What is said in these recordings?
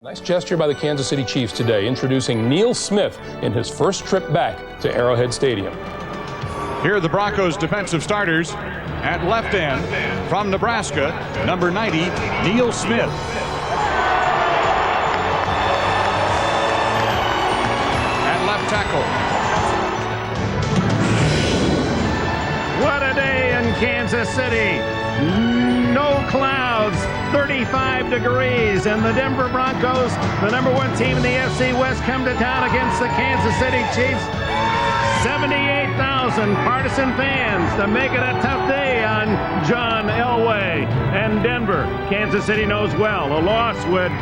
Nice gesture by the Kansas City Chiefs today, introducing Neil Smith in his first trip back to Arrowhead Stadium. Here are the Broncos' defensive starters. At left end, from Nebraska, number 90, Neil Smith. At left tackle. What a day in Kansas City. No clouds, 35 degrees, and the Denver Broncos, the number one team in the AFC-West, come to town against the Kansas City Chiefs. 78,000 partisan fans to make it a tough day on John Elway and Denver. Kansas City knows well a loss would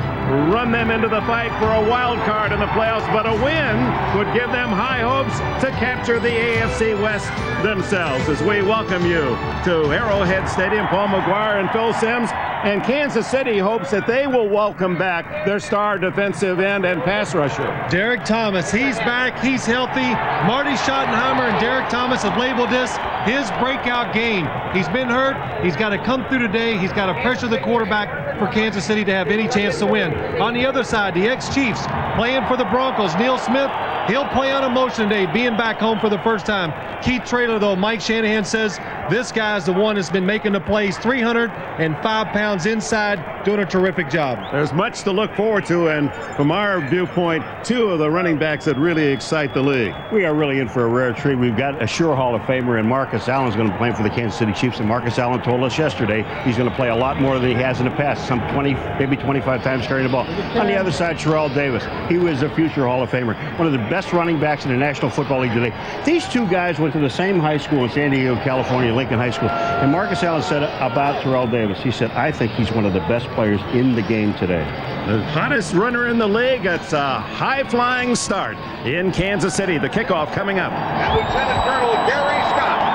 run them into the fight for a wild card in the playoffs, but a win would give them high hopes to capture the AFC-West themselves. As we welcome you to Arrowhead Stadium, Paul McGuire and Phil Simms. And Kansas City hopes that they will welcome back their star defensive end and pass rusher. Derek Thomas, he's back, he's healthy. Marty Schottenheimer and Derek Thomas have labeled this his breakout game. He's been hurt, he's got to come through today, he's got to pressure the quarterback for Kansas City to have any chance to win. On the other side, the ex-Chiefs playing for the Broncos, Neil Smith, he'll play on emotion today, being back home for the first time. Keith Traylor, though, Mike Shanahan says this guy's the one that's been making the plays, 305 pounds inside, doing a terrific job. There's much to look forward to, and from our viewpoint, two of the running backs that really excite the league. We are really in for a rare treat. We've got a sure Hall of Famer, and Marcus Allen's going to be playing for the Kansas City Chiefs, and Marcus Allen told us yesterday he's going to play a lot more than he has in the past, some 20, maybe 25 times carrying the ball. On the other side, Terrell Davis. He was a future Hall of Famer, one of the best running backs in the National Football League today. These two guys went to the same high school in San Diego, California, Lincoln High School, and Marcus Allen said about Terrell Davis, he said, I think he's one of the best players in the game today. The hottest runner in the league. It's a high-flying start in Kansas City. The kickoff coming up. And Lieutenant Colonel Gary Scott.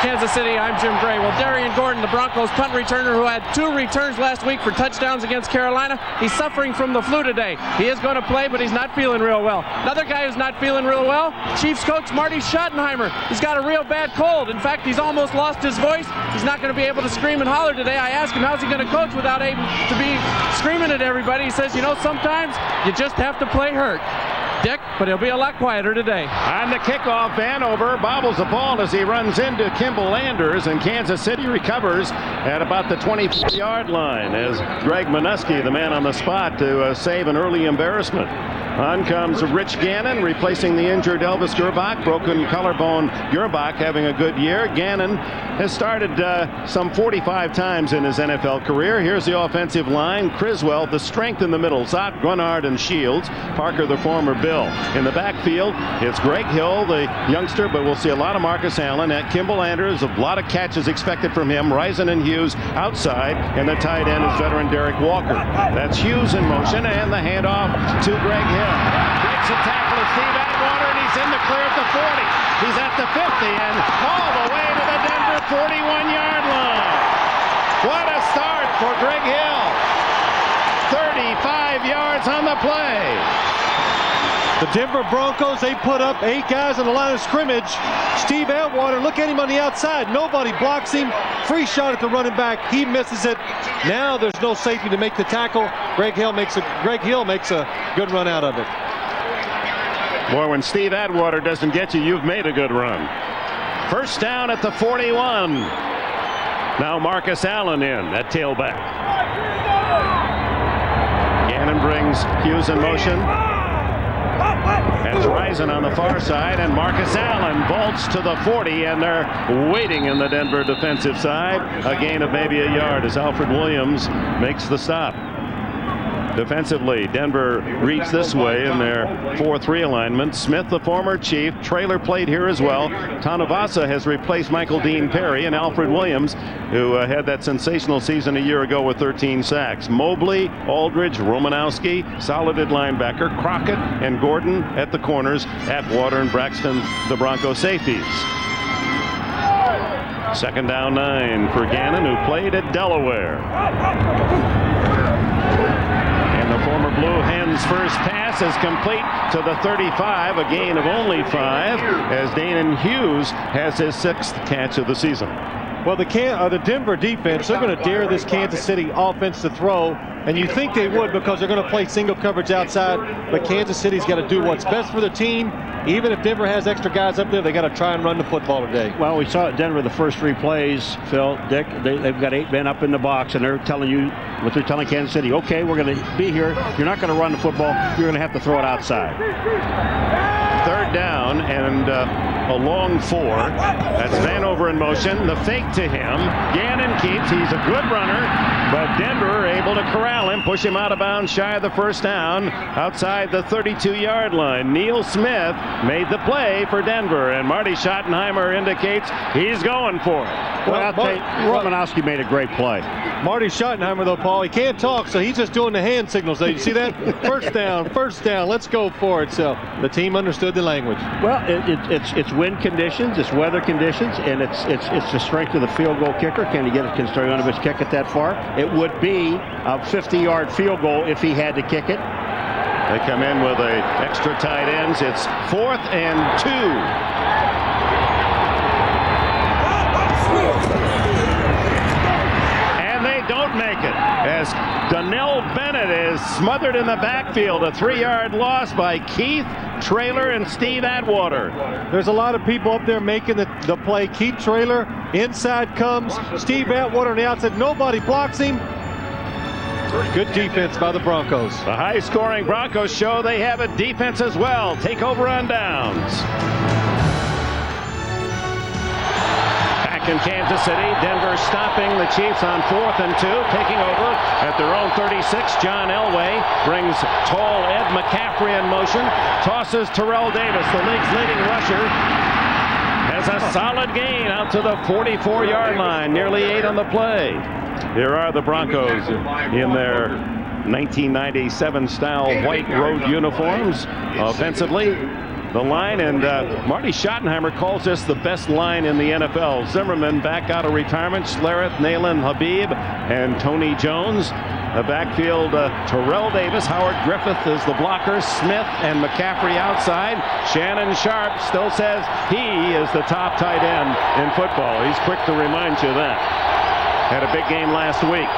Kansas City, I'm Jim Gray. Well, Darian Gordon, the Broncos punt returner who had 2 returns last week for touchdowns against Carolina, he's suffering from the flu today. He is going to play, but he's not feeling real well. Another guy who's not feeling real well, Chiefs coach Marty Schottenheimer. He's got a real bad cold. In fact, he's almost lost his voice. He's not going to be able to scream and holler today. I asked him, how's he going to coach without able to be screaming at everybody? He says, you know, sometimes you just have to play hurt. Dick, but he'll be a lot quieter today. On the kickoff, Vanover bobbles the ball as he runs into Kimball Anders, and Kansas City recovers at about the 24-yard line as Greg Minuski, the man on the spot, to save an early embarrassment. On comes Rich Gannon, replacing the injured Elvis Gerbach. Broken collarbone Gerbach having a good year. Gannon has started some 45 times in his NFL career. Here's the offensive line. Criswell, the strength in the middle. Zott, Grunard, and Shields. Parker, the former Bill. In the backfield, it's Greg Hill, the youngster, but we'll see a lot of Marcus Allen. At Kimball Anders, a lot of catches expected from him. Risen and Hughes outside, and the tight end is veteran Derek Walker. That's Hughes in motion, and the handoff to Greg Hill. Breaks a tackle of Steve Atwater, and he's in the clear at the 40. He's at the 50, and all the way to the Denver 41-yard line. What a start for Greg Hill. 35 yards on the play. The Denver Broncos, they put up 8 guys on the line of scrimmage. Steve Atwater, look at him on the outside. Nobody blocks him. Free shot at the running back. He misses it. Now there's no safety to make the tackle. Greg Hill makes a good run out of it. Boy, when Steve Atwater doesn't get you, you've made a good run. First down at the 41. Now Marcus Allen in at tailback. Gannon brings Hughes in motion. That's Risen on the far side, and Marcus Allen bolts to the 40, and they're waiting in the Denver defensive side. A gain of maybe a yard as Alfred Williams makes the stop. Defensively, Denver reads this way in their 4-3 alignment. Smith, the former Chief. Traylor played here as well. Tanavasa has replaced Michael Dean Perry, and Alfred Williams, who had that sensational season a year ago with 13 sacks. Mobley, Aldridge, Romanowski, solid at linebacker. Crockett and Gordon at the corners. Atwater and Braxton, the Broncos safeties. Second down 9 for Gannon, who played at Delaware. The former Blue hands first pass, pass is complete to the 35, a gain of only 5, as Danon Hughes has his 6th catch of the season. Well, the Denver defense, they're going to dare this Kansas City offense to throw, and you think they would because they're going to play single coverage outside, but Kansas City's got to do what's best for the team. Even if Denver has extra guys up there, they got to try and run the football today. Well, we saw at Denver the first 3 plays, Phil, Dick, they've got 8 men up in the box, and they're telling you what they're telling Kansas City. Okay, we're going to be here. You're not going to run the football. You're going to have to throw it outside. 3rd down and a long 4. That's Vanover in motion. The fake to him. Gannon keeps. He's a good runner, but Denver able to corral him, push him out of bounds shy of the 1st down outside the 32-yard line. Neil Smith made the play for Denver, and Marty Schottenheimer indicates he's going for it. Well, I'll tell you, Romanowski made a great play. Marty Schottenheimer, though, Paul, he can't talk, so he's just doing the hand signals there. You see that? First down, let's go for it. So the team understood the language. Well, it's wind conditions, it's weather conditions, and it's the strength of the field goal kicker. Can Stoyanovich kick it that far? It would be a 50-yard field goal if he had to kick it. They come in with a extra tight ends. It's 4th and 2. Don't make it as Donnell Bennett is smothered in the backfield. A 3-yard loss by Keith Traylor and Steve Atwater. There's a lot of people up there making the play. Keith Traylor, inside comes Steve Atwater on the outside. Nobody blocks him. Good defense by the Broncos. The high-scoring Broncos show they have a defense as well. Take over on downs. In Kansas City, Denver stopping the Chiefs on 4th and 2, taking over at their own 36. John Elway brings tall Ed McCaffrey in motion, tosses Terrell Davis, the league's leading rusher, has a solid gain out to the 44-yard line, nearly 8 on the play. Here are the Broncos in their 1997 style white road uniforms. Offensively, the line, and Marty Schottenheimer calls this the best line in the NFL. Zimmerman back out of retirement, Schlereth, Nalen Habib, and Tony Jones. The backfield, Terrell Davis, Howard Griffith is the blocker, Smith and McCaffrey outside. Shannon Sharp still says he is the top tight end in football. He's quick to remind you that. Had a big game last week.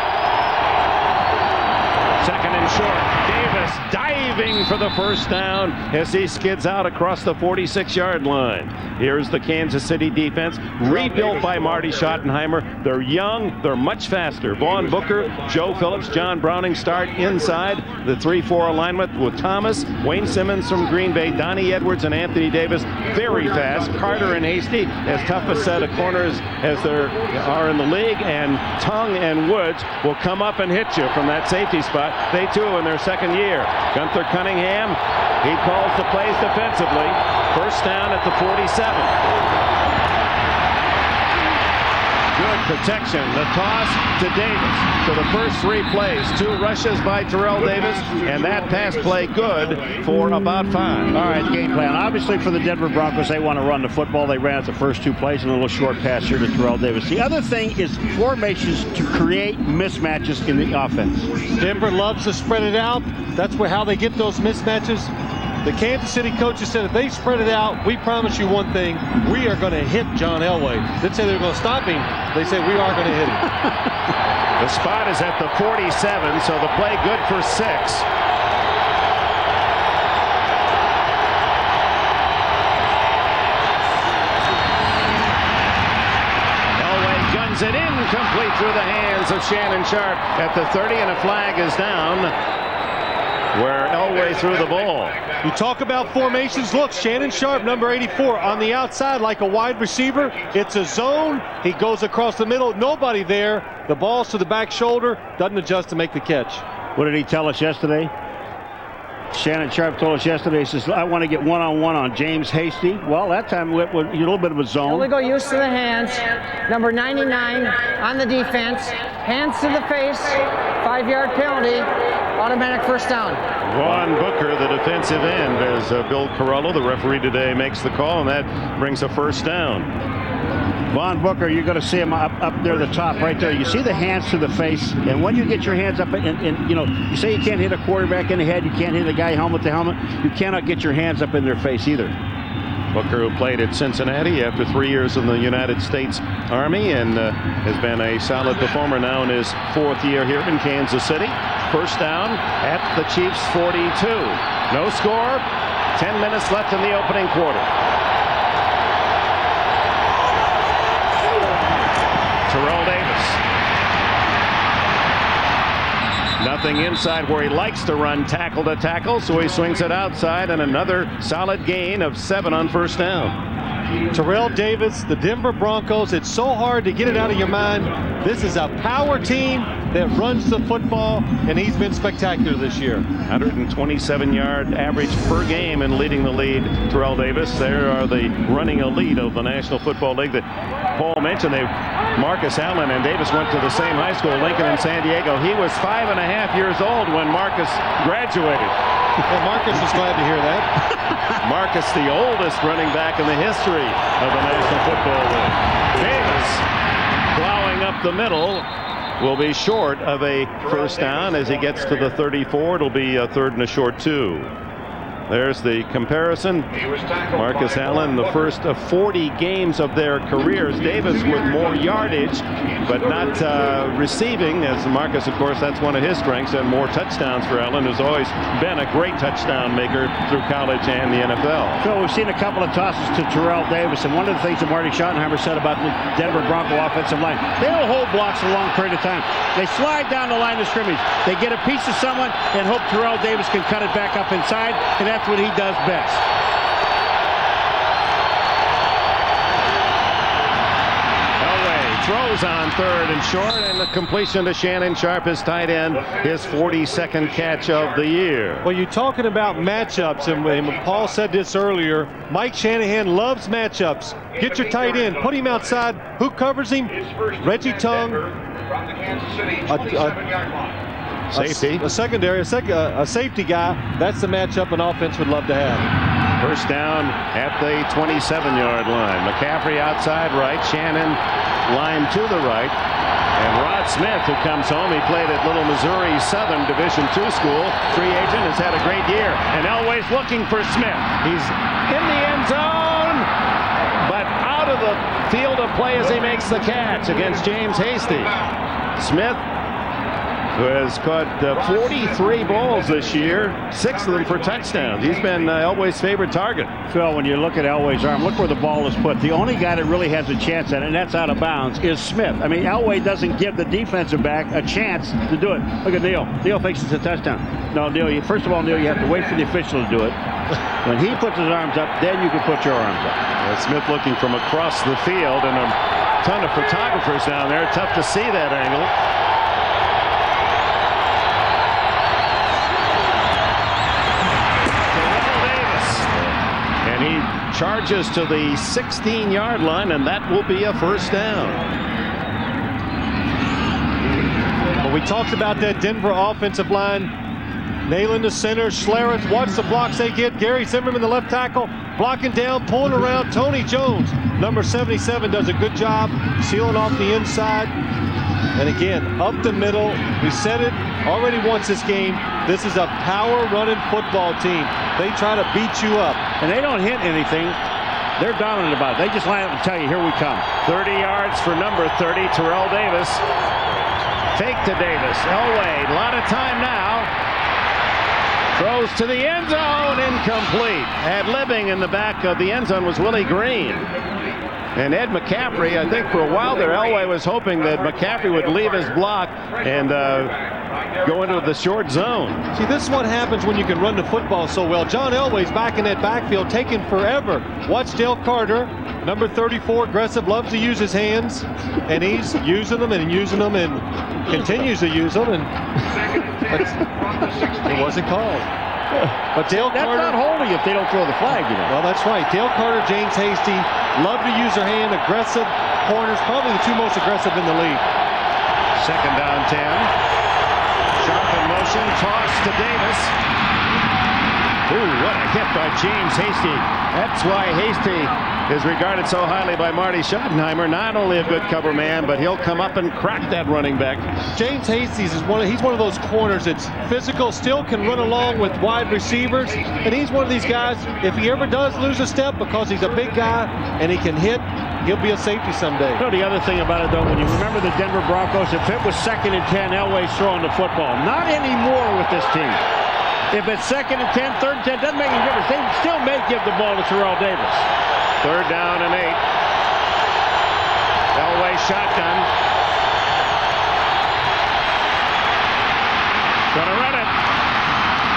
2nd and short. Davis diving for the 1st down as he skids out across the 46-yard line. Here's the Kansas City defense, rebuilt by Marty Schottenheimer. They're young, they're much faster. Vaughn Booker, Joe Phillips, John Browning start inside the 3-4 alignment with Thomas, Wayne Simmons from Green Bay, Donnie Edwards and Anthony Davis very fast. Carter and Hasty, as tough a set of corners as there are in the league, and Tongue and Woods will come up and hit you from that safety spot. They too in their 2nd year. Gunther Cunningham, he calls the plays defensively. 1st down at the 47. Good protection. The toss to Davis. So the first 3 plays, 2 rushes by Terrell Davis, and that pass play good for about 5. All right, game plan. Obviously for the Denver Broncos, they want to run the football. They ran it the first 2 plays and a little short pass here to Terrell Davis. The other thing is formations to create mismatches in the offense. Denver loves to spread it out. That's how they get those mismatches. The Kansas City coaches said if they spread it out, we promise you one thing, we are going to hit John Elway. They didn't say they were going to stop him. They said we are going to hit him. The spot is at the 47, so the play good for 6. Elway guns it in, complete through the hands of Shannon Sharp at the 30, and a flag is down where Elway threw the ball. You talk about formations. Look, Shannon Sharp, number 84, on the outside like a wide receiver. It's a zone. He goes across the middle. Nobody there. The ball's to the back shoulder. Doesn't adjust to make the catch. What did he tell us yesterday? Shannon Sharp told us yesterday, he says, I want to get one-on-one on James Hasty. Well, that time it was a little bit of a zone. We go use to the hands. Number 99 on the defense. Hands to the face. 5-yard penalty. Automatic 1st down. Vaughn Booker, the defensive end, as Bill Carollo, the referee today, makes the call, and that brings a 1st down. Von Booker, you're going to see him up there, the top right there. You see the hands to the face, and when you get your hands up, and you know, you say you can't hit a quarterback in the head, you can't hit a guy helmet to helmet, you cannot get your hands up in their face either. Booker, who played at Cincinnati after 3 years in the United States Army and has been a solid performer now in his 4th year here in Kansas City. First down at the Chiefs' 42. No score. 10 minutes left in the opening quarter. Terrell Davis. Nothing inside where he likes to run tackle to tackle, so he swings it outside, and another solid gain of 7 on first down. Terrell Davis, the Denver Broncos, it's so hard to get it out of your mind. This is a power team that runs the football, and he's been spectacular this year. 127-yard average per game and leading the lead, Terrell Davis. There are the running elite of the National Football League that Paul mentioned. Marcus Allen and Davis went to the same high school, Lincoln in San Diego. He was 5.5 years old when Marcus graduated. Well, Marcus is glad to hear that. Marcus, the oldest running back in the history of the National Football League. Davis plowing up the middle will be short of a first down as he gets to the 34. It'll be a 3rd and a short 2. There's the comparison. Marcus Allen, the first of 40 games of their careers. Davis with more yardage, but not receiving, as Marcus, of course, that's one of his strengths, and more touchdowns for Allen, who's always been a great touchdown maker through college and the NFL. So we've seen a couple of tosses to Terrell Davis, and one of the things that Marty Schottenheimer said about the Denver Bronco offensive line, they don't hold blocks a long period of time. They slide down the line of scrimmage. They get a piece of someone and hope Terrell Davis can cut it back up inside, and that's what he does best. Elway throws on 3rd and short, and the completion to Shannon Sharp, his tight end, his 42nd catch of the year. Well, you're talking about matchups, and Paul said this earlier. Mike Shanahan loves matchups. Get your tight end, put him outside. Who covers him? Reggie Tongue. Safety. A secondary, a safety guy. That's the matchup an offense would love to have. First down at the 27-yard line. McCaffrey outside right. Shannon line to the right. And Rod Smith, who comes home, he played at Little Missouri Southern Division II school. Free agent, has had a great year. And Elway's looking for Smith. He's in the end zone, but out of the field of play as he makes the catch against James Hasty. Smith, who has caught 43 balls this year, 6 of them for touchdowns. He's been Elway's favorite target. Phil, when you look at Elway's arm, look where the ball is put. The only guy that really has a chance at it, and that's out of bounds, is Smith. I mean, Elway doesn't give the defensive back a chance to do it. Look at Neal. Neal thinks it's a touchdown. No, Neal, first of all, Neal, you have to wait for the official to do it. When he puts his arms up, then you can put your arms up. Smith looking from across the field, and a ton of photographers down there. Tough to see that angle. He charges to the 16-yard line, and that will be a first down. Well, we talked about that Denver offensive line. Nailing the center. Schlereth, watch the blocks they get. Gary Zimmerman, the left tackle, blocking down, pulling around. Tony Jones, number 77, does a good job sealing off the inside. And again, up the middle. We said it already once this game. This is a power running football team. They try to beat you up. And they don't hit anything. They're dominant about it. They just line up and tell you, here we come. 30 yards for number 30, Terrell Davis. Fake to Davis. Elway, a lot of time now. Throws to the end zone, incomplete. Ad-libbing in the back of the end zone was Willie Green. And Ed McCaffrey, I think for a while there, Elway was hoping that McCaffrey would leave his block and go into the short zone. See, this is what happens when you can run the football so well. John Elway's back in that backfield, taking forever. Watch Dale Carter, number 34, aggressive, loves to use his hands, and he's using them and continues to use them, and it wasn't called. But Dale That's Carter, not holding if they don't throw the flag, you know. Well, that's right. Dale Carter, James Hasty, love to use their hand, aggressive corners, probably the 2 most aggressive in the league. Second down 10. Sharp in motion, toss to Davis. Ooh, what a hit by James Hasty. That's why Hasty is regarded so highly by Marty Schottenheimer. Not only a good cover man, but he'll come up and crack that running back. James Hastings is he's one of those corners that's physical, still can run along with wide receivers, and he's one of these guys, if he ever does lose a step because he's a big guy and he can hit, he'll be a safety someday. You know, the other thing about it, though, when you remember the Denver Broncos, if it was 2nd and 10, Elway's throwing the football. Not anymore with this team. If it's 2nd and 10, 3rd and 10, doesn't make any difference. They still may give the ball to Terrell Davis. 3rd down and 8. Elway shotgun. Gonna run it.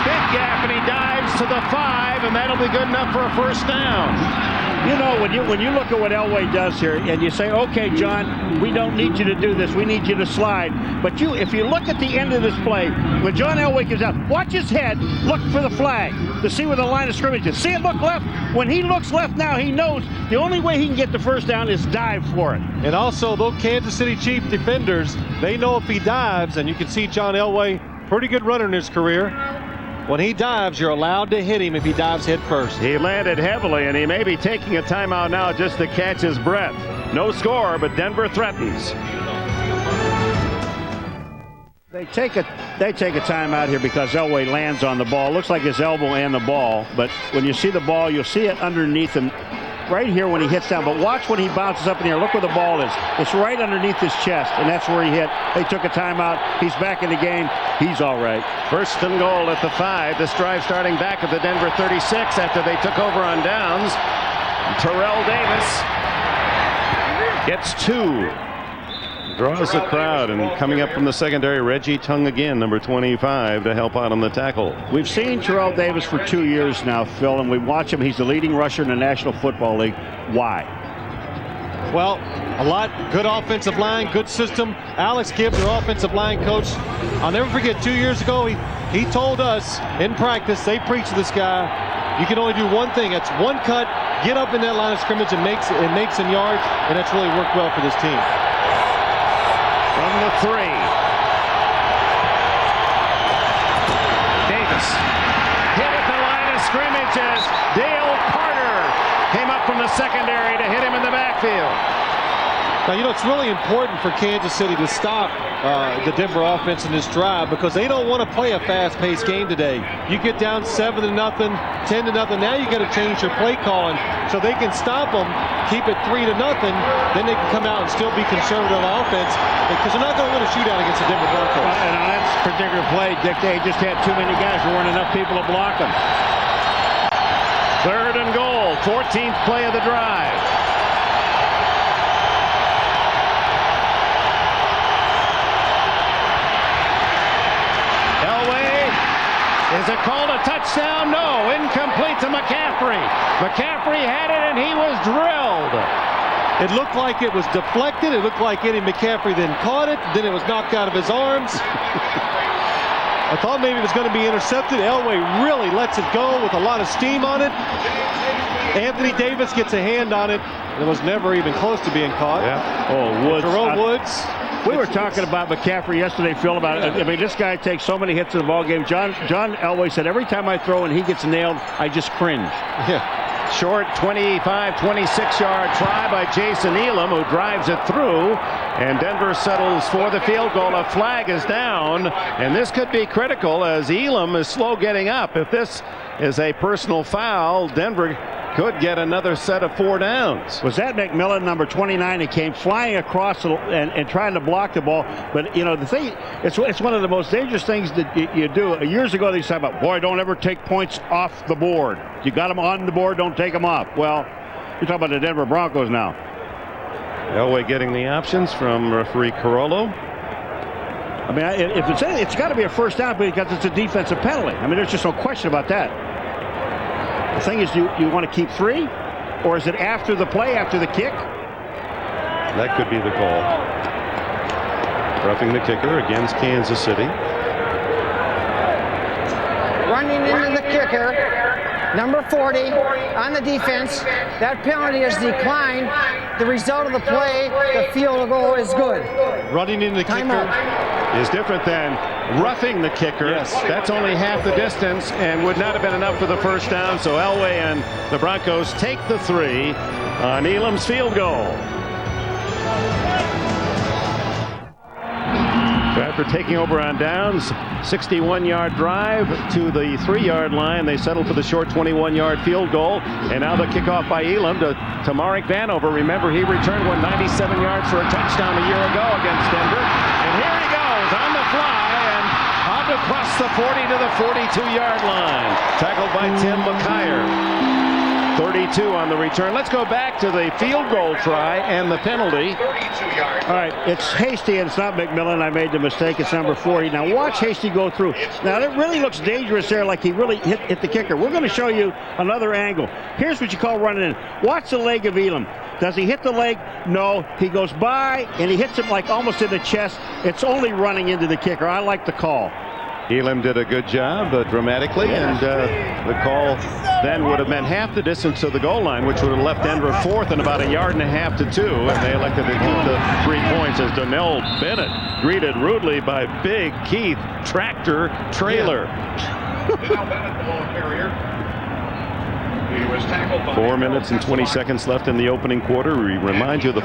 Big gap, and he dives to the 5, and that'll be good enough for a 1st down. You know, when you look at what Elway does here, and you say, okay, John, we don't need you to do this. We need you to slide. But if you look at the end of this play, when John Elway comes out, watch his head, look for the flag to see where the line of scrimmage is. See it look left? When he looks left now, he knows the only way he can get the 1st down is dive for it. And also, those Kansas City Chiefs defenders, they know if he dives, and you can see John Elway, pretty good runner in his career. When he dives, you're allowed to hit him if he dives head first. He landed heavily, and he may be taking a timeout now just to catch his breath. No score, but Denver threatens. They take a timeout here because Elway lands on the ball. Looks like his elbow and the ball, but when you see the ball, you'll see it underneath him right here when he hits down. But watch when he bounces up in the air. Look where the ball is. It's right underneath his chest, and that's where he hit. They took a timeout. He's back in the game. He's all right. 1st and goal at the 5. This drive starting back at the Denver 36 after they took over on downs. Terrell Davis gets 2. Draws the crowd, and coming up from the secondary, Reggie Tung again, number 25, to help out on the tackle. We've seen Terrell Davis for 2 years now, Phil, and we watch him. He's the leading rusher in the National Football League. Why? Well, a lot good offensive line, good system. Alex Gibbs, their offensive line coach, I'll never forget 2 years ago, he told us in practice, they preached to this guy, you can only do one thing. That's one cut, get up in that line of scrimmage and make some yards, and that's really worked well for this team. From the 3. Davis hit at the line of scrimmage as Dale Carter came up from the secondary to hit him in the backfield. Now, you know, it's really important for Kansas City to stop the Denver offense in this drive because they don't want to play a fast-paced game today. You get down 7-0, 10-0. Now you got to change your play calling so they can stop them, keep it 3-0. Then they can come out and still be conservative on offense because they're not going to win a shootout against the Denver Broncos. And on that particular play, Dick, they just had too many guys. There weren't enough people to block them. 3rd and goal, 14th play of the drive. Is it called a touchdown? No. Incomplete to McCaffrey. McCaffrey had it, and he was drilled. It looked like it was deflected. It looked like Eddie McCaffrey then caught it. Then it was knocked out of his arms. I thought maybe it was going to be intercepted. Elway really lets it go with a lot of steam on it. Anthony Davis gets a hand on it. It was never even close to being caught. Yeah. Oh, Woods. Terrell Woods. We were talking about McCaffrey yesterday, Phil, about it. I mean, this guy takes so many hits in the ball game. John Elway said every time I throw and he gets nailed, I just cringe. Yeah. Short 25, 26-yard try by Jason Elam, who drives it through, and Denver settles for the field goal. A flag is down, and this could be critical as Elam is slow getting up. If this is a personal foul, Denver could get another set of 4 downs. Was that McMillan, number 29, that came flying across and trying to block the ball? But, you know, the thing, it's one of the most dangerous things that you do. Years ago, they said about, boy, don't ever take points off the board. You got them on the board, don't take them off. Well, you're talking about the Denver Broncos now. Elway getting the options from referee Carollo. I mean, if it's got to be a 1st down because it's a defensive penalty. I mean, there's just no question about that. The thing is, you want to keep 3? Or is it after the play, after the kick? That could be the call. Roughing the kicker against Kansas City. Running into the kicker, number 40 on the defense. That penalty is declined. The result of the play, the field goal is good. Running into the kicker is different than roughing the kicker. Yes. That's only half the distance and would not have been enough for the 1st down. So Elway and the Broncos take the 3. on Elam's field goal. After taking over on downs, 61-yard drive to the 3-yard line. They settled for the short 21-yard field goal. And now the kickoff by Elam to Marek Vanover. Remember, he returned 197 yards for a touchdown a year ago against Denver. And here he goes on the fly and out across the 40 to the 42-yard line. Tackled by Tim McKyer. 32 on the return. Let's go back to the field goal try and the penalty. All right, it's Hasty and it's not McMillan. I made the mistake. It's number 40. Now watch Hasty go through. Now it really looks dangerous there, like he really hit the kicker. We're going to show you another angle. Here's what you call running in. Watch the leg of Elam. Does he hit the leg? No. He goes by and he hits him like almost in the chest. It's only running into the kicker. I like the call. Elam did a good job dramatically, and the call then would have meant half the distance to the goal line, which would have left Denver fourth and about 1.5 yards to 2, and they elected to keep the 3 points as Donnell Bennett greeted rudely by Big Keith Tractor Trailer. 4 minutes and 20 seconds left in the opening quarter. We remind you to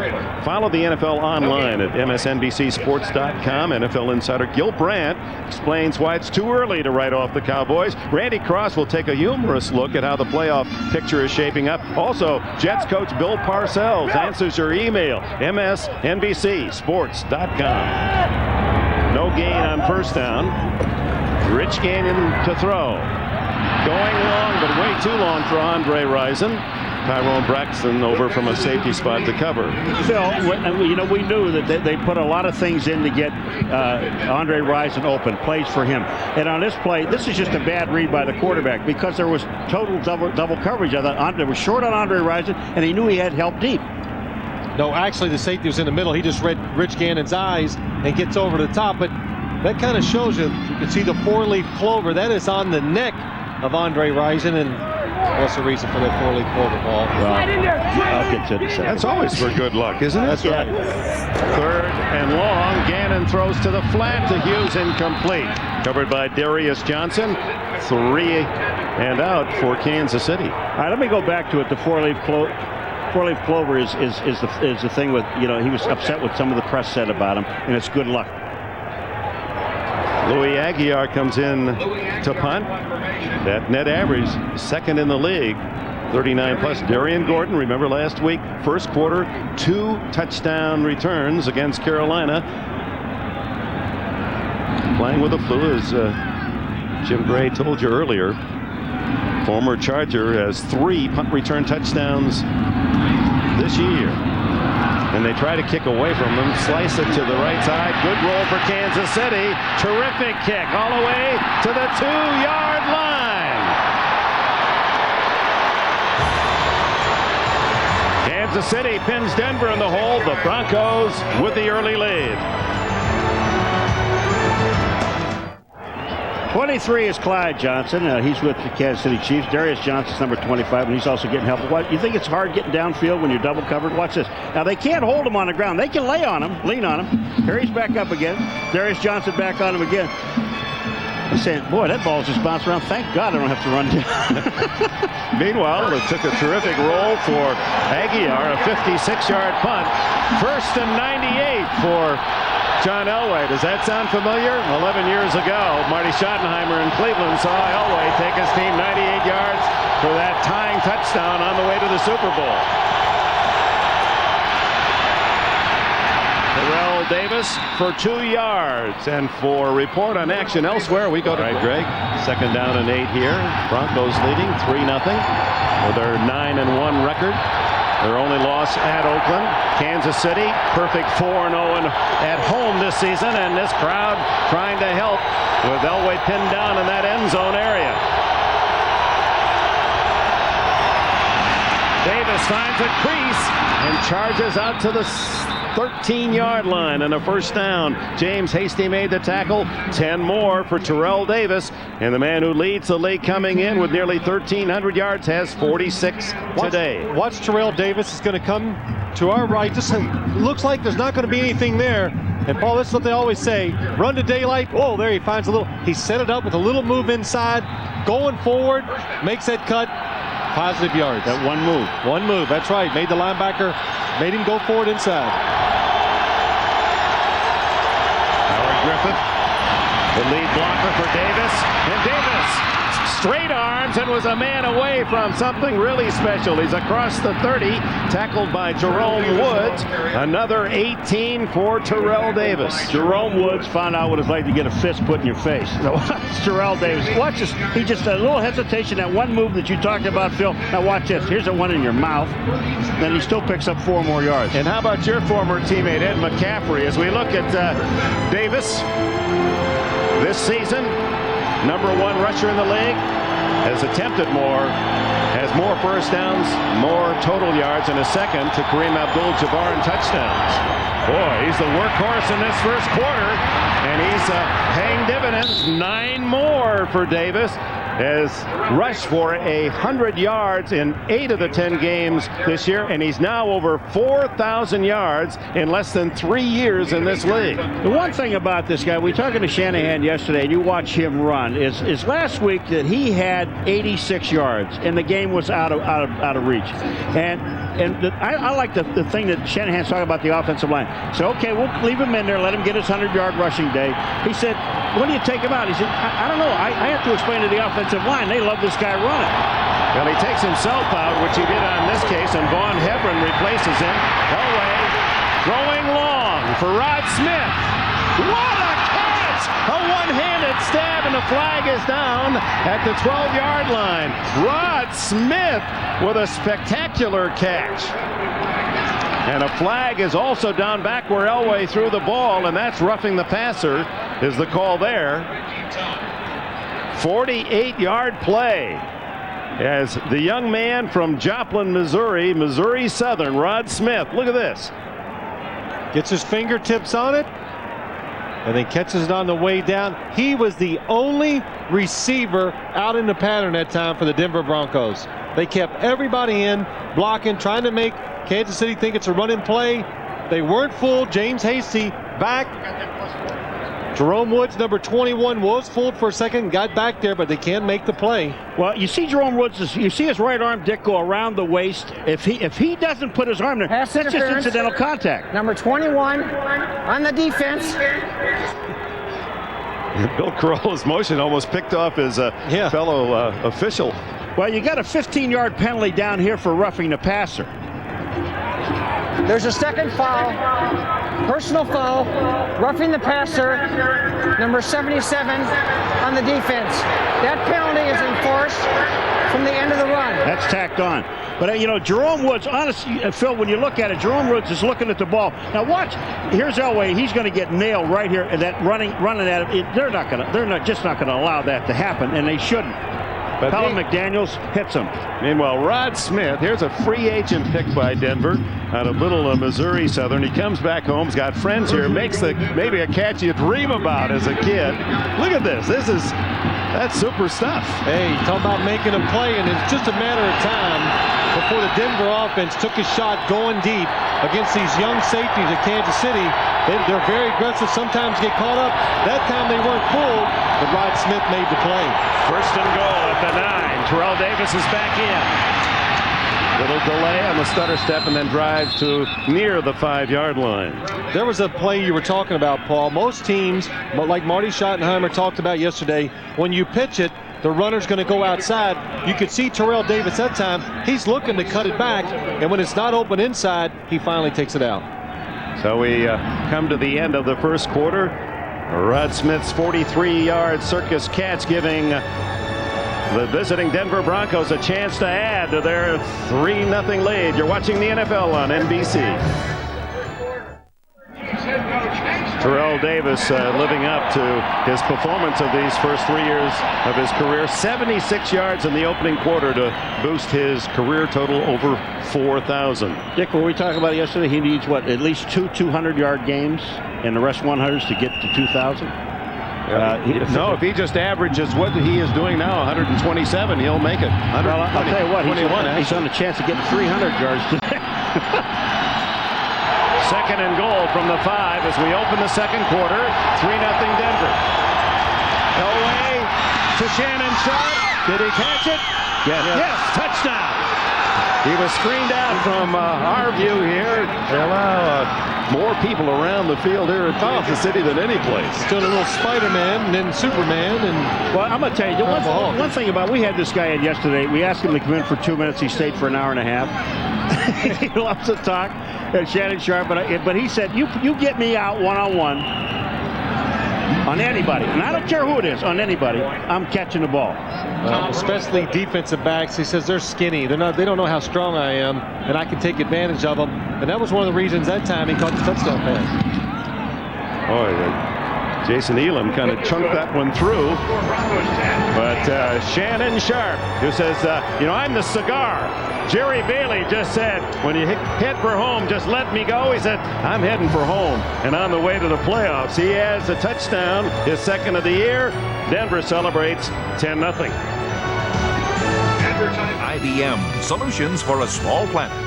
follow the NFL online at msnbcsports.com. NFL insider Gil Brandt explains why it's too early to write off the Cowboys. Randy Cross will take a humorous look at how the playoff picture is shaping up. Also, Jets coach Bill Parcells answers your email, msnbcsports.com. No gain on first down. Rich Gannon to throw. Going long, but way too long for Andre Rison. Tyrone Braxton over from a safety spot to cover. Phil, you know, we knew that they put a lot of things in to get Andre Rison open, plays for him. And on this play, this is just a bad read by the quarterback because there was total double coverage. I thought Andre was short on Andre Rison, and he knew he had help deep. No, actually, the safety was in the middle. He just read Rich Gannon's eyes and gets over the top. But that kind of shows you can see the 4-leaf clover. That is on the neck of Andre Rison, and what's the reason for that 4-leaf clover ball? Well, I'll get to it. That's always for good luck, isn't it? That's right. Third and long. Gannon throws to the flat to Hughes, incomplete. Covered by Darius Johnson. 3 and out for Kansas City. All right, let me go back to it. The 4-leaf clover is the thing with, you know, he was upset with some of the press said about him, and it's good luck. Louis Aguiar comes in to punt. That net average, second in the league, 39 plus. Darian Gordon, remember last week, first quarter, 2 touchdown returns against Carolina. Playing with the flu, as Jim Gray told you earlier. Former Charger has 3 punt return touchdowns this year. And they try to kick away from him, slice it to the right side. Good roll for Kansas City. Terrific kick all the way to the 2-yard line. Kansas City pins Denver in the hole. The Broncos with the early lead. 23 is Clyde Johnson. He's with the Kansas City Chiefs. Darius Johnson's number 25, and he's also getting help. What, you think it's hard getting downfield when you're double covered? Watch this. Now, they can't hold him on the ground. They can lean on him. Here he's back up again. Darius Johnson back on him again. I'm saying, boy, that ball's just bounced around. Thank God I don't have to run down. Meanwhile, it took a terrific roll for Aguiar, a 56-yard punt. First and 98 for John Elway. Does that sound familiar? 11 years ago, Marty Schottenheimer in Cleveland saw Elway take his team 98 yards for that tying touchdown on the way to the Super Bowl. Terrell Davis for 2 yards. And for a report on action elsewhere, we go to Greg. Second down and 8 here. Broncos leading 3-0 with their 9-1 record. Their only loss at Oakland. Kansas City, perfect 4-0 at home this season, and this crowd trying to help with Elway pinned down in that end zone area. Davis finds a crease and charges out to the 13-yard line and a first down. James Hasty made the tackle. 10 more for Terrell Davis, and the man who leads the league coming in with nearly 1,300 yards has 46 today. Watch Terrell Davis is going to come to our right. Just looks like there's not going to be anything there. And Paul, that's what they always say. Run to daylight. Oh, there he finds a little. He set it up with a little move inside, going forward, makes that cut. positive yards. That one move. One move, that's right. Made the linebacker, made him go forward inside. Howard Griffith, the lead blocker for Davis. And Davis straight arms and was a man away from something really special. He's across the 30, tackled by Jerome Woods. Another 18 for Terrell Davis. Jerome Woods found out what it's like to get a fist put in your face. It's Terrell Davis. Watch this. He just a little hesitation. That one move that you talked about, Phil. Now watch this. Here's a one in your mouth. Then he still picks up 4 more yards. And how about your former teammate Ed McCaffrey? As we look at Davis this season, #1 rusher in the league, has attempted more, has more first downs, more total yards, and a second to Kareem Abdul-Jabbar in touchdowns. Boy, he's the workhorse in this first quarter, and he's paying dividends. 9 more for Davis. Has rushed for 100 yards in 8 of the 10 games this year, and he's now over 4,000 yards in less than 3 years in this league. The one thing about this guy, we were talking to Shanahan yesterday, and you watch him run, is last week that he had 86 yards, and the game was out of reach. I like the thing that Shanahan's talking about the offensive line. So, okay, we'll leave him in there, let him get his 100-yard rushing day. He said, when do you take him out? He said, I don't know. I have to explain to the offensive line. They love this guy running. Well, he takes himself out, which he did on this case, and Vaughn Hebron replaces him. Elway throwing long for Rod Smith. What a catch! A one-handed stab, and the flag is down at the 12-yard line. Rod Smith with a spectacular catch. And a flag is also down back where Elway threw the ball, and that's roughing the passer is the call there. 48-yard play as the young man from Joplin, Missouri Southern, Rod Smith. Look at this. Gets his fingertips on it, and then catches it on the way down. He was the only receiver out in the pattern that time for the Denver Broncos. They kept everybody in, blocking, trying to make Kansas City think it's a run-in play. They weren't fooled. James Hasty back. Jerome Woods, #21, was fooled for a second, got back there, but they can't make the play. Well, you see Jerome Woods, you see his right arm, Dick, go around the waist. If he doesn't put his arm there, that's just incidental contact. #21 on the defense. Bill Carollo's motion almost picked off his fellow official. Well, you got a 15-yard penalty down here for roughing the passer. There's a second foul, personal foul, roughing the passer, #77 on the defense. That penalty is enforced from the end of the run. That's tacked on. But, Jerome Woods, honestly, Phil, when you look at it, Jerome Woods is looking at the ball. Now watch, here's Elway. He's going to get nailed right here. And that running at it, they're just not going to allow that to happen, and they shouldn't. But Colin McDaniels hits him. Meanwhile, Rod Smith, here's a free agent pick by Denver out of Little Missouri Southern. He comes back home, he's got friends here, makes maybe a catch you dream about as a kid. Look at this. That's super stuff. Hey, talking about making a play, and it's just a matter of time before the Denver offense took a shot going deep against these young safeties at Kansas City. They're very aggressive, sometimes get caught up. That time they weren't fooled, but Rod Smith made the play. First and goal at the 9. Terrell Davis is back in. Little delay on the stutter step and then drive to near the 5-yard line. There was a play you were talking about, Paul. Most teams, like Marty Schottenheimer talked about yesterday, when you pitch it, the runner's going to go outside. You could see Terrell Davis that time. He's looking to cut it back, and when it's not open inside, he finally takes it out. So we come to the end of the first quarter. Rod Smith's 43-yard circus catch giving the visiting Denver Broncos a chance to add to their 3-0 lead. You're watching the NFL on NBC. Terrell Davis living up to his performance of these first 3 years of his career. 76 yards in the opening quarter to boost his career total over 4,000. Dick, what we talked about yesterday, he needs, at least 2 200-yard games and the rest 100s to get to 2,000? No, if he just averages what he is doing now, 127, he'll make it. Well, I'll tell you what, he's on a chance of getting 300 yards today. Second and goal from the 5 as we open the second quarter. 3-0 Denver. Elway to Shannon Sharp. Did he catch it? Yes, touchdown. He was screened out from our view here. They allow more people around the field here at Kansas City than any place. Doing a little Spider-Man and then Superman. Well, I'm going to tell you, one thing about, we had this guy in yesterday. We asked him to come in for 2 minutes. He stayed for an hour and a half. He loves to talk. Shannon Sharpe, but he said, you get me out one-on-one on anybody, and I don't care who it is, on anybody, I'm catching the ball. Especially defensive backs. He says they're skinny. They don't know how strong I am, and I can take advantage of them. And that was one of the reasons that time he caught the touchdown pass. Jason Elam kind of chunked that one through. But Shannon Sharpe, who says, I'm the cigar. Jerry Bailey just said, when you hit for home, just let me go. He said, I'm heading for home. And on the way to the playoffs, he has a touchdown, his second of the year. Denver celebrates 10-0. IBM, solutions for a small planet.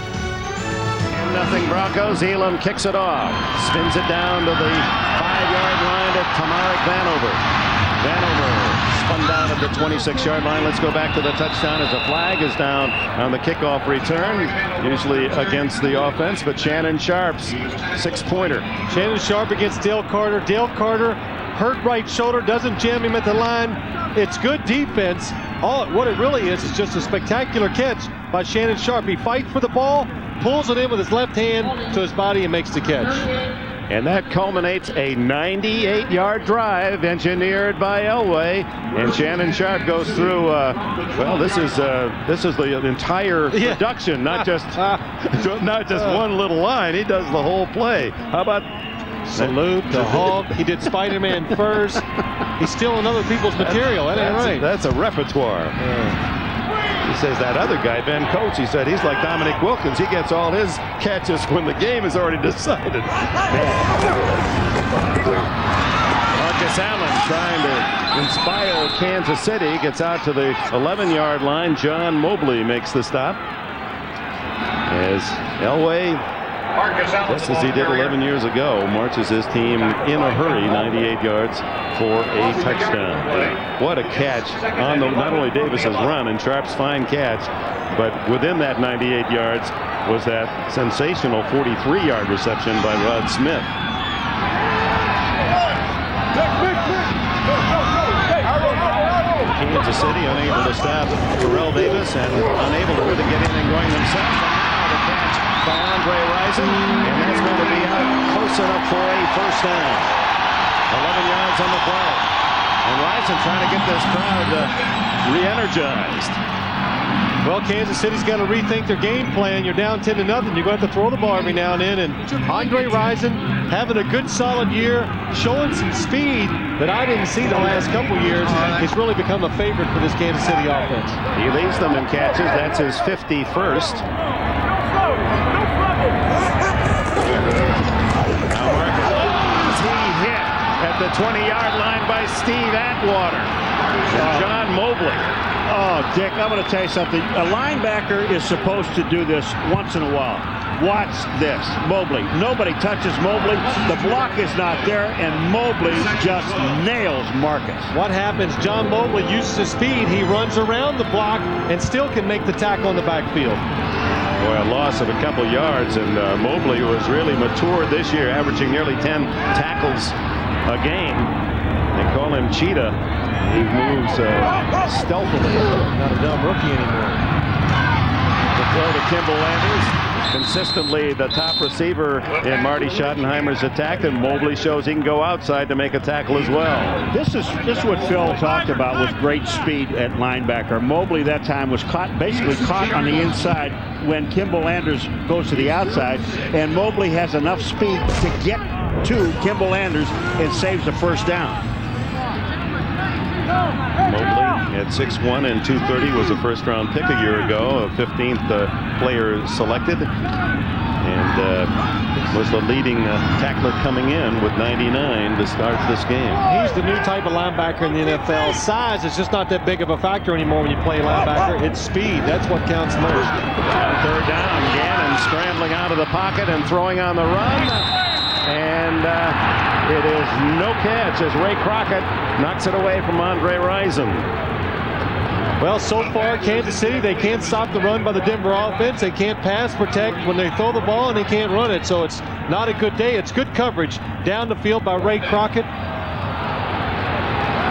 10-0 Broncos. Elam kicks it off. Spins it down to the 5-yard line to Tamarick Vanover. Vanover spun down at the 26-yard line. Let's go back to the touchdown as a flag is down on the kickoff return, usually against the offense, but Shannon Sharpe's 6-pointer. Shannon Sharpe against Dale Carter. Dale Carter hurt right shoulder, doesn't jam him at the line. It's good defense. What it really is just a spectacular catch by Shannon Sharpe. He fights for the ball, pulls it in with his left hand to his body and makes the catch. And that culminates a 98-yard drive engineered by Elway, and Shannon Sharpe goes through. This is the entire production, not just one little line. He does the whole play. How about salute the Hulk? He did Spider-Man first. He's stealing other people's material. That ain't right. That's a repertoire. He says that other guy, Ben Coates, he said he's like Dominic Wilkins. He gets all his catches when the game is already decided. Marcus Allen trying to inspire Kansas City. Gets out to the 11-yard line. John Mobley makes the stop. As Elway, just as he did 11 years ago, marches his team in a hurry, 98 yards for a touchdown. What a catch on not only Davis's run and Sharpe's fine catch, but within that 98 yards was that sensational 43-yard reception by Rod Smith. Kansas City unable to stop Terrell Davis and unable to really get anything going themselves. And now the catch by Andre Rison, and that's going to be out close enough for a first down. 11 yards on the play. And Rison trying to get this crowd re-energized. Well, Kansas City's got to rethink their game plan. You're down 10-0. You're going to have to throw the ball every now and then. And Andre Rison having a good, solid year, showing some speed that I didn't see the last couple years. He's really become a favorite for this Kansas City offense. He leads them in catches. That's his 51st. Now Marcus, he hit at the 20-yard line by Steve Atwater. John Mobley. Oh, Dick, I'm going to tell you something. A linebacker is supposed to do this once in a while. Watch this. Mobley. Nobody touches Mobley. The block is not there, and Mobley just nails Marcus. What happens? John Mobley uses his speed. He runs around the block and still can make the tackle in the backfield. Boy, a loss of a couple yards, and Mobley was really matured this year, averaging nearly 10 tackles a game. They call him Cheetah. He moves stealthily. Not a dumb rookie anymore. The throw to Kimball Landers. Consistently the top receiver in Marty Schottenheimer's attack, and Mobley shows he can go outside to make a tackle as well. This is what Phil talked about with great speed at linebacker. Mobley that time was basically caught on the inside when Kimball Landers goes to the outside, and Mobley has enough speed to get to Kimball Landers and saves the first down. Mobley at 6'1" and 230 was a first-round pick a year ago, a 15th player selected, and was the leading tackler coming in with 99 to start this game. He's the new type of linebacker in the NFL. Size is just not that big of a factor anymore when you play linebacker. It's speed. That's what counts most. Third down, Gannon scrambling out of the pocket and throwing on the run. And it is no catch as Ray Crockett knocks it away from Andre Rison. Well, so far, Kansas City, they can't stop the run by the Denver offense. They can't pass protect when they throw the ball, and they can't run it. So it's not a good day. It's good coverage down the field by Ray Crockett.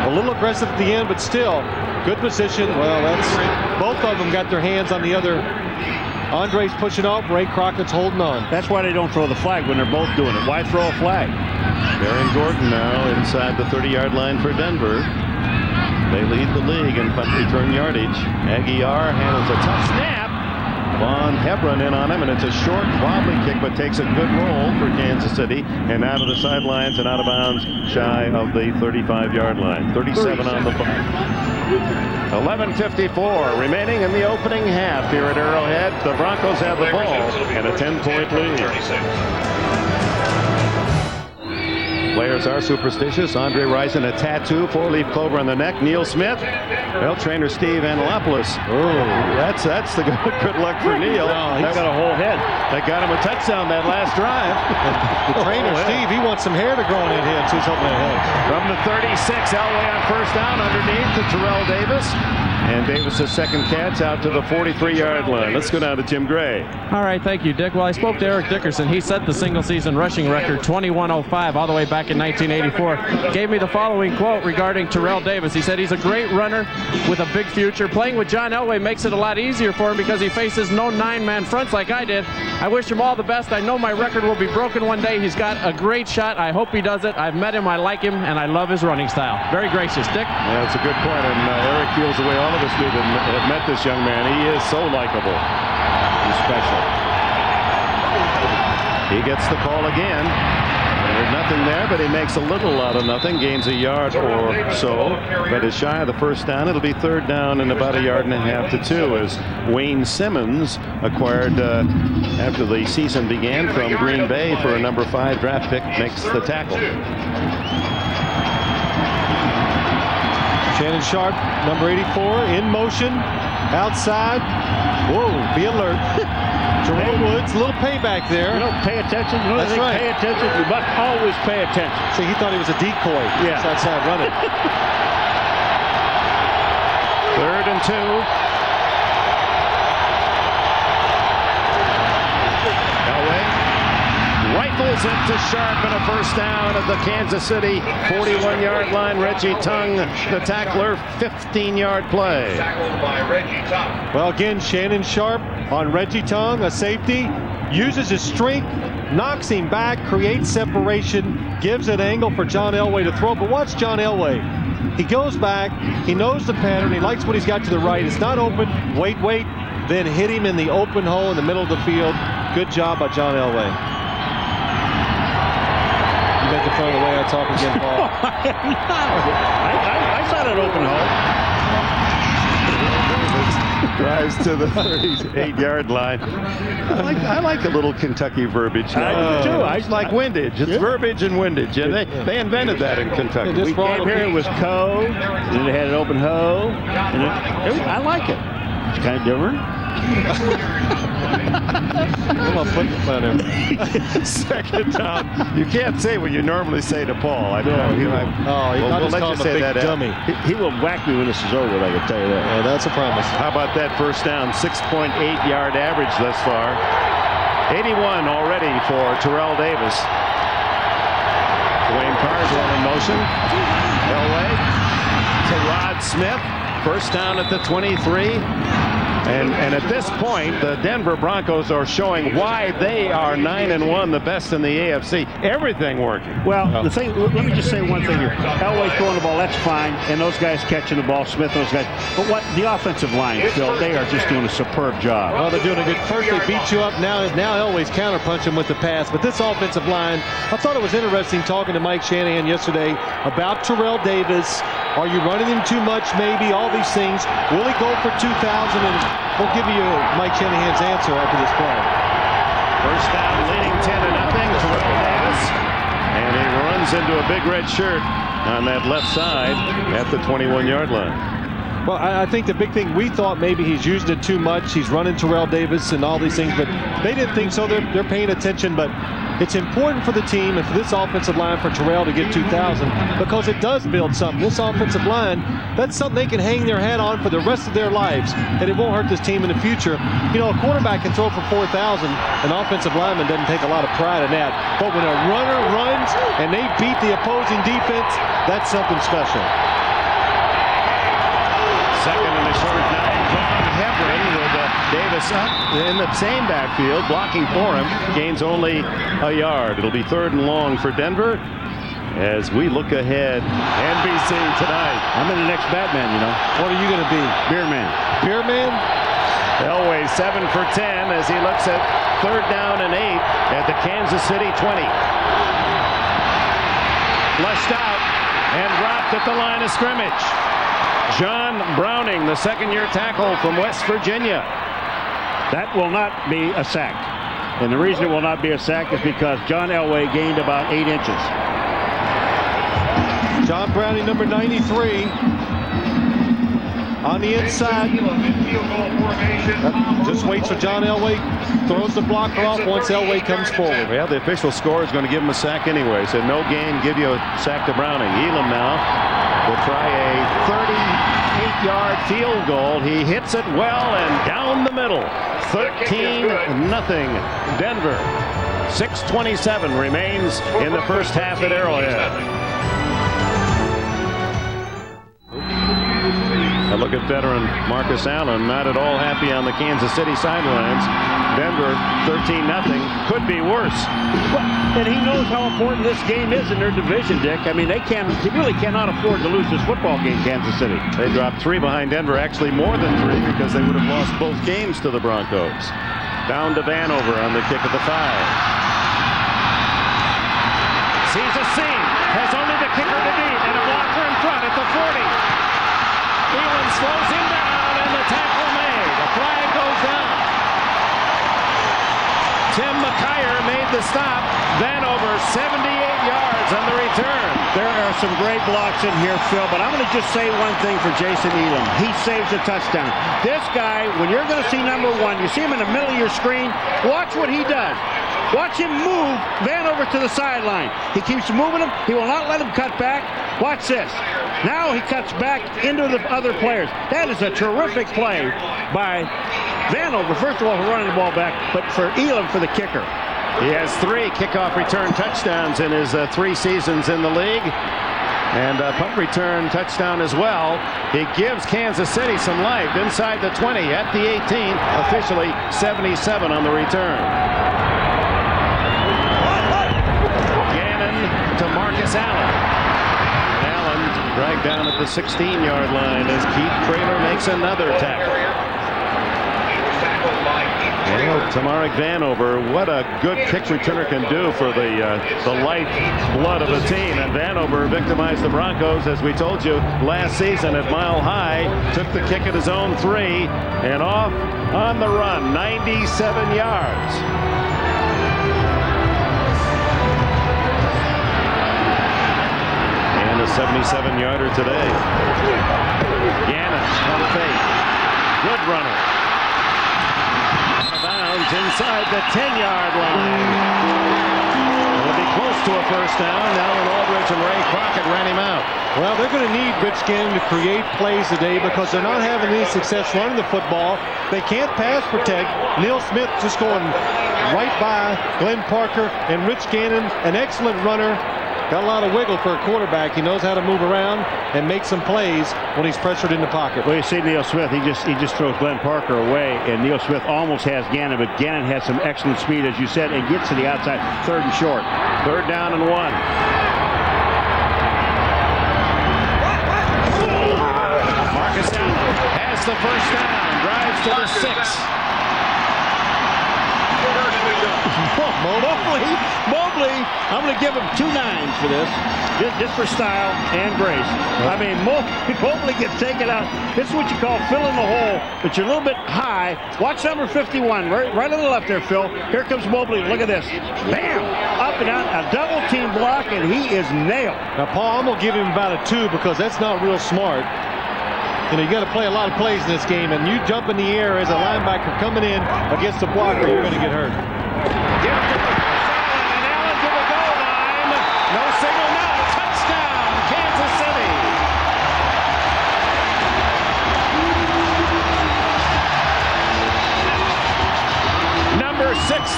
A little aggressive at the end, but still good position. Well, that's both of them got their hands on the other. Andre's pushing off. Ray Crockett's holding on. That's why they don't throw the flag when they're both doing it. Why throw a flag? Darian Gordon now inside the 30-yard line for Denver. They lead the league in punt return yardage. Aguiar handles a tough snap. Von Hebron in on him, and it's a short, wobbly kick, but takes a good roll for Kansas City, and out of the sidelines and out of bounds, shy of the 35-yard line. 37 on the clock. 11:54 remaining in the opening half here at Arrowhead. The Broncos have the ball and a 10-point lead. Players are superstitious. Andre Rison, a tattoo, 4-leaf clover on the neck. Neil Smith, well, trainer Steve Angelopoulos. Oh, that's the good luck for Neil. He's got a whole head. They got him a touchdown that last drive. The trainer Steve, he wants some hair to grow on his head. So he's hoping it helps. From the 36, Elway on first down underneath to Terrell Davis. And Davis' second catch out to the 43-yard line. Let's go down to Jim Gray. All right, thank you, Dick. Well, I spoke to Eric Dickerson. He set the single-season rushing record, 21:05, all the way back in 1984. Gave me the following quote regarding Terrell Davis. He said he's a great runner with a big future. Playing with John Elway makes it a lot easier for him because he faces no 9-man fronts like I did. I wish him all the best. I know my record will be broken one day. He's got a great shot. I hope he does it. I've met him. I like him, and I love his running style. Very gracious, Dick. Yeah, that's a good point. And Eric feels the way all of us do that have met this young man. He is so likable. He's special. He gets the call again. There's nothing there, but he makes a little out of nothing. Gains a yard or so, but is shy of the first down. It'll be third down and about 1.5 yards to 2 as Wayne Simmons, acquired after the season began from Green Bay for a number 5 draft pick, makes the tackle. Shannon Sharp, number 84, in motion, outside. Whoa, be alert. Jerome Woods, a little payback there. You don't pay attention. You know, That's right. Pay attention. You must always pay attention. See, he thought he was a decoy. Yeah. He's outside running. 3rd and 2. Rifles it to Sharp and a first down at the Kansas City 41-yard line. Reggie Tung, the tackler, 15-yard play. Well, again, Shannon Sharp on Reggie Tung, a safety, uses his strength, knocks him back, creates separation, gives an angle for John Elway to throw. But watch John Elway. He goes back, he knows the pattern, he likes what he's got to the right. It's not open, wait, then hit him in the open hole in the middle of the field. Good job by John Elway. Making fun of the way I talk again, Paul. I saw that open hole. Drives to the 38-yard line. I like a little Kentucky verbiage. I do too. I like windage. It's verbiage and windage. And they invented that in Kentucky. We came here, it was co, and then it had an open hoe. And I like it. It's kind of different. I'm gonna put the on him. Second down. You can't say what you normally say to Paul. I know. We'll let you say that. Dummy. He will whack me when this is over. I can tell you that. Yeah, that's a promise. How about that first down? 6.8-yard average thus far. 81 already for Terrell Davis. Dwayne Carswell in motion. Elway to Rod Smith. First down at the 23. And at this point, the Denver Broncos are showing why they are 9-1, the best in the AFC. Everything working. Well, the thing, let me just say one thing here. Elway throwing the ball, that's fine, and those guys catching the ball, Smith, those guys. But what the offensive line, Phil, they are just doing a superb job. Well, they're doing a good. First, they beat you up. Now Elway's counterpunching with the pass. But this offensive line, I thought it was interesting talking to Mike Shanahan yesterday about Terrell Davis. Are you running him too much? Maybe all these things. Will he go for 2,000? And we'll give you Mike Shanahan's answer after this play. First down, leading 10-0. Terrell Davis, and he runs into a big red shirt on that left side at the 21-yard line. Well, I think the big thing, we thought maybe he's using it too much. He's running Terrell Davis and all these things, but they didn't think so. They're paying attention. But It's important for the team and for this offensive line for Terrell to get 2,000 because it does build something. This offensive line, that's something they can hang their hat on for the rest of their lives, and it won't hurt this team in the future. You know, a quarterback can throw for 4,000. An offensive lineman doesn't take a lot of pride in that. But when a runner runs and they beat the opposing defense, that's something special. Second and a short now. Hebron with Davis up in the same backfield, blocking for him. Gains only a yard. It'll be 3rd and long for Denver as we look ahead. NBC tonight. I'm in the next Batman, you know. What are you going to be? Beer man. Beer man? Elway 7 for 10 as he looks at 3rd down and 8 at the Kansas City 20. Flushed out and dropped at the line of scrimmage. John Browning, the second-year tackle from West Virginia. That will not be a sack. And the reason it will not be a sack is because John Elway gained about 8 inches. John Browning, number 93. On the inside. Just waits for John Elway. Throws the blocker off once Elway comes forward. Well, the official score is going to give him a sack anyway. So no gain, give you a sack to Browning. Elam now will try a 38-yard field goal. He hits it well and down the middle. 13-0 Denver. 6:27 remains in the first half at Arrowhead. A look at veteran Marcus Allen, not at all happy on the Kansas City sidelines. Denver 13-0, could be worse. Well, and he knows how important this game is in their division, Dick. I mean, they really cannot afford to lose this football game, Kansas City. They dropped 3 behind Denver, actually more than 3 because they would have lost both games to the Broncos. Down to Vanover on the kick at the 5. Sees a seam, has only the kicker to beat, and a blocker in front at the 40. Elam slows him down, and the tackle made. The flag goes down. Tim McKyer made the stop. Vanover 78 yards on the return. There are some great blocks in here, Phil, but I'm going to just say one thing for Jason Elam. He saves a touchdown. This guy, when you're going to see number 1, you see him in the middle of your screen, watch what he does. Watch him move Vanover to the sideline. He keeps moving him. He will not let him cut back. Watch this. Now he cuts back into the other players. That is a terrific play by Vanover, first of all, for running the ball back, but for Elam for the kicker. He has 3 kickoff return touchdowns in his 3 seasons in the league. And a punt return touchdown as well. He gives Kansas City some life inside the 20 at the 18. Officially 77 on the return. To Marcus Allen. And Allen dragged down at the 16-yard line as Keith Traylor makes another tackle. Well, Tamarick Vanover, what a good kick returner can do for the lifeblood of a team. And Vanover victimized the Broncos, as we told you, last season at Mile High. Took the kick at his own 3 and off on the run, 97 yards. A 77-yarder today. Gannon on fake. Good runner. Out of bounds inside the 10-yard line. It'll be close to a first down. Alan Aldridge and Ray Crockett ran him out. Well, they're going to need Rich Gannon to create plays today because they're not having any success running the football. They can't pass protect. Neil Smith just going right by Glenn Parker and Rich Gannon, an excellent runner. Got a lot of wiggle for a quarterback. He knows how to move around and make some plays when he's pressured in the pocket. Well, you see Neil Smith, he just throws Glenn Parker away, and Neil Smith almost has Gannon, but Gannon has some excellent speed, as you said, and gets to the outside. 3rd and short. 3rd down and 1. Marcus Allen has the first down, drives to the 6. Mobley, I'm going to give him 2 9s for this, just for style and grace. I mean, Mobley gets taken out. This is what you call filling the hole, but you're a little bit high. Watch number 51, right on the left there, Phil. Here comes Mobley. Look at this. Bam! Up and out, a double team block, and he is nailed. Now, Paul, I'm going to give him about a 2 because that's not real smart. You know, you got to play a lot of plays in this game, and you jump in the air as a linebacker coming in against the blocker, you're going to get hurt. Give it to Allen, and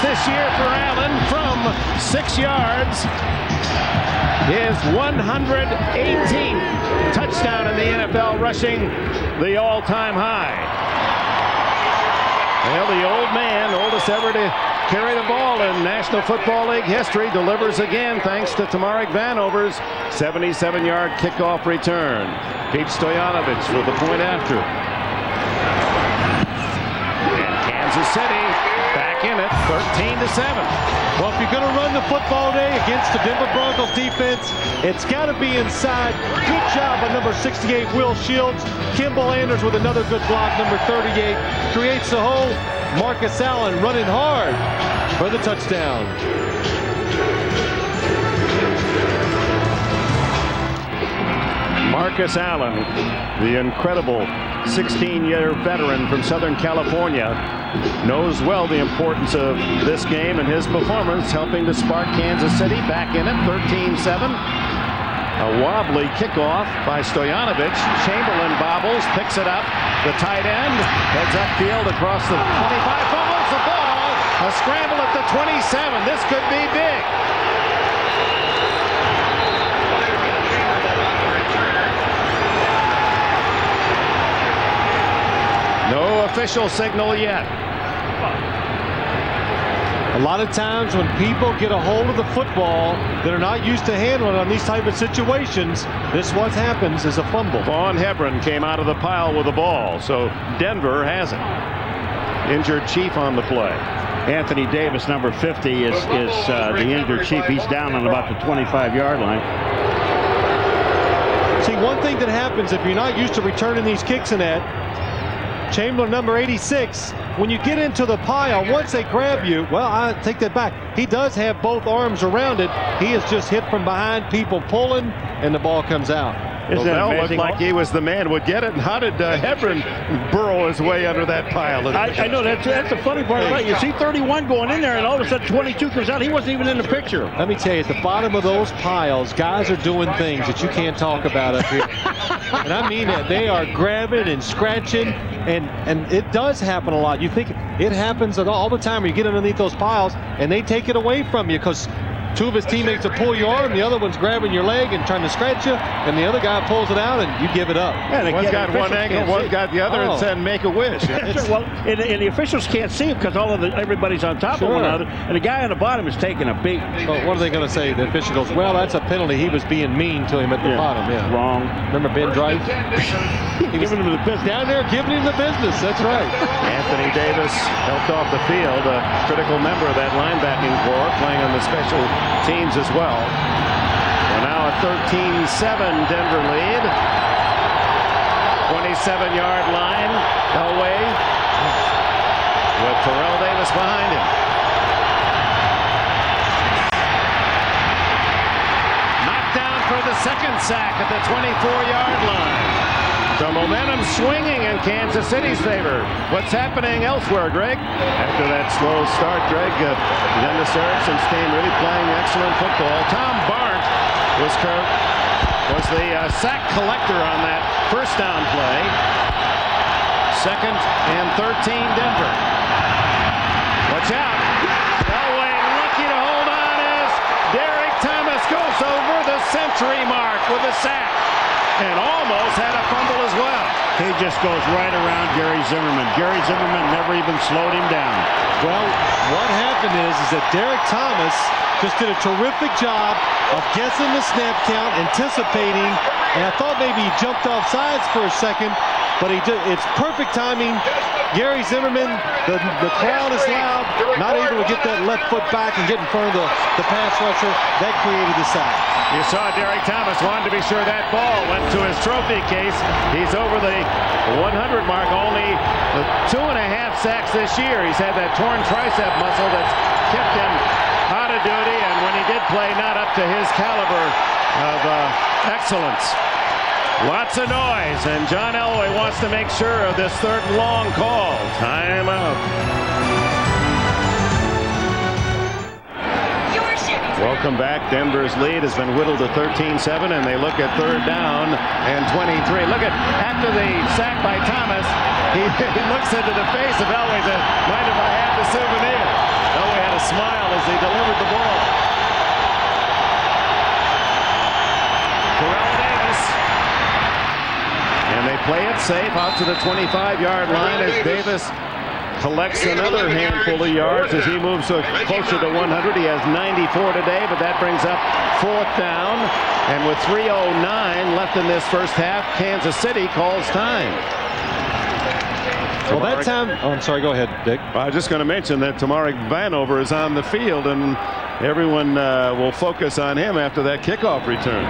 this year for Allen from 6 yards. His 118th touchdown in the NFL, rushing the all-time high. Well, the old man, oldest ever to carry the ball in National Football League history, delivers again thanks to Marek Vanover's 77-yard kickoff return. Pete Stoyanovich with the point after. And Kansas City back in it, 13-7. Well, if you're going to run the football day against the Denver Broncos defense, it's got to be inside. Good job by number 68, Will Shields. Kimball Anders with another good block, number 38. Creates the hole. Marcus Allen running hard for the touchdown. Marcus Allen, the incredible 16-year veteran from Southern California, knows well the importance of this game and his performance, helping to spark Kansas City back in it, 13-7. A wobbly kickoff by Stoyanovich. Chamberlain bobbles, picks it up. The tight end heads upfield across the 25, fumbles the ball. A scramble at the 27. This could be big. No official signal yet. A lot of times when people get a hold of the football that are not used to handling on these type of situations, this what happens is a fumble. Vaughn Hebron came out of the pile with the ball, so Denver has it. Injured Chief on the play. Anthony Davis, number 50, is the injured Chief. He's down on about the 25-yard line. See, one thing that happens if you're not used to returning these kicks in that, Chamberlain, number 86, when you get into the pile, once they grab you, well, I take that back. He does have both arms around it. He is just hit from behind, people pulling, and the ball comes out. Well, Bell looked like he was the man would get it. And how did Hebron burrow his way under that pile? I know, that's the funny part about it. You see 31 going in there, and all of a sudden 22 comes out. He wasn't even in the picture. Let me tell you, at the bottom of those piles, guys are doing things that you can't talk about up here. And I mean that. They are grabbing and scratching, and it does happen a lot. You think it happens all the time when you get underneath those piles, and they take it away from you because two of his teammates will pull your arm, the other one's grabbing your leg and trying to scratch you, and the other guy pulls it out and you give it up. Yeah, one's got one angle, one's got the other, and said make a wish. Well, and the officials can't see it because everybody's on top of one another, and the guy on the bottom is taking a big. Well, what are they going to say? The official goes, well, that's a penalty. He was being mean to him at the bottom. Yeah, wrong. Remember Ben Drive? He was giving him the business. Down there giving him the business. That's right. Anthony Davis helped off the field, a critical member of that linebacking corps, playing on the special teams as well. We're now at 13-7 Denver lead. 27-yard line. Elway with Terrell Davis behind him. Knocked down for the second sack at the 24-yard line. So momentum swinging in Kansas City's favor. What's happening elsewhere, Greg? After that slow start, Greg, Dennis Erickson's team really playing excellent football. Tom Barnt was the sack collector on that first down play. 2nd and 13 Denver. Watch out. Elway lucky to hold on as Derek Thomas goes over the century mark with a sack. And almost had a fumble as well. He just goes right around Gary Zimmerman. Gary Zimmerman never even slowed him down. Well, what happened is that Derek Thomas just did a terrific job of guessing the snap count, anticipating, and I thought maybe he jumped off sides for a second, but it's perfect timing. Gary Zimmerman, the crowd is loud, not able to get that left foot back and get in front of the pass rusher. That created the sack. You saw Derek Thomas wanted to be sure that ball went to his trophy case. He's over the 100 mark, only 2.5 sacks this year. He's had that torn tricep muscle that's kept him out of duty, and when he did play, not up to his caliber of excellence. Lots of noise, and John Elway wants to make sure of this third long call. Time out. Welcome back. Denver's lead has been whittled to 13-7, and they look at 3rd down and 23. Look at, after the sack by Thomas, he looks into the face of Elway and says, mind if I have the souvenir? Elway had a smile as they delivered the ball. Terrell Davis. And they play it safe out to the 25-yard line as Davis collects another handful of yards as he moves closer to 100. He has 94 today, but that brings up 4th down. And with 3:09 left in this first half, Kansas City calls time. Well, that time. Oh, I'm sorry. Go ahead, Dick. I was just going to mention that Tamarick Vanover is on the field, and everyone will focus on him after that kickoff return.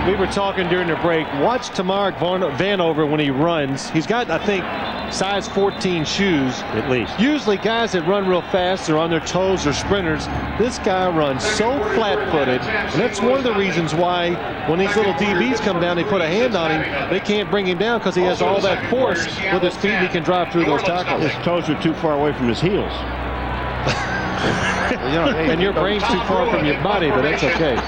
We were talking during the break. Watch Tamarick Vanover when he runs. He's got, I think, size 14 shoes At least. Usually guys that run real fast are on their toes or sprinters. This guy runs so flat-footed, and that's one of the reasons why when these little DBs come down, they put a hand on him, they can't bring him down because he has all that force with his feet, and he can drive through those tackles. His toes are too far away from his heels. And your brain's too far from your body, but that's okay. He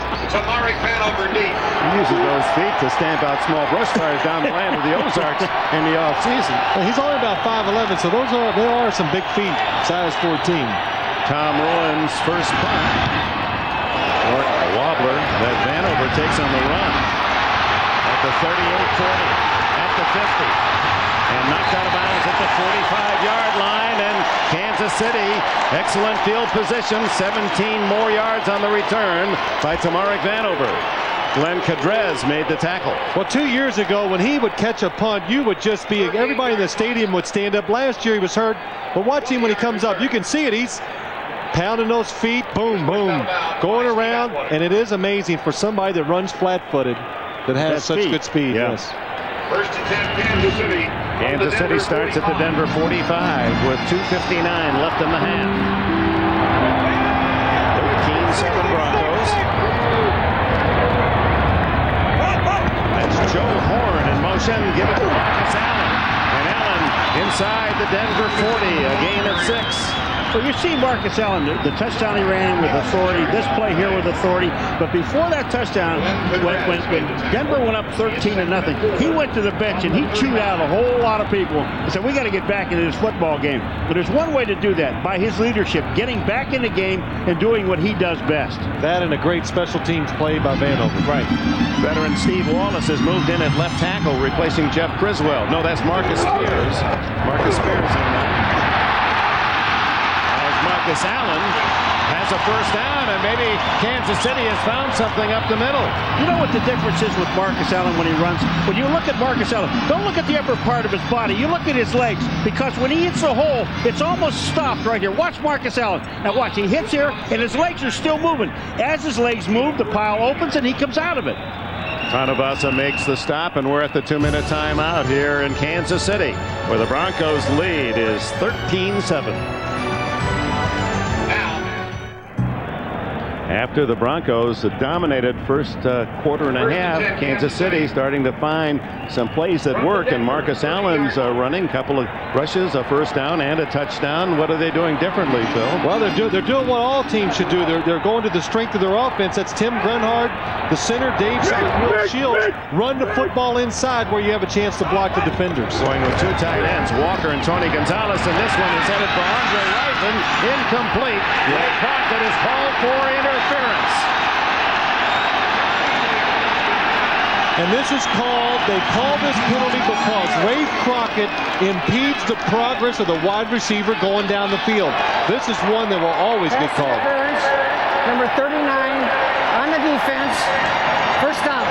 uses those feet to stamp out small brush fires down the land of the Ozarks in the offseason. Well, he's only about 5'11", so there are some big feet, size 14. Tom Rowan's first punt. Or a wobbler that Vanover takes on the run. At the 38-40, at the 50. And knocked out of bounds at the 45-yard line, and Kansas City, excellent field position, 17 more yards on the return by Tamarick Vanover. Glenn Cadrez made the tackle. Well, 2 years ago, when he would catch a punt, you would just be, everybody in the stadium would stand up. Last year he was hurt, but watch him when he comes up. You can see it. He's pounding those feet, boom, boom, going around, and it is amazing for somebody that runs flat-footed that has such good speed. Yeah. Yes. First and 10, Kansas City. Kansas City starts at the Denver 45 with 2:59 left in the half. 13-7 Broncos. That's Joe Horn in motion. Give it to Marcus Allen. And Allen inside the Denver 40. A gain of 6. Well, you see Marcus Allen, the touchdown he ran with authority, this play here with authority. But before that touchdown, when Denver went up 13-0, he went to the bench and he chewed out a whole lot of people and said, we got to get back into this football game. But there's one way to do that, by his leadership, getting back in the game and doing what he does best. That and a great special teams play by Vanover. Right. Veteran Steve Wallace has moved in at left tackle, replacing Jeff Criswell. No, that's Marcus Spears. Marcus Spears in that. Marcus Allen has a first down, and maybe Kansas City has found something up the middle. You know what the difference is with Marcus Allen when he runs? When you look at Marcus Allen, don't look at the upper part of his body. You look at his legs, because when he hits the hole, it's almost stopped right here. Watch Marcus Allen. Now watch, he hits here, and his legs are still moving. As his legs move, the pile opens, and he comes out of it. Tanavasa makes the stop, and we're at the 2-minute timeout here in Kansas City, where the Broncos' lead is 13-7. After the Broncos dominated first quarter and a half, Kansas City starting to find some plays that work, and Marcus Allen's running, couple of rushes, a first down and a touchdown. What are they doing differently, Phil? Well, they're doing what all teams should do. They're going to the strength of their offense. That's Tim Grunhard, the center, Dave Shields. Run the football inside where you have a chance to block the defenders. Going with two tight ends, Walker and Tony Gonzalez, and this one is headed for Andre Rison. Incomplete. Ray Crockett is called for interference. And this is called, they call this penalty because Ray Crockett impedes the progress of the wide receiver going down the field. This is one that will always get called. Number 39 on the defense. First down.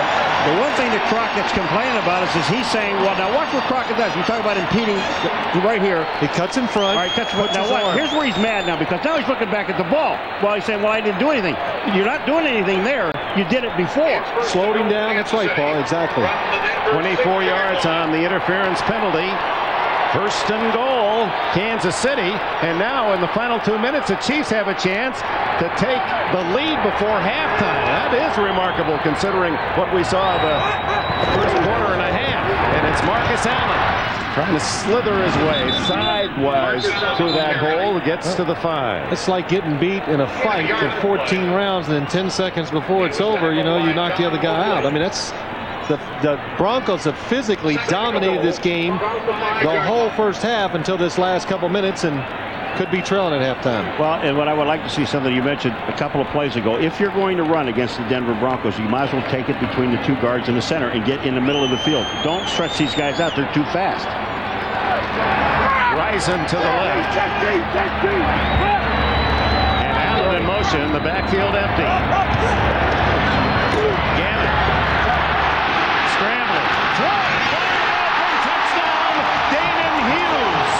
The one thing that Crockett's complaining about is he's saying, well, now watch what Crockett does. We talk about impeding right here. He cuts in front. All right, cuts in front. Now what? Here's where he's mad now, because now he's looking back at the ball. Well, he's saying, well, I didn't do anything. You're not doing anything there. You did it before. Slowed him down. That's right, Paul. Exactly. 24 yards on the interference penalty. First and goal, Kansas City. And now in the final 2 minutes, the Chiefs have a chance to take the lead before halftime. That is remarkable considering what we saw the first quarter and a half. And it's Marcus Allen trying to slither his way sidewise through that hole. Gets to the 5. It's like getting beat in a fight for 14 rounds, and then 10 seconds before it's over, you know, you knock the other guy out. I mean, that's the Broncos have physically dominated this game the whole first half until this last couple minutes, and could be trailing at halftime. Well, and what I would like to see, something you mentioned a couple of plays ago, if you're going to run against the Denver Broncos, you might as well take it between the two guards in the center and get in the middle of the field. Don't stretch these guys out. They're too fast. Rising to the left. And Allen in motion, the backfield empty. Gannon scrambling. Throw. Touchdown, Danon Hughes.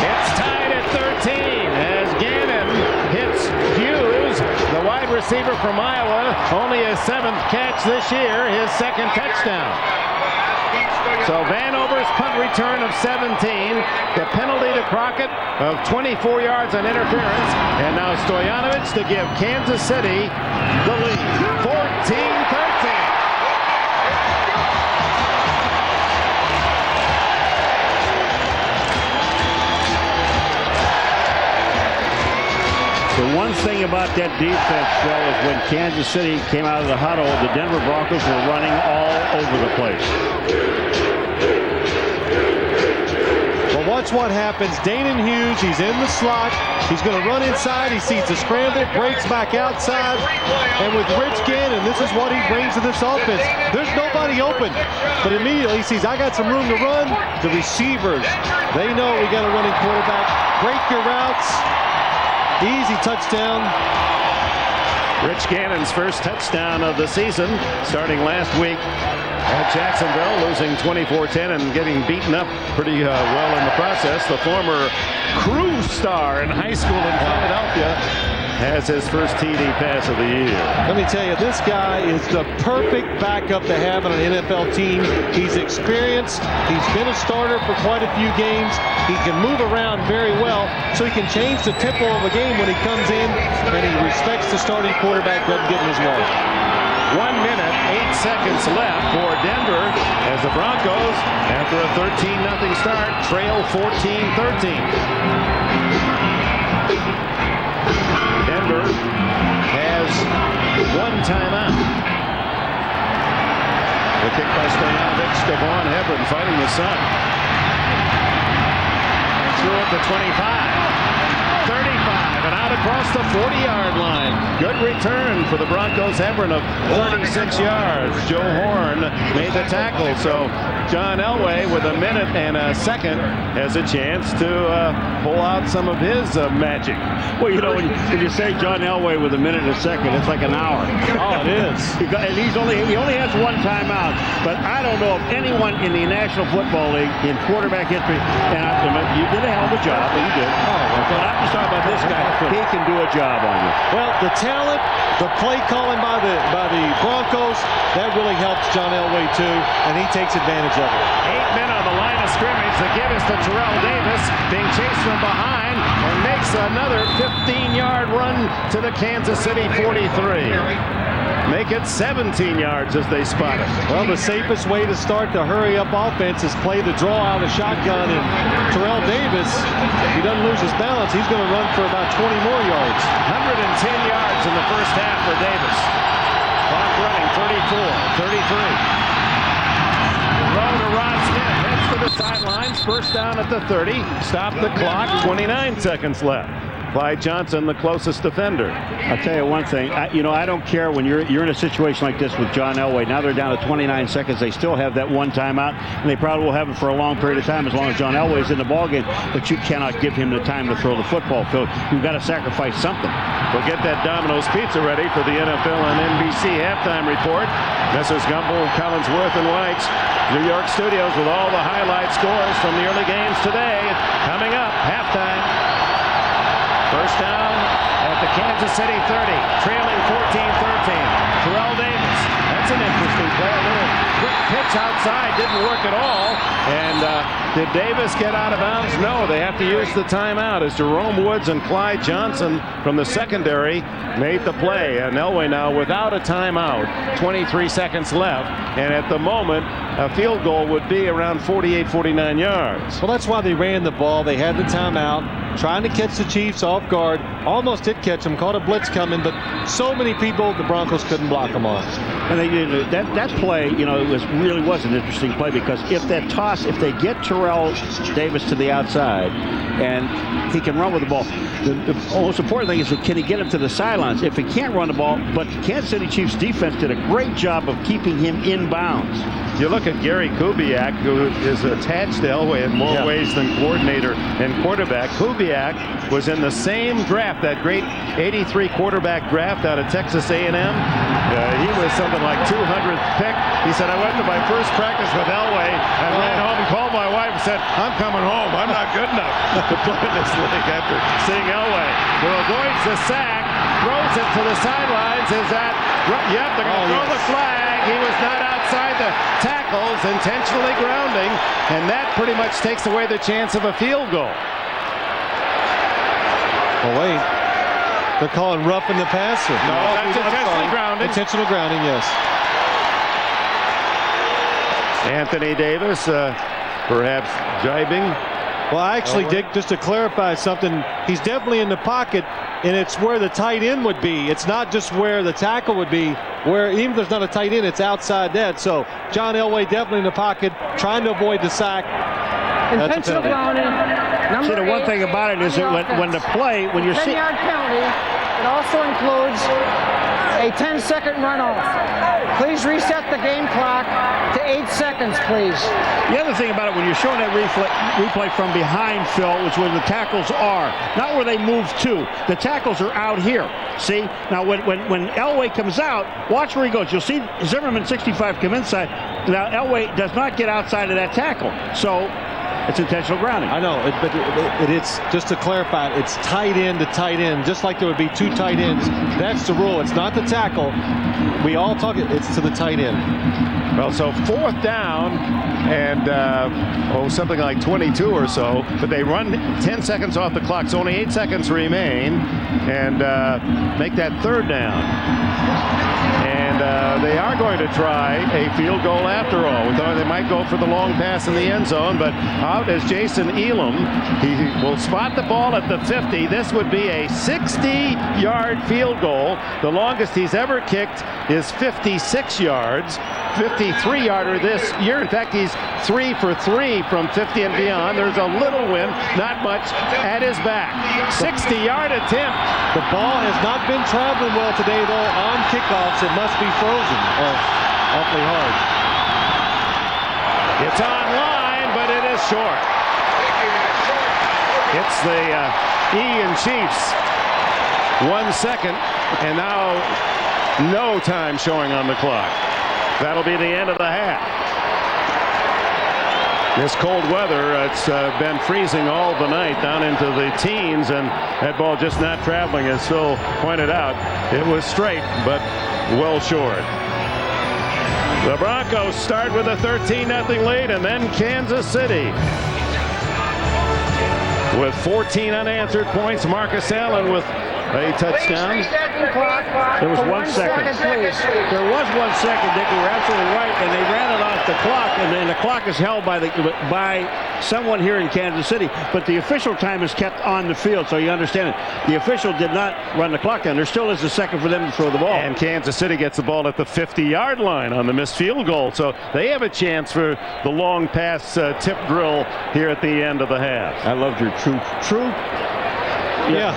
It's tied at 13 as Gannon hits Hughes, the wide receiver from Iowa. Only his 7th catch this year, his 2nd touchdown. So Vanover's punt return of 17, the penalty to Crockett of 24 yards on interference, and now Stoyanovich to give Kansas City the lead, 14-13. The one thing about that defense, Phil, is when Kansas City came out of the huddle, the Denver Broncos were running all over the place. Well, watch what happens. Danon Hughes, he's in the slot. He's going to run inside. He sees the scramble, breaks back outside. And with Rich Gannon, this is what he brings to this offense. There's nobody open. But immediately he sees, I got some room to run. The receivers, they know we got a running quarterback. Break your routes. Easy touchdown. Rich Gannon's first touchdown of the season, starting last week at Jacksonville, losing 24-10 and getting beaten up pretty well in the process. The former Crew star in high school in Philadelphia has his first TD pass of the year. Let me tell you, this guy is the perfect backup to have on an NFL team. He's experienced. He's been a starter for quite a few games. He can move around very well, so he can change the tempo of a game when he comes in, and he respects the starting quarterback, doesn't get in his way. 1 minute, 8 seconds left for Denver as the Broncos, after a 13-0 start, trail 14-13. Denver has 1 timeout. The kick by Stoyanovich. Devon Hebron fighting the sun. Through at the 25, 35, and out across the 40-yard line. Good return for the Broncos. Hebron of 36 yards. Joe Horn made the tackle. So John Elway, with 1 minute and a second, has a chance to pull out some of his magic. Well, you know, when you say John Elway with 1 minute and a second, it's like an hour. Oh, it is. And he only has 1 timeout, but I don't know of anyone in the National Football League in quarterback history, and you did a hell of a job, but you did. But I'm just talking about this guy. He can do a job on you. Well, the talent, the play calling by the Broncos, that really helps John Elway too, and he takes advantage of it. 8 men on the line of scrimmage. The give is to Terrell Davis, being chased from behind, and makes another 15-yard run to the Kansas City 43. Make it 17 yards as they spot it. Well, the safest way to start the hurry-up offense is play the draw out of the shotgun, and Terrell Davis, if he doesn't lose his balance, he's going to run for about 20 more yards. 110 yards in the first half for Davis. Clock running, 34, 33. Throw to Rod Smith, heads to the sidelines, first down at the 30. Stop the clock, 29 seconds left. Clyde Johnson, the closest defender. I'll tell you one thing. I don't care when you're in a situation like this with John Elway. Now they're down to 29 seconds. They still have that 1 timeout, and they probably will have it for a long period of time as long as John Elway is in the ballgame. But you cannot give him the time to throw the football, Phil. You've got to sacrifice something. We'll get that Domino's Pizza ready for the NFL and NBC halftime report. Messrs. Gumbel, Collinsworth, and White's New York studios with all the highlight scores from the early games today. Coming up, halftime. First down at the Kansas City 30, trailing 14-13. Terrell Davis, that's an interesting play. A little quick pitch outside, didn't work at all. And did Davis get out of bounds? No, they have to use the timeout as Jerome Woods and Clyde Johnson from the secondary made the play. And Elway now without a timeout, 23 seconds left. And at the moment, a field goal would be around 48, 49 yards. Well, that's why they ran the ball. They had the timeout. trying to catch the Chiefs off guard. Almost did catch them, caught a blitz coming, but so many people, the Broncos couldn't block them on. And they did that play, you know, it really was an interesting play, because if they get Terrell Davis to the outside and he can run with the ball, the most important thing is, can he get him to the sidelines? If he can't run the ball, but the Kansas City Chiefs defense did a great job of keeping him in bounds. You look at Gary Kubiak, who is attached to Elway in more ways than coordinator and quarterback. Kubiak was in the same draft, that great '83 quarterback draft out of Texas A&M. He was something like 200th pick. He said, I went to my first practice with Elway and ran home and called my wife and said, I'm coming home. I'm not good enough to play in this league after seeing Elway. Who avoids the sack, throws it to the sidelines. Is that, yep, they're going to throw the flag. He was not outside the tackles, intentionally grounding, and that pretty much takes away the chance of a field goal. Oh, wait. They're calling roughing the passer. No, that's intentional grounding. Intentional grounding, yes. Anthony Davis, perhaps jibing. Well, actually, Dick, just to clarify something, he's definitely in the pocket, and it's where the tight end would be. It's not just where the tackle would be, where even if there's not a tight end, it's outside that. So John Elway definitely in the pocket, trying to avoid the sack. Intentional grounding. See, the one thing about it is that when the play, when you're seeing 10-yard penalty, it also includes a 10-second runoff. Please reset the game clock to 8 seconds, please. The other thing about it, when you're showing that replay from behind, Phil, is where the tackles are, not where they move to. The tackles are out here. See? Now, when Elway comes out, watch where he goes. You'll see Zimmerman 65 come inside. Now, Elway does not get outside of that tackle. So it's intentional grounding. I know, but it's just to clarify, it's tight end to tight end, just like there would be two tight ends. That's the rule. It's not the tackle. We all talk it. It's to the tight end. Well, so 4th down and something like 22 or so, but they run 10 seconds off the clock, so only 8 seconds remain, and make that 3rd down. And they are going to try a field goal after all. We thought they might go for the long pass in the end zone, but out is Jason Elam. He will spot the ball at the 50. This would be a 60-yard field goal. The longest he's ever kicked is 56 yards. 53-yarder this year. In fact, he's 3 for 3 from 50 and beyond. There's a little wind, not much, at his back. 60-yard attempt. The ball has not been traveling well today, though. On kickoffs, it must be frozen. Awfully hard. It's on line, but it is short. It's the Ian Chiefs. 1 second, and now no time showing on the clock. That'll be the end of the half. This cold weather, it's been freezing all the night down into the teens, and that ball just not traveling, as Phil pointed out. It was straight, but well short. The Broncos start with a 13-0 lead, and then Kansas City with 14 unanswered points. Marcus Allen with a touchdown. There was 1 second. There was 1 second, Dick. You were absolutely right, and they ran it off the clock, and then the clock is held by someone here in Kansas City, but the official time is kept on the field, so you understand it. The official did not run the clock down. There still is a second for them to throw the ball. And Kansas City gets the ball at the 50-yard line on the missed field goal, so they have a chance for the long pass tip drill here at the end of the half. I loved your true. Yeah,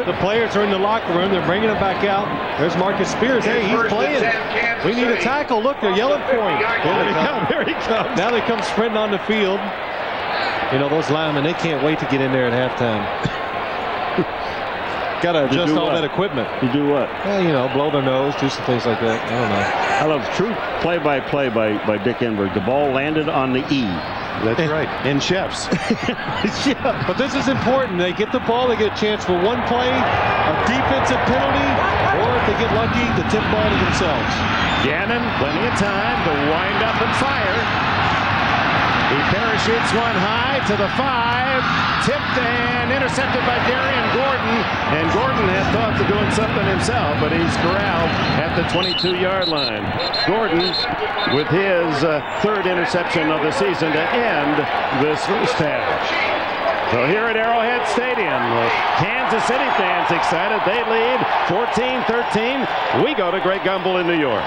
the players are in the locker room. They're bringing him back out. There's Marcus Spears. Hey, he's playing. We need a tackle. Look, they're yelling for him. Here he comes. Now they come sprinting on the field. You know, those linemen, they can't wait to get in there at halftime. Got to adjust all that equipment. You do what? Well, you know, blow their nose, do some things like that. I don't know. I love true play-by-play by Dick Enberg. The ball landed on the E. That's right. In chefs. Yeah, but this is important. They get the ball, they get a chance for one play, a defensive penalty, or if they get lucky, the tip ball to themselves. Gannon, plenty of time to wind up and fire. He parachutes one high to the 5, tipped and intercepted by Darian Gordon. And Gordon had thoughts of doing something himself, but he's corralled at the 22-yard line. Gordon with his 3rd interception of the season to end this first half. So here at Arrowhead Stadium, the Kansas City fans excited. They lead 14-13. We go to Greg Gumbel in New York.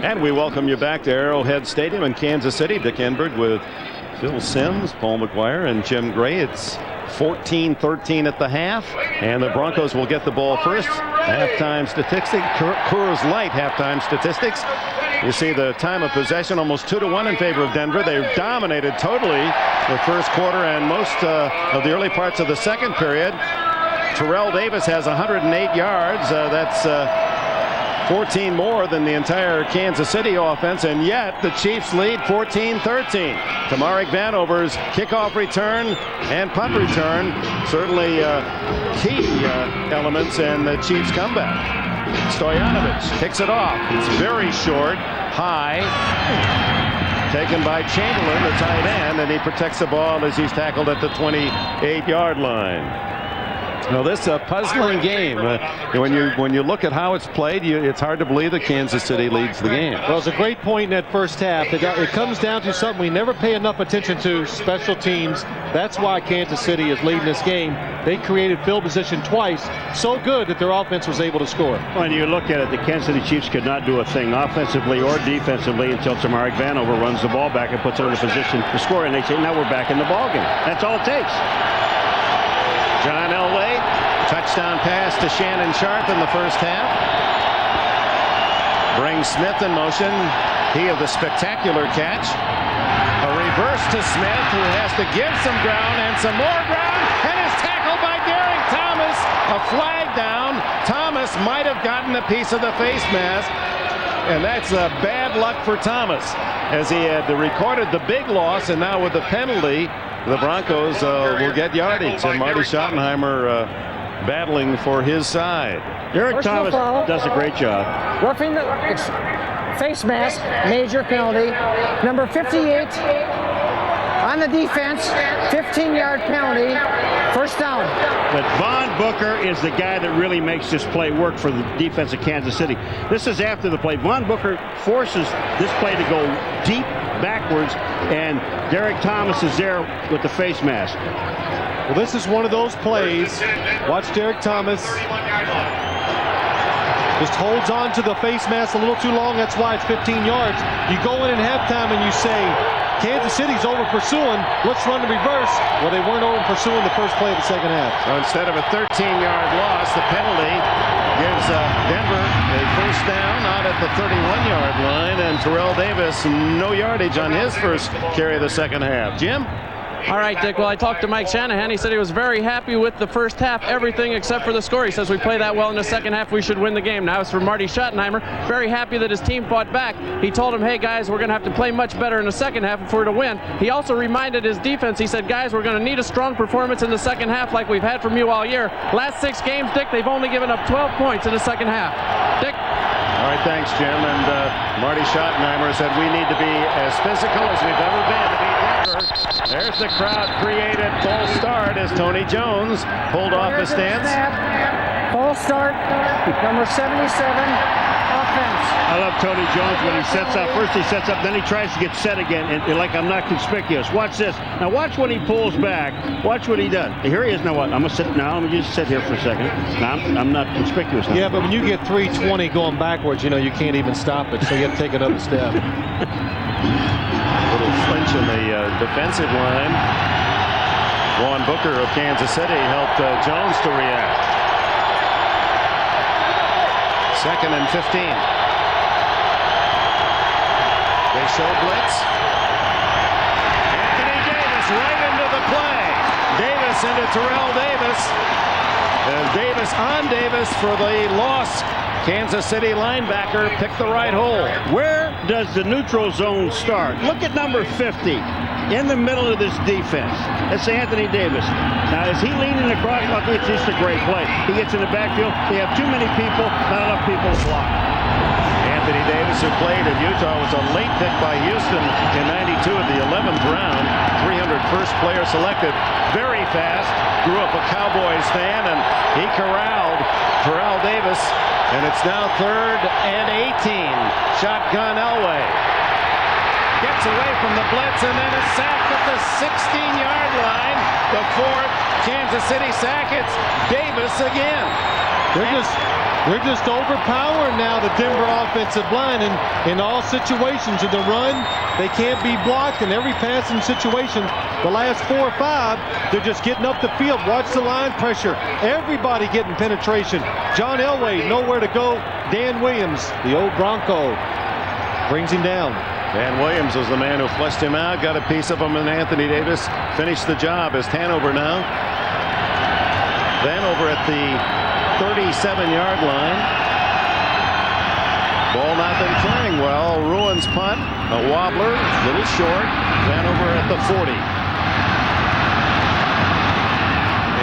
And we welcome you back to Arrowhead Stadium in Kansas City. Dick Enberg with Phil Simms, Paul McGuire, and Jim Gray. It's 14-13 at the half, and the Broncos will get the ball first. Halftime statistics, Coors Light halftime statistics. You see the time of possession almost 2-1 in favor of Denver. They dominated totally the first quarter and most of the early parts of the second period. Terrell Davis has 108 yards. That's 14 more than the entire Kansas City offense, and yet the Chiefs lead 14-13. Tamarick Vanover's kickoff return and punt return certainly key elements in the Chiefs' comeback. Stoyanovich kicks it off. It's very short, high, taken by Chamberlain, the tight end, and he protects the ball as he's tackled at the 28-yard line. Now this is a puzzling game. When you look at how it's played, it's hard to believe that Kansas City leads the game. Well, it's a great point in that first half. It comes down to something we never pay enough attention to: special teams. That's why Kansas City is leading this game. They created field position twice, so good that their offense was able to score. When you look at it, the Kansas City Chiefs could not do a thing offensively or defensively until Tamarick Vanover runs the ball back and puts it in a position to score, and they say, now we're back in the ballgame. That's all it takes. John Elway, touchdown pass to Shannon Sharp in the first half. Brings Smith in motion. He of the spectacular catch. A reverse to Smith, who has to give some ground and some more ground, and is tackled by Derek Thomas. A flag down. Thomas might have gotten a piece of the face mask, and that's bad luck for Thomas, as he had recorded the big loss, and now with the penalty, the Broncos will get yardage, and Marty Schottenheimer battling for his side. Derek Thomas does a great job. Roughing the face mask, major penalty. Number 58 on the defense, 15-yard penalty, first down. But Von Booker is the guy that really makes this play work for the defense of Kansas City. This is after the play. Von Booker forces this play to go deep backwards, and Derek Thomas is there with the face mask. Well, this is one of those plays. Watch Derek Thomas. Just holds on to the face mask a little too long. That's why it's 15 yards. You go in at halftime and you say, Kansas City's over pursuing. Let's run the reverse. Well, they weren't over pursuing the first play of the second half. So instead of a 13-yard loss, the penalty gives Denver a first down out at the 31-yard line, and Terrell Davis no yardage on his first carry of the second half. Jim? All right, Dick. Well, I talked to Mike Shanahan. He said he was very happy with the first half, everything except for the score. He says we play that well in the second half, we should win the game. Now, as for Marty Schottenheimer, very happy that his team fought back. He told him, hey, guys, we're going to have to play much better in the second half if we're to win. He also reminded his defense, he said, guys, we're going to need a strong performance in the second half like we've had from you all year. Last 6 games, Dick, they've only given up 12 points in the second half. Dick? All right, thanks, Jim. And Marty Schottenheimer said we need to be as physical as we've ever been to beat Denver. There's the crowd-created full start as Tony Jones pulled off the stance. Full start, number 77. Offense. I love Tony Jones when he sets up. First he sets up, then he tries to get set again, and like I'm not conspicuous. Watch this. Now watch when he pulls back. Watch what he does. Here he is. Now what? I'm gonna sit. Now let me just sit here for a second. Now I'm not conspicuous now. Yeah, but when you get 320 going backwards, you know you can't even stop it, so you have to take another step. Little flinch in the defensive line. Vaughn Booker of Kansas City helped Jones to react. 2nd and 15. They show blitz. Anthony Davis right into the play. Davis into Terrell Davis. Davis on Davis for the loss. Kansas City linebacker picked the right hole. Where does the neutral zone start? Look at number 50 in the middle of this defense. That's Anthony Davis. Now, is he leaning across? Well, it's just a great play. He gets in the backfield. They have too many people, not enough people to block. Anthony Davis, who played in Utah, was a late pick by Houston in '92 at the 11th round. 301st player selected. Very fast. Grew up a Cowboys fan, and he corralled Terrell Davis. And it's now 3rd and 18. Shotgun Elway. gets away from the blitz, and then a sack at the 16-yard line. The fourth Kansas City sack. It's Davis again. They're just overpowering now the Denver offensive line in all situations. In the run, they can't be blocked. In every passing situation, the last 4 or 5, they're just getting up the field. Watch the line pressure. Everybody getting penetration. John Elway, nowhere to go. Dan Williams, the old Bronco, brings him down. Dan Williams was the man who flushed him out, got a piece of him, and Anthony Davis finished the job. As Hanover now. Hanover at the 37-yard line. Ball not been playing well. Ruins punt. A wobbler. Little short. Hanover at the 40.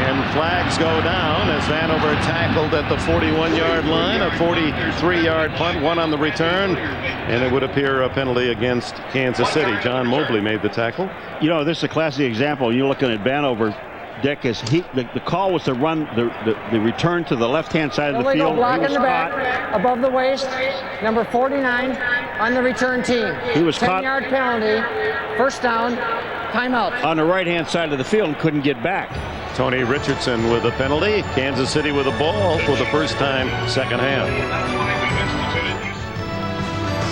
And flags go down as Hanover tackled at the 41-yard line. A 43-yard punt. One on the return. And it would appear a penalty against Kansas City. John Mobley made the tackle. You know, this is a classic example. You're looking at Vanover. Dick, is the call was to run the return to the left-hand side of the field. Block in the back, above the waist, number 49 on the return team. He was caught. 10-yard penalty, first down, timeout. On the right-hand side of the field and couldn't get back. Tony Richardson with a penalty. Kansas City with a ball for the first time, second half.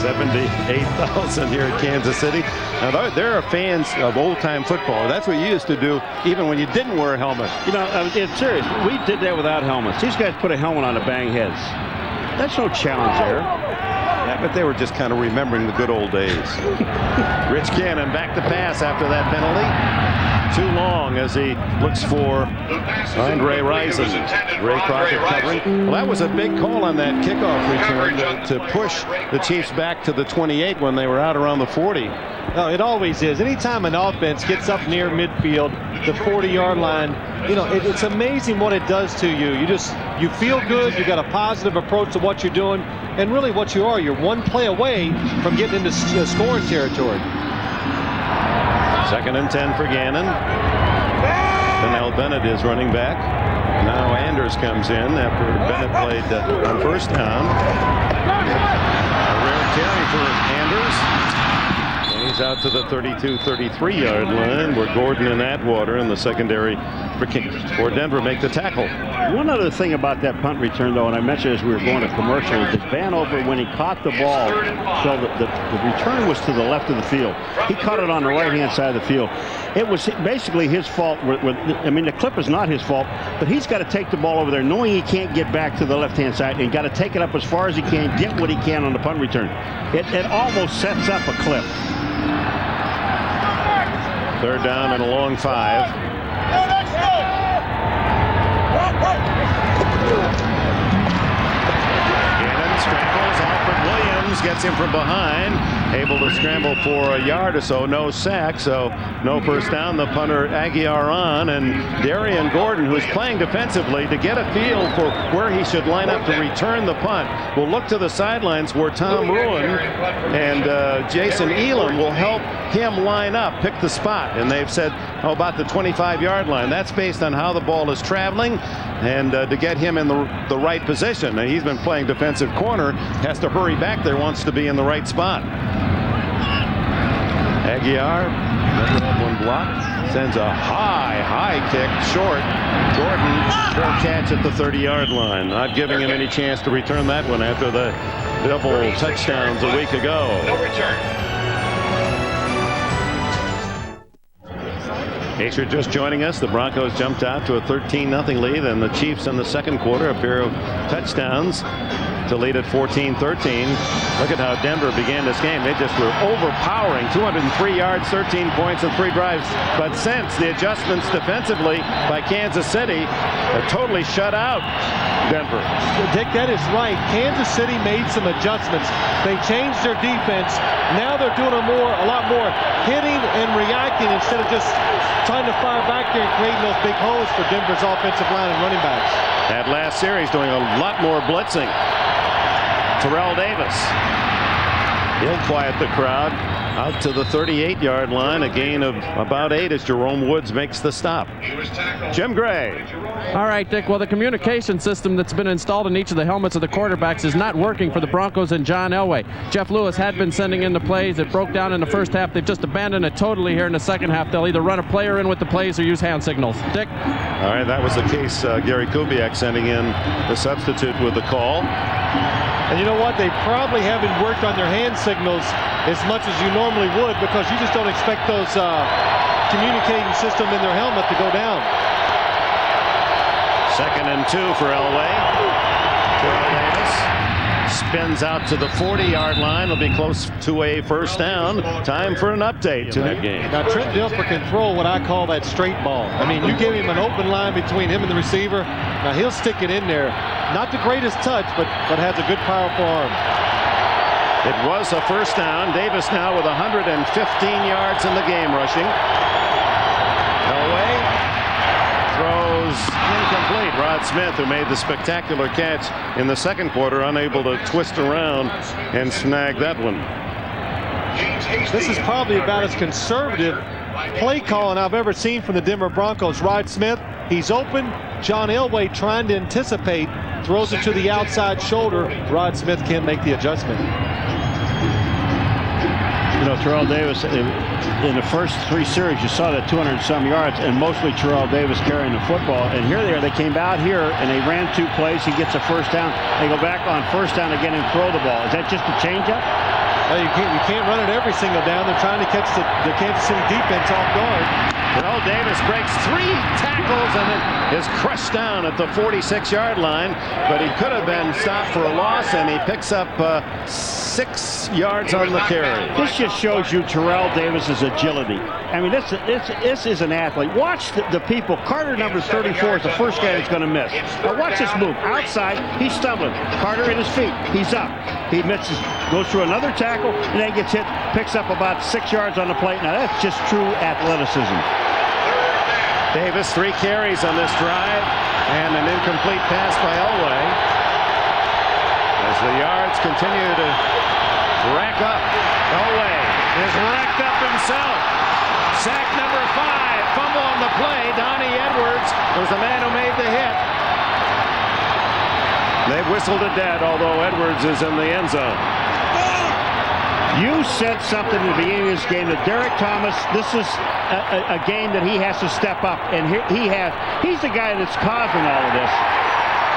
78,000 here at Kansas City. Now there are fans of old-time football. That's what you used to do even when you didn't wear a helmet. You know, it's serious. We did that without helmets. These guys put a helmet on to bang heads. That's no challenge there. Yeah, but they were just kind of remembering the good old days. Rich Cannon back to pass after that penalty. Too long as he looks for Andre Rison. Ray Crockett covering. Well, that was a big call on that kickoff return to push the Chiefs back to the 28 when they were out around the 40. No, it always is. Anytime an offense gets up near midfield, the 40-yard line, you know, it's amazing what it does to you. You feel good. You got a positive approach to what you're doing, and really what you are. You're one play away from getting into scoring territory. 2nd and 10 for Gannon. Fennell Bennett is running back. Now Anders comes in after Bennett played on first down. A rare carry for Anders. And he's out to the 32-33-yard line where Gordon and Atwater in the secondary for Denver make the tackle. One other thing about that punt return, though, and I mentioned as we were going to commercial, is that Vanover, when he caught the ball, so the return was to the left of the field. He caught it on the right-hand side of the field. It was basically his fault. I mean, the clip is not his fault, but he's got to take the ball over there, knowing he can't get back to the left-hand side, and got to take it up as far as he can, get what he can on the punt return. It almost sets up a clip. 3rd down and a long 5. Gannon scrambles. Alfred Williams gets him from behind. Able to scramble for a yard or so. No sack, so no first down. The punter Aguiar on, and Darian Gordon, who's playing defensively to get a feel for where he should line up to return the punt, will look to the sidelines where Tom Ruin and Jason Elam will help him line up, pick the spot. And they've said, how about the 25-yard line? That's based on how the ball is traveling and to get him in the right position. Now, he's been playing defensive corner, has to hurry back there, wants to be in the right spot. Aguiar, one block, sends a high kick short. Gordon, full catch at the 30-yard line. Not giving him any chance to return that one after the double touchdowns a week ago. No return. In case you're just joining us, the Broncos jumped out to a 13-0 lead, and the Chiefs in the second quarter, a pair of touchdowns to lead at 14-13. Look at how Denver began this game. They just were overpowering. 203 yards, 13 points, and 3 drives. But since the adjustments defensively by Kansas City, they're totally shut out Denver. Dick, that is right. Kansas City made some adjustments. They changed their defense. Now they're doing a lot more hitting and reacting instead of just trying to fire back there and creating those big holes for Denver's offensive line and running backs. That last series doing a lot more blitzing. Terrell Davis He'll quiet the crowd out to the 38-yard line. A gain of about 8 as Jerome Woods makes the stop. Jim Gray. All right, Dick. Well, the communication system that's been installed in each of the helmets of the quarterbacks is not working for the Broncos and John Elway. Jeff Lewis had been sending in the plays. It broke down in the first half. They've just abandoned it totally here in the second half. They'll either run a player in with the plays or use hand signals. Dick? All right, that was the case. Gary Kubiak sending in the substitute with the call. And you know what? They probably haven't worked on their hand signals as much as you normally would, because you just don't expect those communicating system in their helmet to go down. 2nd and 2 for Elway. Terrell Davis spins out to the 40-yard line. It'll be close to a first down. Time for an update to that game. Now, Trent Dilfer can throw what I call that straight ball. I mean, you give him an open line between him and the receiver. Now, he'll stick it in there. Not the greatest touch, but has a good, powerful arm. It was a first down. Davis now with 115 yards in the game rushing. Elway throws incomplete. Rod Smith, who made the spectacular catch in the second quarter, unable to twist around and snag that one. This is probably about as conservative play calling I've ever seen from the Denver Broncos. Rod Smith, he's open. John Elway trying to anticipate, throws it to the outside shoulder. Rod Smith can't make the adjustment. You know, Terrell Davis, in the first 3 series, you saw that 200-some yards, and mostly Terrell Davis carrying the football. And here they came out here, and they ran 2 plays. He gets a first down. They go back on first down again and throw the ball. Is that just a changeup? Well, you can't run it every single down. They're trying to catch the Kansas City defense off guard. Terrell Davis breaks 3 tackles and then is crushed down at the 46-yard line, but he could have been stopped for a loss, and he picks up 6 yards on the carry. This just shows you Terrell Davis's agility. I mean, this is an athlete. Watch the people. Carter, number 34, is the first guy that's going to miss. Now watch this move. Outside, he's stumbling. Carter in his feet. He's up. He misses, goes through another tackle, and then gets hit, picks up about 6 yards on the plate. Now that's just true athleticism. Davis, 3 carries on this drive, and an incomplete pass by Elway. As the yards continue to rack up, Elway is racked up himself. Sack number 5, fumble on the play. Donnie Edwards was the man who made the hit. They've whistled it dead, although Edwards is in the end zone. You said something at the beginning of this game that Derek Thomas, this is a game that he has to step up, and he's the guy that's causing all of this.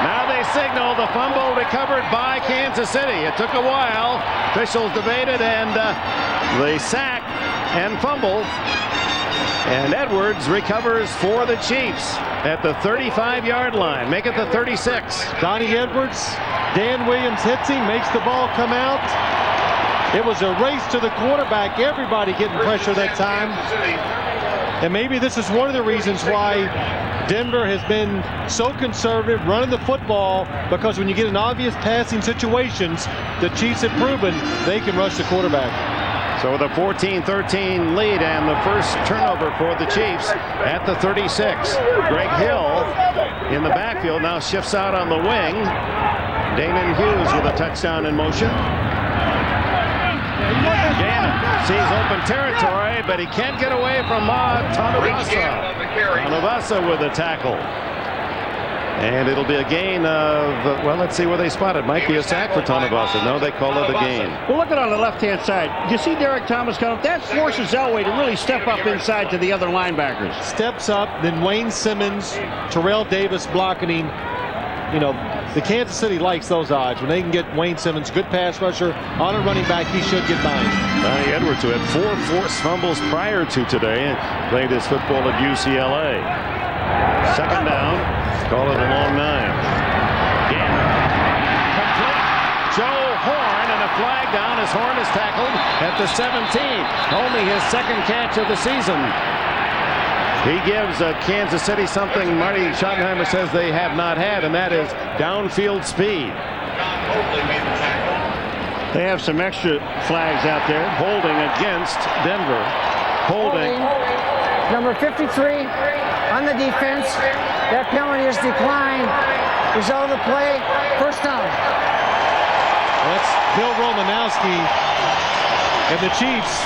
Now they signal the fumble recovered by Kansas City. It took a while. Officials debated, and the sack and fumble. And Edwards recovers for the Chiefs at the 35-yard line. Make it the 36. Donnie Edwards, Dan Williams hits him, makes the ball come out. It was a race to the quarterback. Everybody getting pressure that time. And maybe this is one of the reasons why Denver has been so conservative running the football, because when you get in obvious passing situations, the Chiefs have proven they can rush the quarterback. So with a 14-13 lead and the first turnover for the Chiefs at the 36. Greg Hill in the backfield now shifts out on the wing. Damon Hughes with a touchdown in motion. Gannon sees open territory, but he can't get away from Tonabasa. Tonabasa with a tackle. And it'll be a gain of, well, let's see where they spot it. Might be a sack for Tonabasa. No, they call it a gain. Well, look at on the left-hand side. You see Derek Thomas come up? That forces Elway to really step up inside to the other linebackers. Steps up, then Wayne Simmons, Terrell Davis blocking him. You know, the Kansas City likes those odds. When they can get Wayne Simmons, good pass rusher, on a running back, he should get by him. Donnie Edwards, who had 4 forced fumbles prior to today, and played his football at UCLA. Second down, call it a long 9. Gannon, complete. Joe Horn, and a flag down as Horn is tackled at the 17. Only his second catch of the season. He gives Kansas City something Marty Schottenheimer says they have not had, and that is downfield speed. They have some extra flags out there. Holding against Denver. Holding. Number 53 on the defense. That penalty is declined. Result of the play, first down. That's Bill Romanowski And the Chiefs,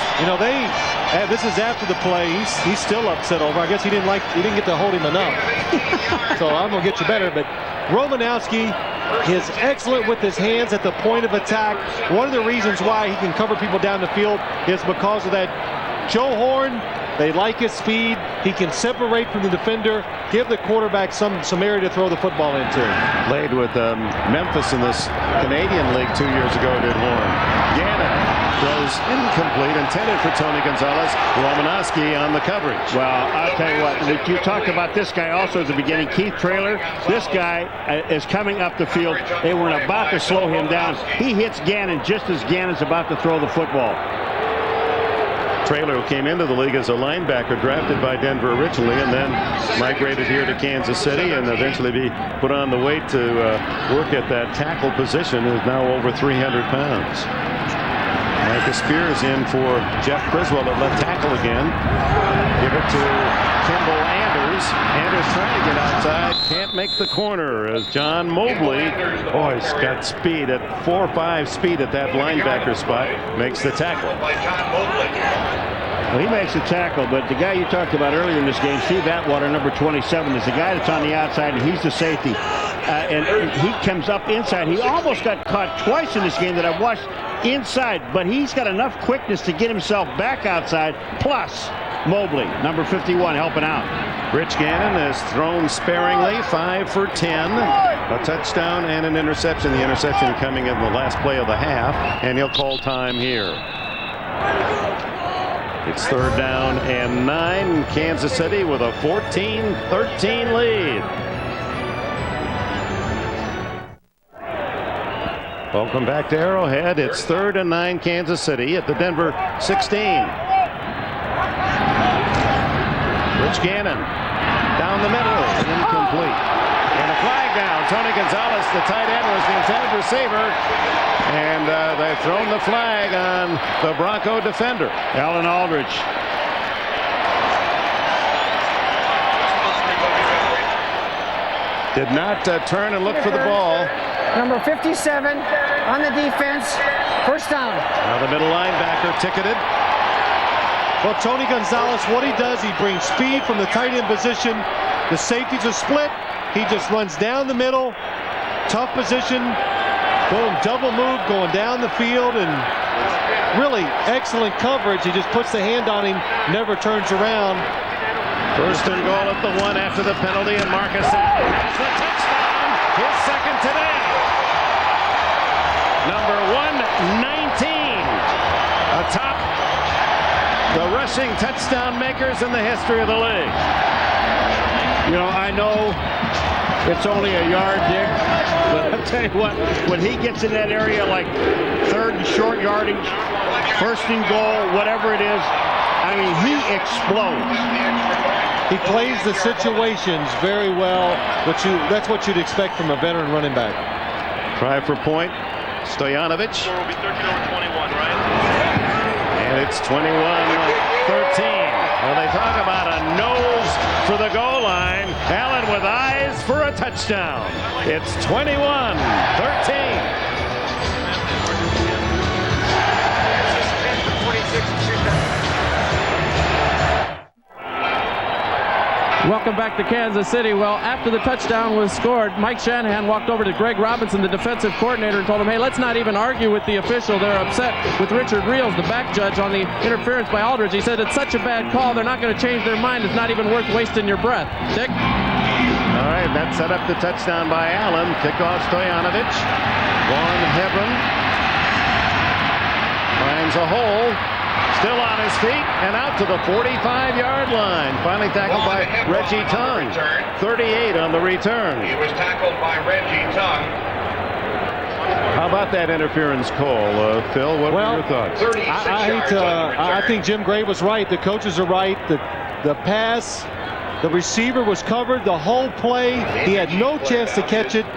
this is after the play. He's still upset over. I guess he didn't get to hold him enough. So I'm gonna get you better. But Romanowski is excellent with his hands at the point of attack. One of the reasons why he can cover people down the field is because of that Joe Horn. They like his speed. He can separate from the defender, give the quarterback some area to throw the football into. Played with Memphis in this Canadian League 2 years ago, did Horn. Gannon throws incomplete, intended for Tony Gonzalez. Romanowski on the coverage. Well, I'll tell you what, you talked about this guy also at the beginning, Keith Traylor. This guy is coming up the field. They were about to slow him down. He hits Gannon just as Gannon's about to throw the football. Traylor, who came into the league as a linebacker, drafted by Denver originally, and then migrated here to Kansas City and eventually be put on the weight to work at that tackle position, is now over 300 pounds. Micah Spears in for Jeff Criswell at left tackle again. Give it to Kimball Anders. Anders trying to get outside. Can't make the corner as John Mobley, he's got speed at 4.5 speed at that linebacker spot. Makes the tackle. Well, he makes the tackle, but the guy you talked about earlier in this game, Steve Atwater, number 27, is the guy that's on the outside, and he's the safety. And he comes up inside. He almost got caught twice in this game that I've watched inside, but he's got enough quickness to get himself back outside. Plus, Mobley, number 51, helping out. Rich Gannon has thrown sparingly, 5 for 10. A touchdown and an interception. The interception coming in the last play of the half, and he'll call time here. It's 3rd down and 9. Kansas City with a 14-13 lead. Welcome back to Arrowhead. It's 3rd and 9 Kansas City at the Denver 16. Rich Gannon down the middle, incomplete. And a flag down. Tony Gonzalez, the tight end, was the intended receiver. And they've thrown the flag on the Bronco defender. Alan Aldridge. Did not turn and look for the ball. Number 57 on the defense. First down. Now the middle linebacker ticketed. Well, Tony Gonzalez, what he does, he brings speed from the tight end position. The safeties are split. He just runs down the middle. Tough position. Boom, double move going down the field, and really excellent coverage. He just puts the hand on him, never turns around. 1st and goal at the 1 after the penalty, and Marcus Allen has the touchdown, his second today. Number 119 atop the rushing touchdown makers in the history of the league. I know it's only a yard, Dick, but I'll tell you what, when he gets in that area like 3rd and short yardage, 1st and goal, whatever it is, I mean, he explodes. He plays the situations very well, that's what you'd expect from a veteran running back. Try for point, Stoyanovich. And it's 21-13. Well, they talk about a nose for the goal line. Allen with eyes for a touchdown. It's 21-13. Welcome back to Kansas City. Well, after the touchdown was scored, Mike Shanahan walked over to Greg Robinson, the defensive coordinator, and told him, hey, let's not even argue with the official. They're upset with Richard Reels, the back judge, on the interference by Aldridge. He said it's such a bad call, they're not going to change their mind. It's not even worth wasting your breath. Dick? All right, that set up the touchdown by Allen. Kickoff Stoyanovich. Vaughn Hebron finds a hole. Still on his feet and out to the 45-yard line. Finally tackled by Reggie Tongue. 38 on the return. He was tackled by Reggie Tongue. How about that interference call, Phil? What were your thoughts? I think Jim Gray was right. The coaches are right. The pass, the receiver was covered the whole play. He had no chance to catch it.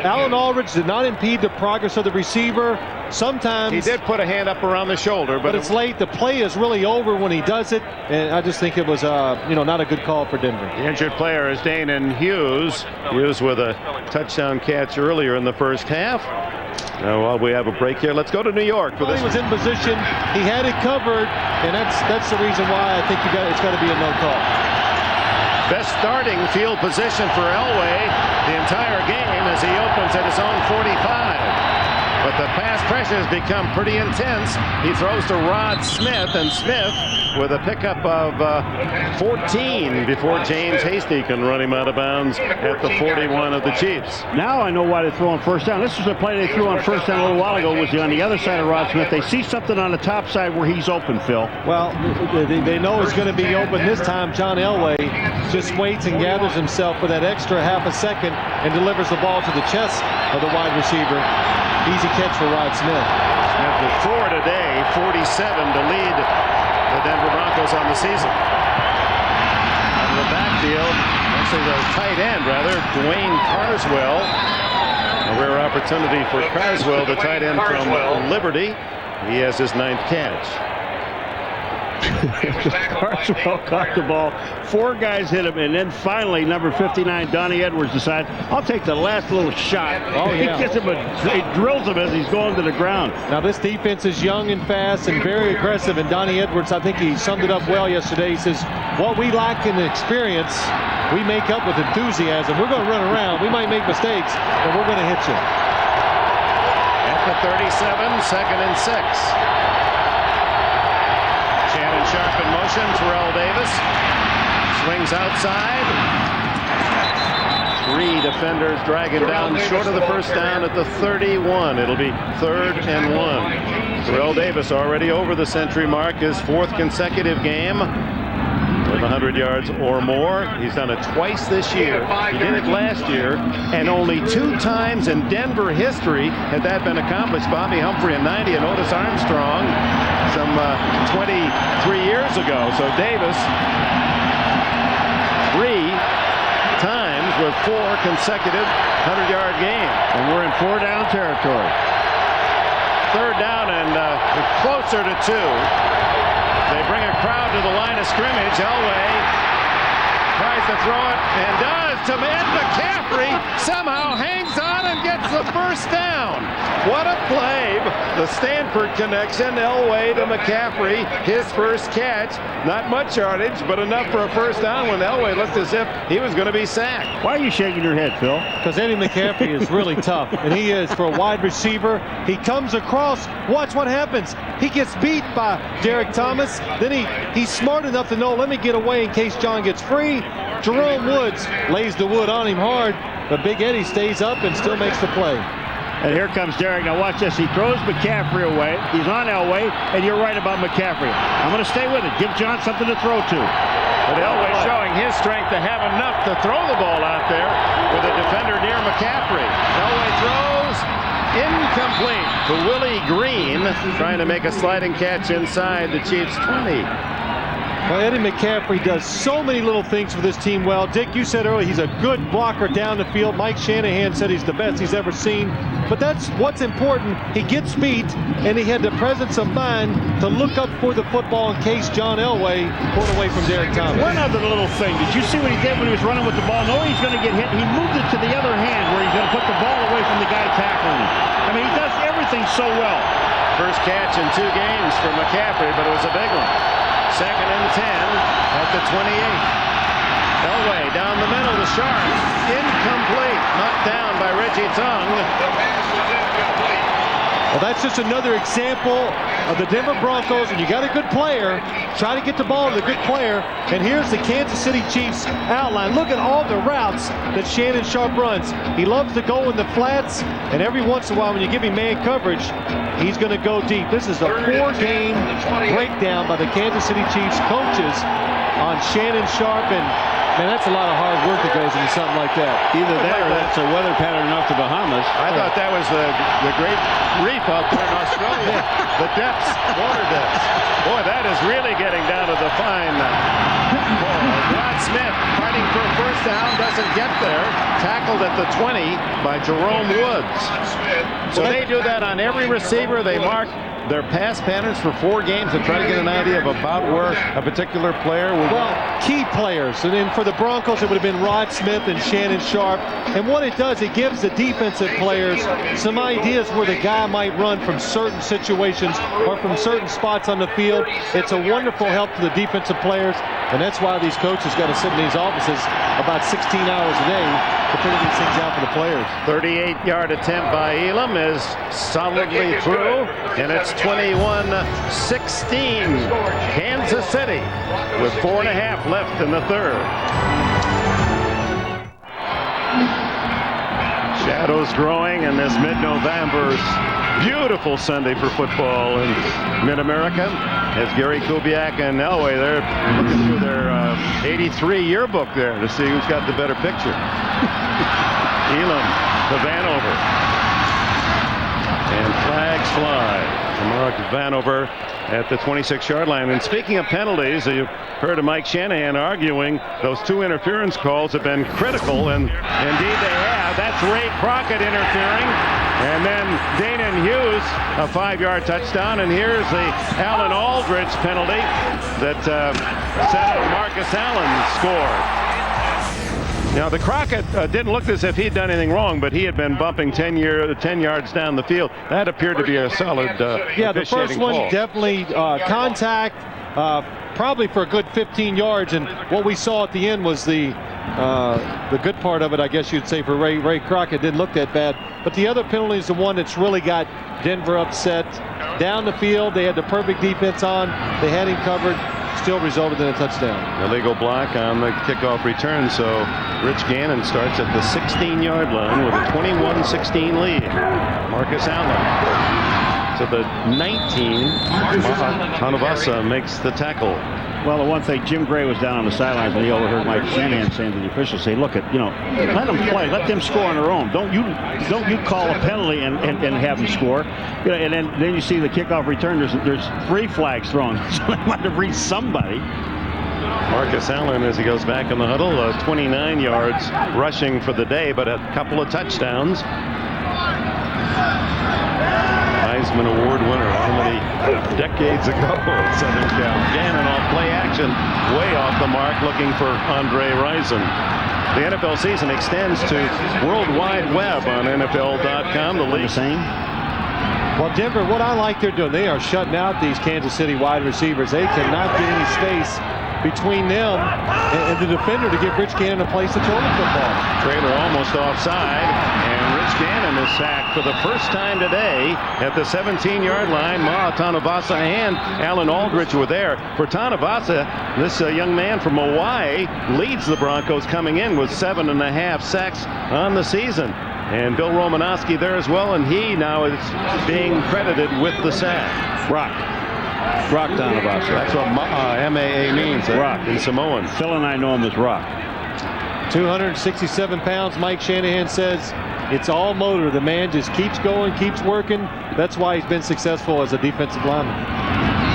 Alan Aldridge did not impede the progress of the receiver. Sometimes he did put a hand up around the shoulder, but it's late. The play is really over when he does it, and I just think it was not a good call for Denver. The injured player is Danon Hughes. Hughes with a touchdown catch earlier in the first half. Well, we have a break here. Let's go to New York for this. He was in position. He had it covered, and that's the reason why I think it's got to be a no call. Best starting field position for Elway the entire game as he opens at his own 45. But the pass pressure has become pretty intense. He throws to Rod Smith, and Smith with a pickup of 14 before James Hasty can run him out of bounds at the 41 of the Chiefs. Now I know why they threw on first down. This was a play they threw on first down a little while ago. Was on the other side of Rod Smith. They see something on the top side where he's open, Phil. Well, they know it's going to be open this time. John Elway just waits and gathers himself for that extra half a second and delivers the ball to the chest of the wide receiver. Easy catch for Rod Smith. Smith with 4 today, 47 to lead the Denver Broncos on the season. On the backfield, actually the tight end, rather, Dwayne Carswell. A rare opportunity for Carswell, the tight end from Liberty. He has his 9th catch. Carswell caught the ball. 4 guys hit him, and then finally, number 59, Donnie Edwards, decides, I'll take the last little shot. Oh, yeah. He gets him, he drills him as he's going to the ground. Now, this defense is young and fast and very aggressive, and Donnie Edwards, I think he summed it up well yesterday. He says, what we lack in experience, we make up with enthusiasm. We're going to run around. We might make mistakes, but we're going to hit you. At the 37, 2nd and 6. Shannon Sharp in motion. Terrell Davis swings outside. 3 defenders dragging down short of the first down at the 31. It'll be 3rd and 1. Terrell Davis already over the century mark, his 4th consecutive game with 100 yards or more. He's done it twice this year. He did it last year, and only 2 times in Denver history had that been accomplished. Bobby Humphrey in 90 and Otis Armstrong some 23 years ago. So Davis 3 times with 4 consecutive 100-yard games. And we're in 4-down territory. 3rd down and closer to 2. They bring a crowd to the line of scrimmage. Elway tries to throw it and does to Ed McCaffrey. Somehow hangs on and gets the first down. What a play. The Stanford connection. Elway to McCaffrey. His first catch. Not much yardage, but enough for a first down when Elway looked as if he was going to be sacked. Why are you shaking your head, Phil? Because Eddie McCaffrey is really tough, and he is for a wide receiver. He comes across. Watch what happens. He gets beat by Derek Thomas. Then he's smart enough to know, let me get away in case John gets free. Jerome Woods lays the wood on him hard, but Big Eddie stays up and still makes the play. And here comes Derek. Now watch this. He throws McCaffrey away. He's on Elway, and you're right about McCaffrey. I'm going to stay with it. Give John something to throw to. But Elway showing his strength to have enough to throw the ball out there with a defender near McCaffrey. Elway throws incomplete to Willie Green, trying to make a sliding catch inside the Chiefs' 20. Well, Eddie McCaffrey does so many little things for this team well. Dick, you said earlier he's a good blocker down the field. Mike Shanahan said he's the best he's ever seen. But that's what's important. He gets beat, and he had the presence of mind to look up for the football in case John Elway pulled away from Derek Thomas. One other little thing. Did you see what he did when he was running with the ball? Knowing he's going to get hit, he moved it to the other hand where he's going to put the ball away from the guy tackling him. I mean, he does everything so well. First catch in 2 games for McCaffrey, but it was a big one. 2nd and 10 at the 28. Elway down the middle to Sharp. Incomplete. Knocked down by Reggie Tongue. Well, that's just another example of the Denver Broncos, and you got a good player. Try to get the ball to the good player. And here's the Kansas City Chiefs outline. Look at all the routes that Shannon Sharp runs. He loves to go in the flats, and every once in a while when you give him man coverage, he's going to go deep. This is a 4-game breakdown by the Kansas City Chiefs coaches on Shannon Sharp, and man, that's a lot of hard work that goes into something like that. Either that or that's a weather pattern off the Bahamas. I thought that was the great reef out there in Australia. The depths, water depths. Boy, that is really getting down to the fine. Rod Smith fighting for a first down, doesn't get there. Tackled at the 20 by Jerome Woods. So they do that on every receiver. They mark their pass patterns for 4 games and try to get an idea of about where a particular player will Well, key players. And then for the Broncos, it would have been Rod Smith and Shannon Sharp. And what it does, it gives the defensive players some ideas where the guy might run from certain situations or from certain spots on the field. It's a wonderful help to the defensive players. And that's why these coaches got to sit in these offices about 16 hours a day to figure these things out for the players. 38-yard attempt by Elam is solidly through, and it's 21-16 Kansas City with 4.5 left in the third. Shadows growing in this mid-November beautiful Sunday for football in Mid-America as Gary Kubiak and Elway, they're looking through their 83 yearbook there to see who's got the better picture. Elam to Vanover. And flags fly. Mark Vanover at the 26-yard line. And speaking of penalties, you've heard of Mike Shanahan arguing those 2 interference calls have been critical, and indeed they have. That's Ray Crockett interfering. And then Dana Hughes, a 5-yard touchdown. And here's the Alan Aldridge penalty that Marcus Allen scored. Now, the Crockett didn't look as if he'd done anything wrong, but he had been bumping 10 yards down the field. That appeared to be a solid yeah, the first one call. definitely contact, probably for a good 15 yards. And what we saw at the end was the good part of it, I guess you'd say, for Ray Crockett. Didn't look that bad. But the other penalty is the one that's really got Denver upset. Down the field, they had the perfect defense on. They had him covered. Still resulted in a touchdown. Illegal block on the kickoff return, so Rich Gannon starts at the 16-yard line with a 21-16 lead. Marcus Allen to the 19. Tanavasa makes the tackle. Well, the one thing, Jim Gray was down on the sidelines and he overheard Mike Shanahan saying to the officials, say, look, let them play, let them score on their own. Don't you call a penalty and have them score. And then you see the kickoff return. There's 3 flags thrown, so they want to reach somebody. Marcus Allen, as he goes back in the huddle, 29 yards rushing for the day, but a couple of touchdowns. Heisman Award winner how many decades ago at Southern Cal. Gannon off play action, way off the mark, looking for Andre Rison. The NFL season extends to World Wide Web on NFL.com. The league same. Well, Denver, what I like they're doing, they are shutting out these Kansas City wide receivers. They cannot get any space between them and the defender to give Rich Gannon a place to throw the football. Trailer almost offside, and Rich Gannon is sacked for the first time today at the 17-yard line. Ma'a Tanavasa and Alan Aldridge were there. For Tanavasa, this young man from Hawaii leads the Broncos coming in with 7.5 sacks on the season. And Bill Romanowski there as well, and he now is being credited with the sack. Rock Tanavasa. That's what MAA means. Rock in Samoan. Phil and I know him as Rock. 267 pounds. Mike Shanahan says it's all motor. The man just keeps going, keeps working. That's why he's been successful as a defensive lineman.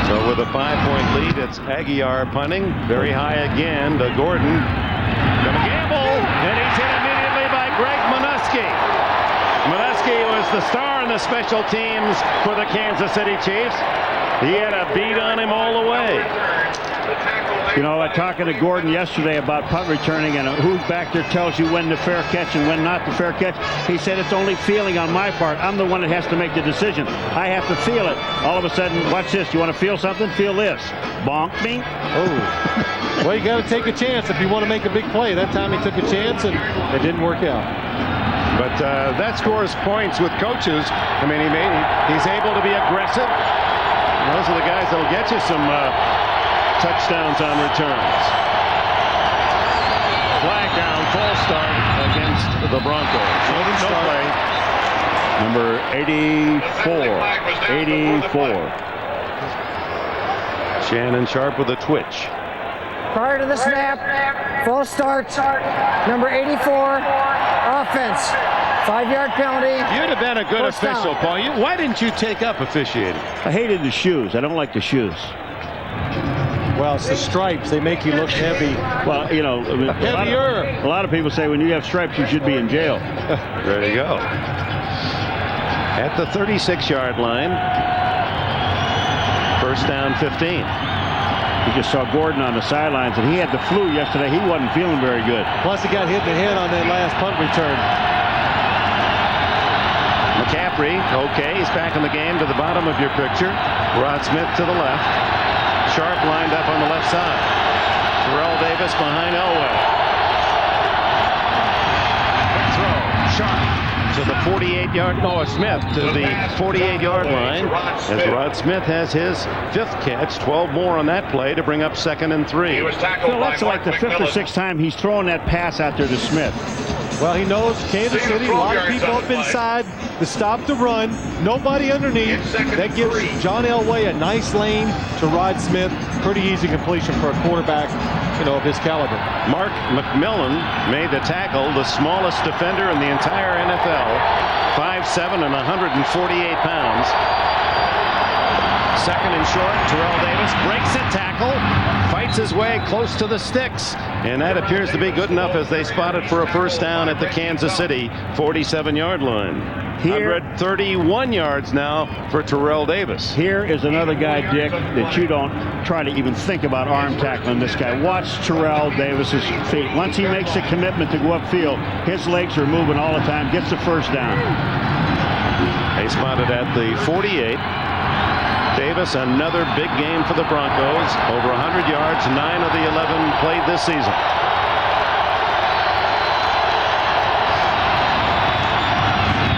So with a 5-point lead, it's Aguiar punting. Very high again to Gordon. Gonna gamble, and he's hit immediately by Greg Minuski. Minuski was the star in the special teams for the Kansas City Chiefs. He had a beat on him all the way. Talking to Gordon yesterday about punt returning and who's back there tells you when the fair catch and when not the fair catch. He said it's only feeling on my part. I'm the one that has to make the decision. I have to feel it. All of a sudden, watch this. You want to feel something? Feel this. Bonk me. Oh. Well, you got to take a chance if you want to make a big play. That time he took a chance and it didn't work out. But that scores points with coaches. I mean, he's able to be aggressive. Those are the guys that will get you some touchdowns on returns. Flag down, false start against the Broncos. No play. Number 84. Shannon Sharp with a twitch. Prior to the snap, false start, number 84, offense. 5-yard penalty. You'd have been a good official, down. Paul. Why didn't you take up officiating? I hated the shoes. I don't like the shoes. Well, it's the stripes. They make you look heavy. Well, heavier. A lot of people say when you have stripes, you should be in jail. There you go. At the 36-yard line, first down 15. We just saw Gordon on the sidelines, and he had the flu yesterday. He wasn't feeling very good. Plus, he got hit in the head on that last punt return. McCaffrey, okay, he's back in the game to the bottom of your picture. Rod Smith to the left. Sharp lined up on the left side. Terrell Davis behind Elway. Throw, Sharp to the 48-yard, Smith to the 48-yard line as Rod Smith has his 5th catch. 12 more on that play to bring up 2nd and 3. That's like the 5th or 6th time he's throwing that pass out there to Smith. Well, he knows Kansas City, a lot of people up inside to stop the run. Nobody underneath. That gives John Elway a nice lane to Rod Smith. Pretty easy completion for a quarterback, of his caliber. Mark McMillan made the tackle, the smallest defender in the entire NFL. 5'7" and 148 pounds. 2nd and short, Terrell Davis breaks a tackle, fights his way close to the sticks, and that appears to be good enough as they spot it for a first down at the Kansas City 47-yard line. 131 yards now for Terrell Davis. Here is another guy, Dick, that you don't try to even think about arm tackling this guy. Watch Terrell Davis's feet. Once he makes a commitment to go upfield, his legs are moving all the time, gets the first down. They spotted at the 48. Davis, another big game for the Broncos. Over 100 yards, 9 of the 11 played this season.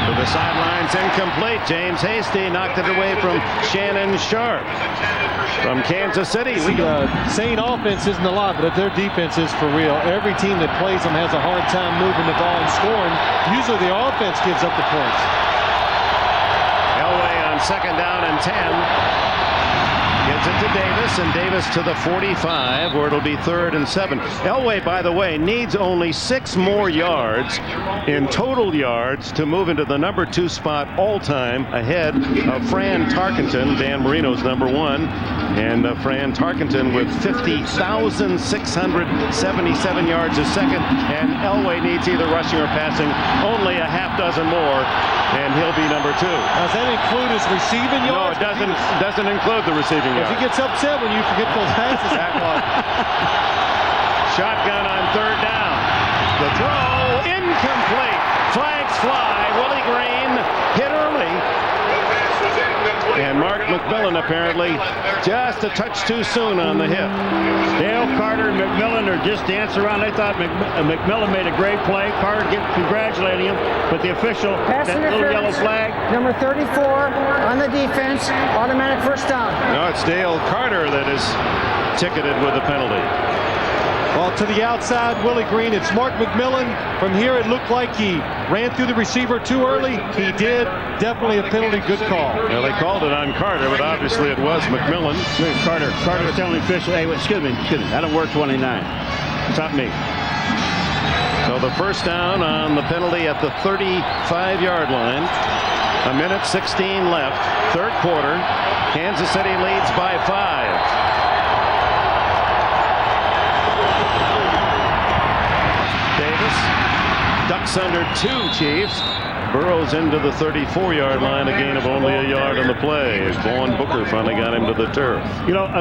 To the sidelines, incomplete. James Hasty knocked it away from Shannon Sharp. From Kansas City. Saying offense isn't a lot, but if their defense is for real, every team that plays them has a hard time moving the ball and scoring. Usually the offense gives up the points. Elway on 2nd down and 10. Gives it to Davis, and Davis to the 45, where it'll be 3rd and 7. Elway, by the way, needs only 6 more yards in total yards to move into the number 2 spot all-time ahead of Fran Tarkenton, Dan Marino's number 1. And Fran Tarkenton with 50,677 yards is 2nd. And Elway needs either rushing or passing only a half dozen more, and he'll be number 2. Does that include his receiving yards? No, it doesn't include the receiving yards. He gets upset when you forget those passes. Shotgun on 3rd down. The throw incomplete. Flags fly. Willie Green hit early. And Mark McMillan apparently just a touch too soon on the hit. Dale Carter and McMillan are just dancing around. They thought McMillan made a great play. Carter congratulating him, but the official, Pass that little yellow flag. Number 34 on the defense, automatic first down. No, it's Dale Carter that is ticketed with a penalty. Well, to the outside, Willie Green. It's Mark McMillan. From here, it looked like he ran through the receiver too early. He did. Definitely a penalty. Good call. Well, they called it on Carter, but obviously it was McMillan. Carter's telling the official, hey, excuse me, I don't wear 29. It's not me. So the first down on the penalty at the 35-yard line. 1:16 left. 3rd quarter. Kansas City leads by 5. Ducks under 2, Chiefs. Burrows into the 34-yard line, a gain of only a yard on the play. Vaughn Booker finally got him to the turf.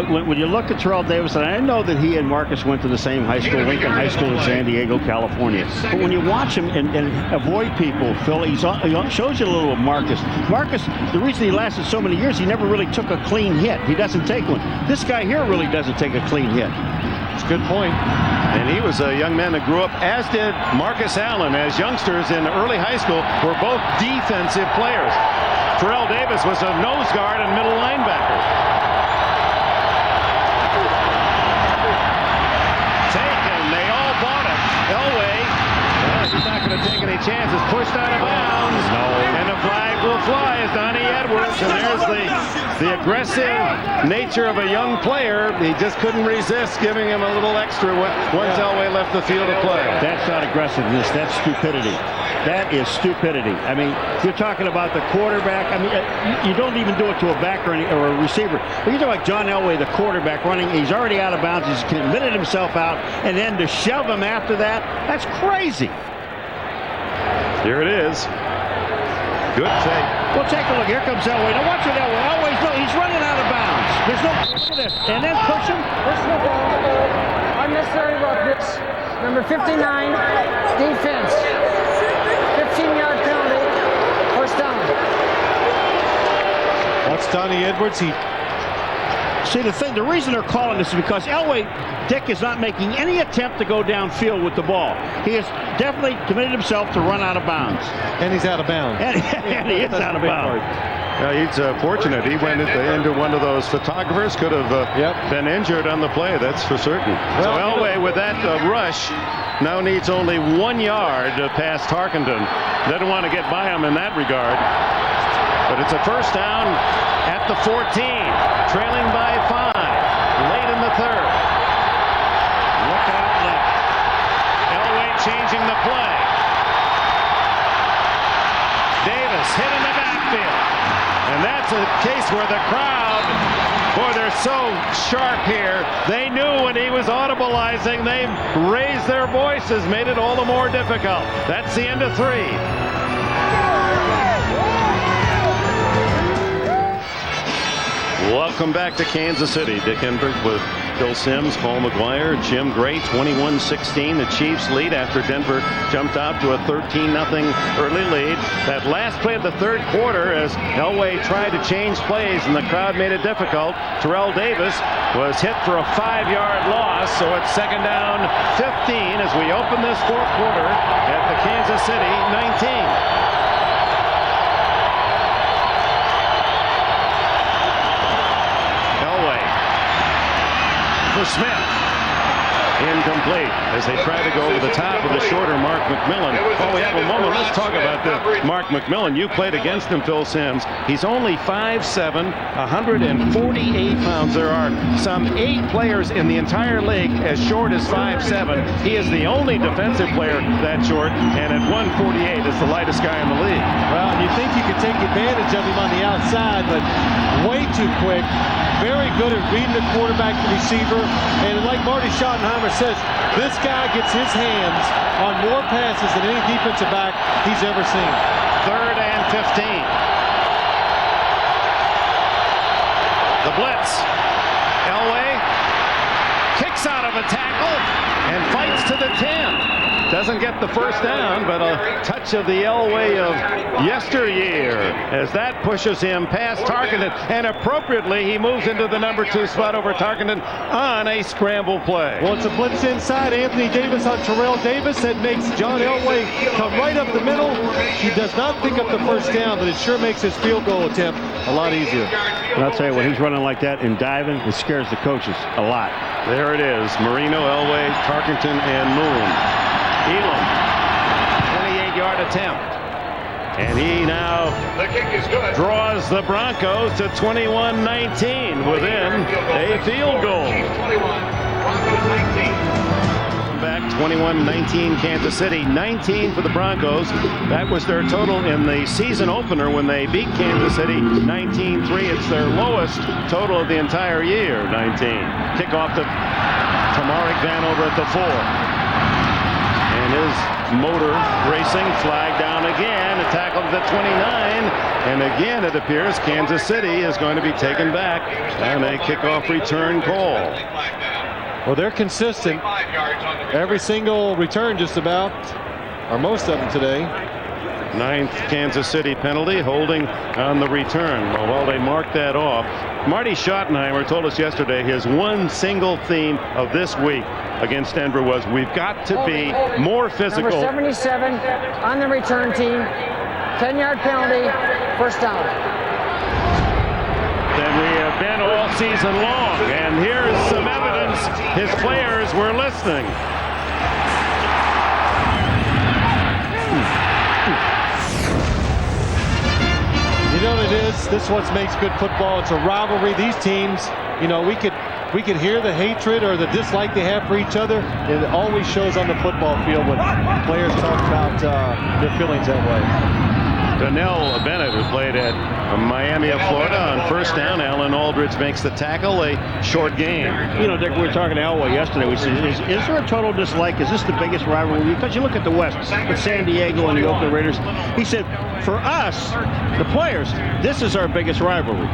When you look at Terrell Davis, and I know that he and Marcus went to the same high school, Lincoln High School in San Diego, California. But when you watch him and avoid people, Phil, he shows you a little of Marcus. Marcus, the reason he lasted so many years, he never really took a clean hit. He doesn't take one. This guy here really doesn't take a clean hit. It's a good point. And he was a young man that grew up, as did Marcus Allen, as youngsters in early high school were both defensive players. Terrell Davis was a nose guard and middle linebacker. Taken, they all bought it. Elway, he's not going to take any chances. Pushed out of bounds. No. And the flag will fly as Donnie Edwards. And there's the aggressive nature of a young player. He just couldn't resist giving him a little extra once Elway left the field of play. That's not aggressiveness. That's stupidity. That is stupidity. I mean, you're talking about the quarterback. I mean, you don't even do it to a back or a receiver. But you're talking like John Elway, the quarterback, running. He's already out of bounds. He's committed himself out. And then to shove him after that, that's crazy. Here it is. Good take. Well, take a look. Here comes Elway. Now watch it, Elway. He's running out of bounds. There's no look at this. And then push him. Personal foul. Unnecessary roughness. Number 59, defense. 15-yard penalty. First down. That's Donnie Edwards. See, the reason they're calling this is because Elway, Dick, is not making any attempt to go downfield with the ball. He has definitely committed himself to run out of bounds. And he's out of bounds. And he is out of bounds. He's fortunate. He went into one of those photographers. Could have been injured on the play. That's for certain. So Elway, with that rush, now needs only 1 yard past Tarkenton. Doesn't want to get by him in that regard. But it's a first down at the 14, trailing by 5, late in the third. Look out left. Elway changing the play. Davis hit in the backfield. And that's a case where the crowd, boy, they're so sharp here. They knew when he was audibilizing, they raised their voices, made it all the more difficult. That's the end of 3. Welcome back to Kansas City. Dick Enberg with Bill Sims, Paul McGuire, Jim Gray. 21-16. The Chiefs lead after Denver jumped out to a 13-0 early lead. That last play of the third quarter, as Elway tried to change plays and the crowd made it difficult, Terrell Davis was hit for a 5-yard loss. So it's second down 15 as we open this fourth quarter at the Kansas City 19. For Smith. Incomplete as they try to go over the top of the shorter Mark McMillan. While we have a moment, let's talk about the Mark McMillan. You played against him, Phil Sims. He's only 5'7", 148 pounds. There are some 8 players in the entire league as short as 5'7". He is the only defensive player that short, and at 148 is the lightest guy in the league. Well, you think you could take advantage of him on the outside, but way too quick. Very good at reading the quarterback, the receiver, and like Marty Schottenheimer says, this guy gets his hands on more passes than any defensive back he's ever seen. 3rd and 15. The blitz. Elway kicks out of a tackle and fights to the 10. Doesn't get the first down, but a touch of the Elway of yesteryear as that pushes him past Tarkenton, and appropriately he moves into the number 2 spot over Tarkenton on a scramble play. Well, it's a blitz inside. Anthony Davis on Terrell Davis. That makes John Elway come right up the middle. He does not pick up the first down, but it sure makes his field goal attempt a lot easier. And I'll tell you, when he's running like that and diving, it scares the coaches a lot. There it is. Marino, Elway, Tarkenton, and Moon. Elam, 28-yard attempt. And he now draws the Broncos to 21-19 within a field goal. Back 21-19 Kansas City, 19 for the Broncos. That was their total in the season opener when they beat Kansas City 19-3. It's their lowest total of the entire year, 19. Kickoff to Tamarick Vanover at the 4. And his motor racing, flag down again, a tackle to the 29, and again it appears Kansas City is going to be taken back on a kickoff return call. Well, they're consistent. Every single return just about, or most of them today. 9th Kansas City penalty, holding on the return. Well, they marked that off. Marty Schottenheimer told us yesterday his one single theme of this week against Denver was we've got to be more physical. Number 77 on the return team. 10-yard penalty, first down. Than we have been all season long. And here's some evidence his players were listening. You know what it is? This is what makes good football. It's a rivalry. These teams, you know, we could hear the hatred or the dislike they have for each other. It always shows on the football field when players talk about their feelings that way. Donnell Bennett, who played at Miami of Florida, on first down. Alan Aldridge makes the tackle. A short game. You know, Dick, we were talking to Elway yesterday. We said, is there a total dislike? Is this the biggest rivalry? Because you look at the West with San Diego and the Oakland Raiders. He said, for us, the players, this is our biggest rivalry.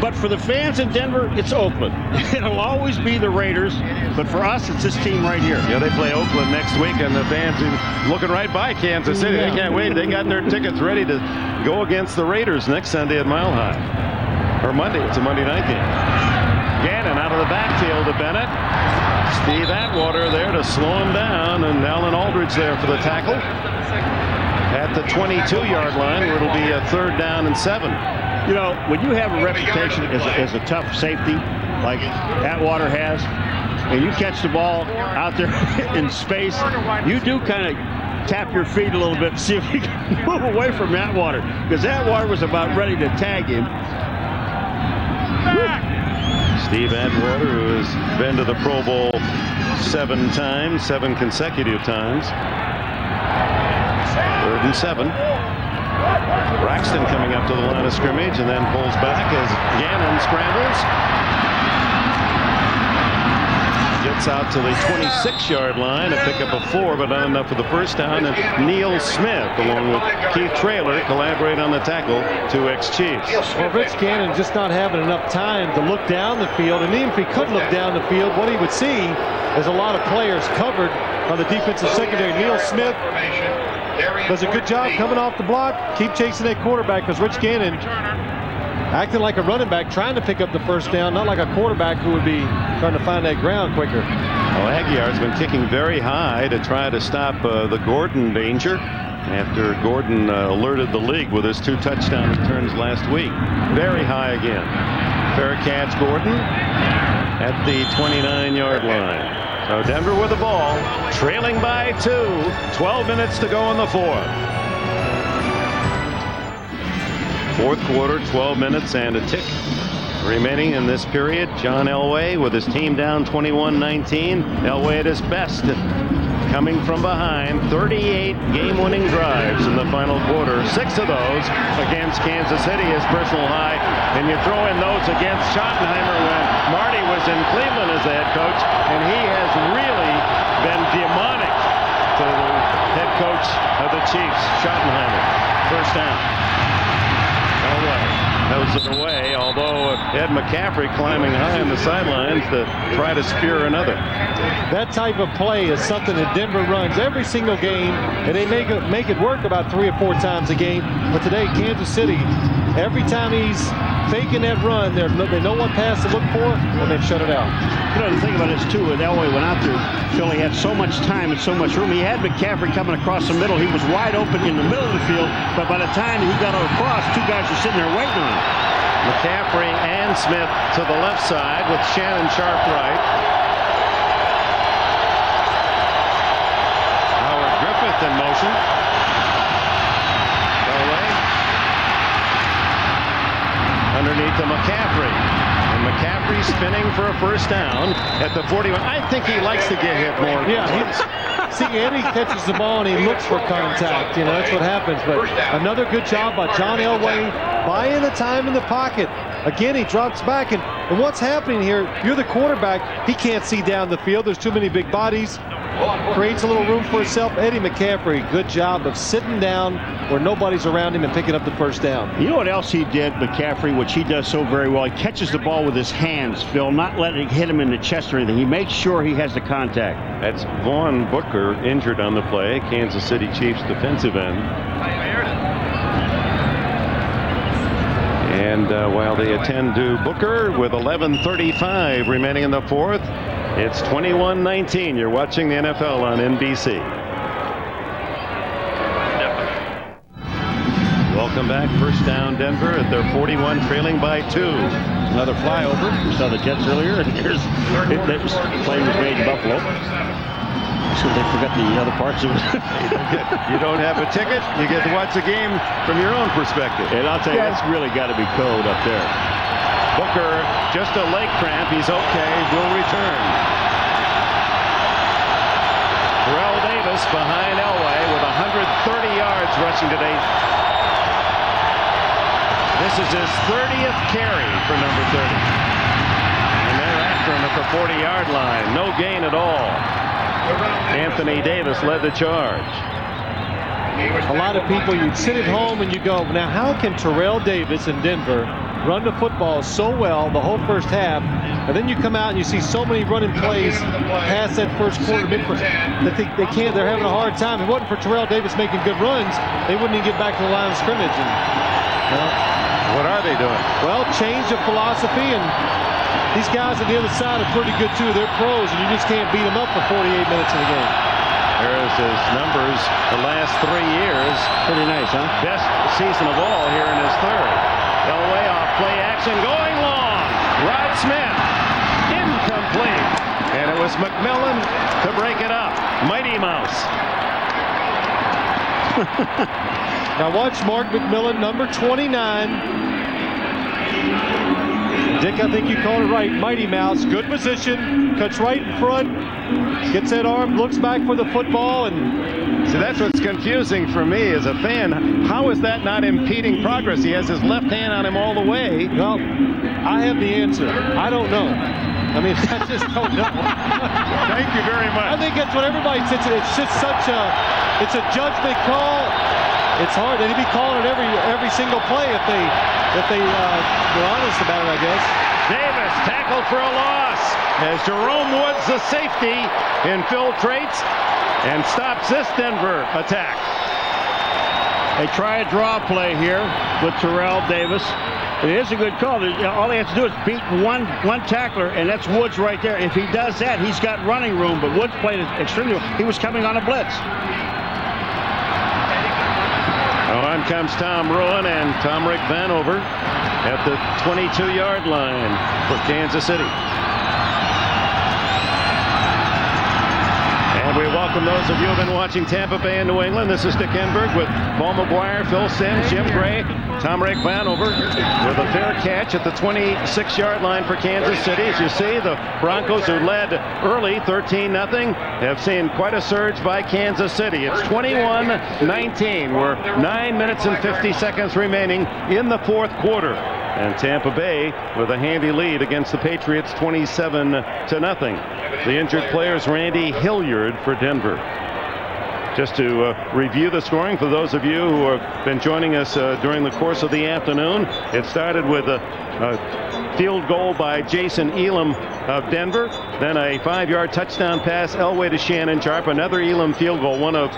But for the fans in Denver, it's Oakland. It'll always be the Raiders. But for us, it's this team right here. Yeah, they play Oakland next week, and the fans are looking right by Kansas City. They can't wait. They got their tickets ready to go against the Raiders next Sunday at Mile High. Or Monday. It's a Monday night game. Gannon out of the backfield to Bennett. Steve Atwater there to slow him down, and Alan Aldridge there for the tackle. At the 22-yard line, where it'll be a 3rd down and 7. You know, when you have a reputation as a tough safety, like Atwater has, and you catch the ball out there in space, you do kind of tap your feet a little bit to see if you can move away from Atwater, because Atwater was about ready to tag him. Steve Atwater, who has been to the Pro Bowl 7 times, 7 consecutive times. 3rd and 7. Braxton coming up to the line of scrimmage and then pulls back as Gannon scrambles. Gets out to the 26-yard line, a pickup of 4, but not enough for the first down. And Neil Smith, along with Keith Traylor, collaborate on the tackle, 2 ex-Chiefs. Well, Rich Gannon just not having enough time to look down the field, and even if he could look down the field, what he would see is a lot of players covered on the defensive secondary. Neil Smith does a good job coming off the block, keep chasing that quarterback, because Rich Gannon acting like a running back, trying to pick up the first down, not like a quarterback who would be trying to find that ground quicker. Well, Aguiar's been kicking very high to try to stop the Gordon danger after Gordon alerted the league with his 2 touchdown returns last week. Very high again. Fair catch, Gordon at the 29-yard line. So Denver with the ball, trailing by 2. 12 minutes to go in the 4th. 4th quarter, 12 minutes and a tick remaining in this period. John Elway with his team down 21-19. Elway at his best, coming from behind. 38 game-winning drives in the final quarter. 6 of those against Kansas City, his personal high. And you throw in those against Schottenheimer when Marty was in Cleveland as the head coach, and he has really been demonic to the head coach of the Chiefs, Schottenheimer. First down. Knows it away, although Ed McCaffrey climbing high on the sidelines to try to spear another. That type of play is something that Denver runs every single game, and they make it work about 3 or 4 times a game. But today, Kansas City, every time he's faking that run, they know what pass to look for, and they've shut it out. You know, the thing about this, too, when Elway went out there, Philly had so much time and so much room. He had McCaffrey coming across the middle. He was wide open in the middle of the field, but by the time he got across, 2 guys were sitting there waiting on him. McCaffrey and Smith to the left side with Shannon Sharp right. Howard Griffith in motion. Elway. Underneath to McCaffrey. And McCaffrey spinning for a first down at the 41. I think he likes to get hit more. Yeah, see, Eddie catches the ball and he looks for contact. You know, that's what happens. But another good job by John Elway, buying the time in the pocket. Again, he drops back, and what's happening here, you're the quarterback, he can't see down the field. There's too many big bodies. Creates a little room for himself. Eddie McCaffrey, good job of sitting down where nobody's around him and picking up the first down. You know what else he did, McCaffrey, which he does so very well? He catches the ball with his hands, Phil, not letting it hit him in the chest or anything. He makes sure he has the contact. That's Vaughn Booker injured on the play, Kansas City Chiefs defensive end. And while they attend to Booker with 11:35 remaining in the 4th, it's 21-19. You're watching the NFL on NBC. Welcome back. First down, Denver at their 41, trailing by 2. Another flyover. We saw the Jets earlier, and here's the play was made in Buffalo. So they forgot the other parts of it. You don't have a ticket, you get to watch the game from your own perspective. And I'll tell you, that's really got to be cold up there. Booker, just a leg cramp. He's okay. Will return. Terrell Davis behind Elway with 130 yards rushing today. This is his 30th carry for number 30. And they're after him at the 40-yard line. No gain at all. Anthony Davis led the charge. A lot of people, you'd sit at home and you go, now how can Terrell Davis in Denver run the football so well the whole first half, and then you come out and you see so many running plays past that first quarter that they can't. They're having a hard time. If it wasn't for Terrell Davis making good runs, they wouldn't even get back to the line of scrimmage. And, well, what are they doing? Well, change of philosophy, and these guys on the other side are pretty good too. They're pros, and you just can't beat them up for 48 minutes in the game. There's his numbers the last 3 years. Pretty nice, huh? Best season of all here in his third. Elway off play action, going long. Rod Smith, incomplete. And it was McMillan to break it up. Mighty Mouse. Now watch Mark McMillan, number 29. Dick, I think you called it right. Mighty Mouse, good position, cuts right in front, gets that arm, looks back for the football, and see, that's what's confusing for me as a fan. How is that not impeding progress? He has his left hand on him all the way. Well, I have the answer. I don't know. I mean, I just don't know. Thank you very much. I think that's what everybody says. It's just such a, it's a judgment call. It's hard. They'd be calling it every single play if they were honest about it, I guess. Davis tackled for a loss as Jerome Woods, the safety, infiltrates and stops this Denver attack. They try a draw play here with Terrell Davis. It is a good call. All he has to do is beat one tackler, and that's Woods right there. If he does that, he's got running room, but Woods played extremely well. He was coming on a blitz. On comes Tom Rowan and Tomrick Vanover at the 22-yard line for Kansas City. And we welcome those of you who have been watching Tampa Bay and New England. This is Dick Enberg with Paul McGuire, Phil Simms, Jim Gray, Tomrick Vanover with a fair catch at the 26-yard line for Kansas City. As you see, the Broncos, who led early 13-0, have seen quite a surge by Kansas City. It's 21-19. We're 9 minutes and 50 seconds remaining in the fourth quarter. And Tampa Bay with a handy lead against the Patriots, 27-0. The injured player is Randy Hilliard for Denver. Just to review the scoring for those of you who have been joining us during the course of the afternoon, it started with a field goal by Jason Elam of Denver, then a 5-yard touchdown pass Elway to Shannon Sharp, another Elam field goal, one of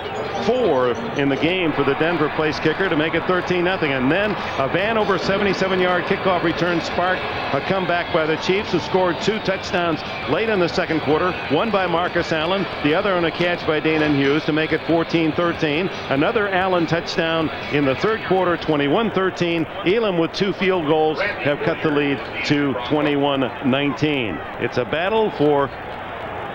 4 in the game for the Denver place kicker to make it 13-0, and then a Vanover 77-yard kickoff return sparked a comeback by the Chiefs, who scored 2 touchdowns late in the second quarter, one by Marcus Allen, the other on a catch by Danon Hughes to make it 14-13. Another Allen touchdown in the third quarter, 21-13. Elam with 2 field goals have cut the lead to 21-19. It's a battle for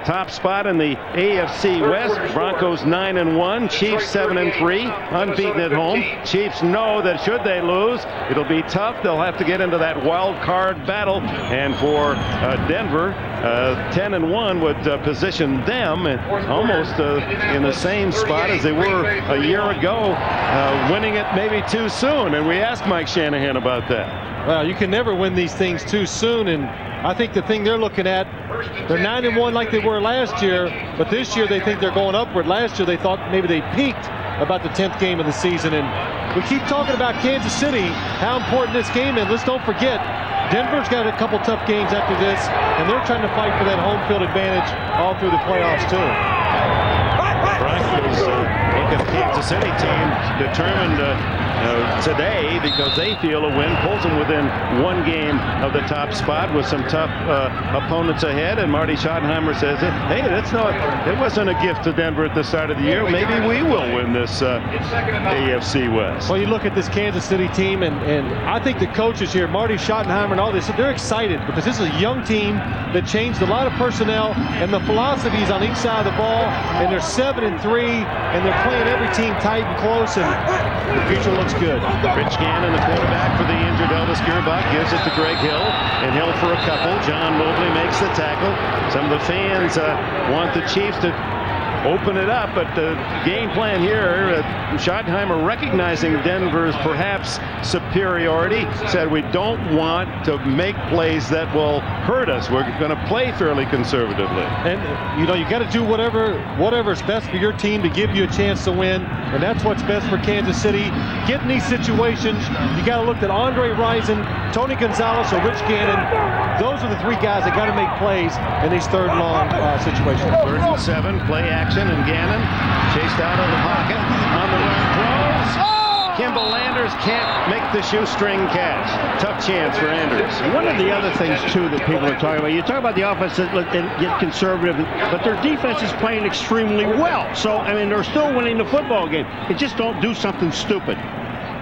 top spot in the AFC-West. Broncos 9-1, Chiefs 7-3, unbeaten at home. Chiefs know that should they lose, it'll be tough. They'll have to get into that wild card battle. And for Denver, 10-1 would position them almost in the same spot as they were a year ago, winning it maybe too soon. And we asked Mike Shanahan about that. Well, you can never win these things too soon, and I think the thing they're looking at, they're 9-1 like they were last year, but this year they think they're going upward. Last year they thought maybe they peaked about the 10th game of the season, and we keep talking about Kansas City, how important this game is. Let's don't forget, Denver's got a couple tough games after this, and they're trying to fight for that home field advantage all through the playoffs too. Broncos look at the Kansas City team determined today, because they feel a win pulls them within 1 game of the top spot with some tough opponents ahead. And Marty Schottenheimer says, hey, it wasn't a gift to Denver at the start of the year. Maybe we will win this AFC West. Well, you look at this Kansas City team, and I think the coaches here, Marty Schottenheimer and all this, they're excited because this is a young team that changed a lot of personnel and the philosophies on each side of the ball, and they're 7-3, and they're playing every team tight and close, and the future looks good. Rich Gannon, the quarterback for the injured Elvis Gearbach, gives it to Greg Hill, and Hill for a couple. John Mobley makes the tackle. Some of the fans want the Chiefs to open it up, but the game plan here, Schottenheimer, recognizing Denver's perhaps superiority, said we don't want to make plays that will hurt us. We're going to play fairly conservatively. And you got to do whatever's best for your team to give you a chance to win, and that's what's best for Kansas City. Get in these situations, you got to look at Andre Rison, Tony Gonzalez or Rich Gannon, those are the three guys that got to make plays in these third and long situations. 3rd and 7, play action, and Gannon chased out of the pocket. On the run, throws. Kimball Landers can't make the shoestring catch. Tough chance for Anders. One of the other things, too, that people are talking about, you talk about the offense that get conservative, but their defense is playing extremely well. So, I mean, they're still winning the football game. They just don't do something stupid.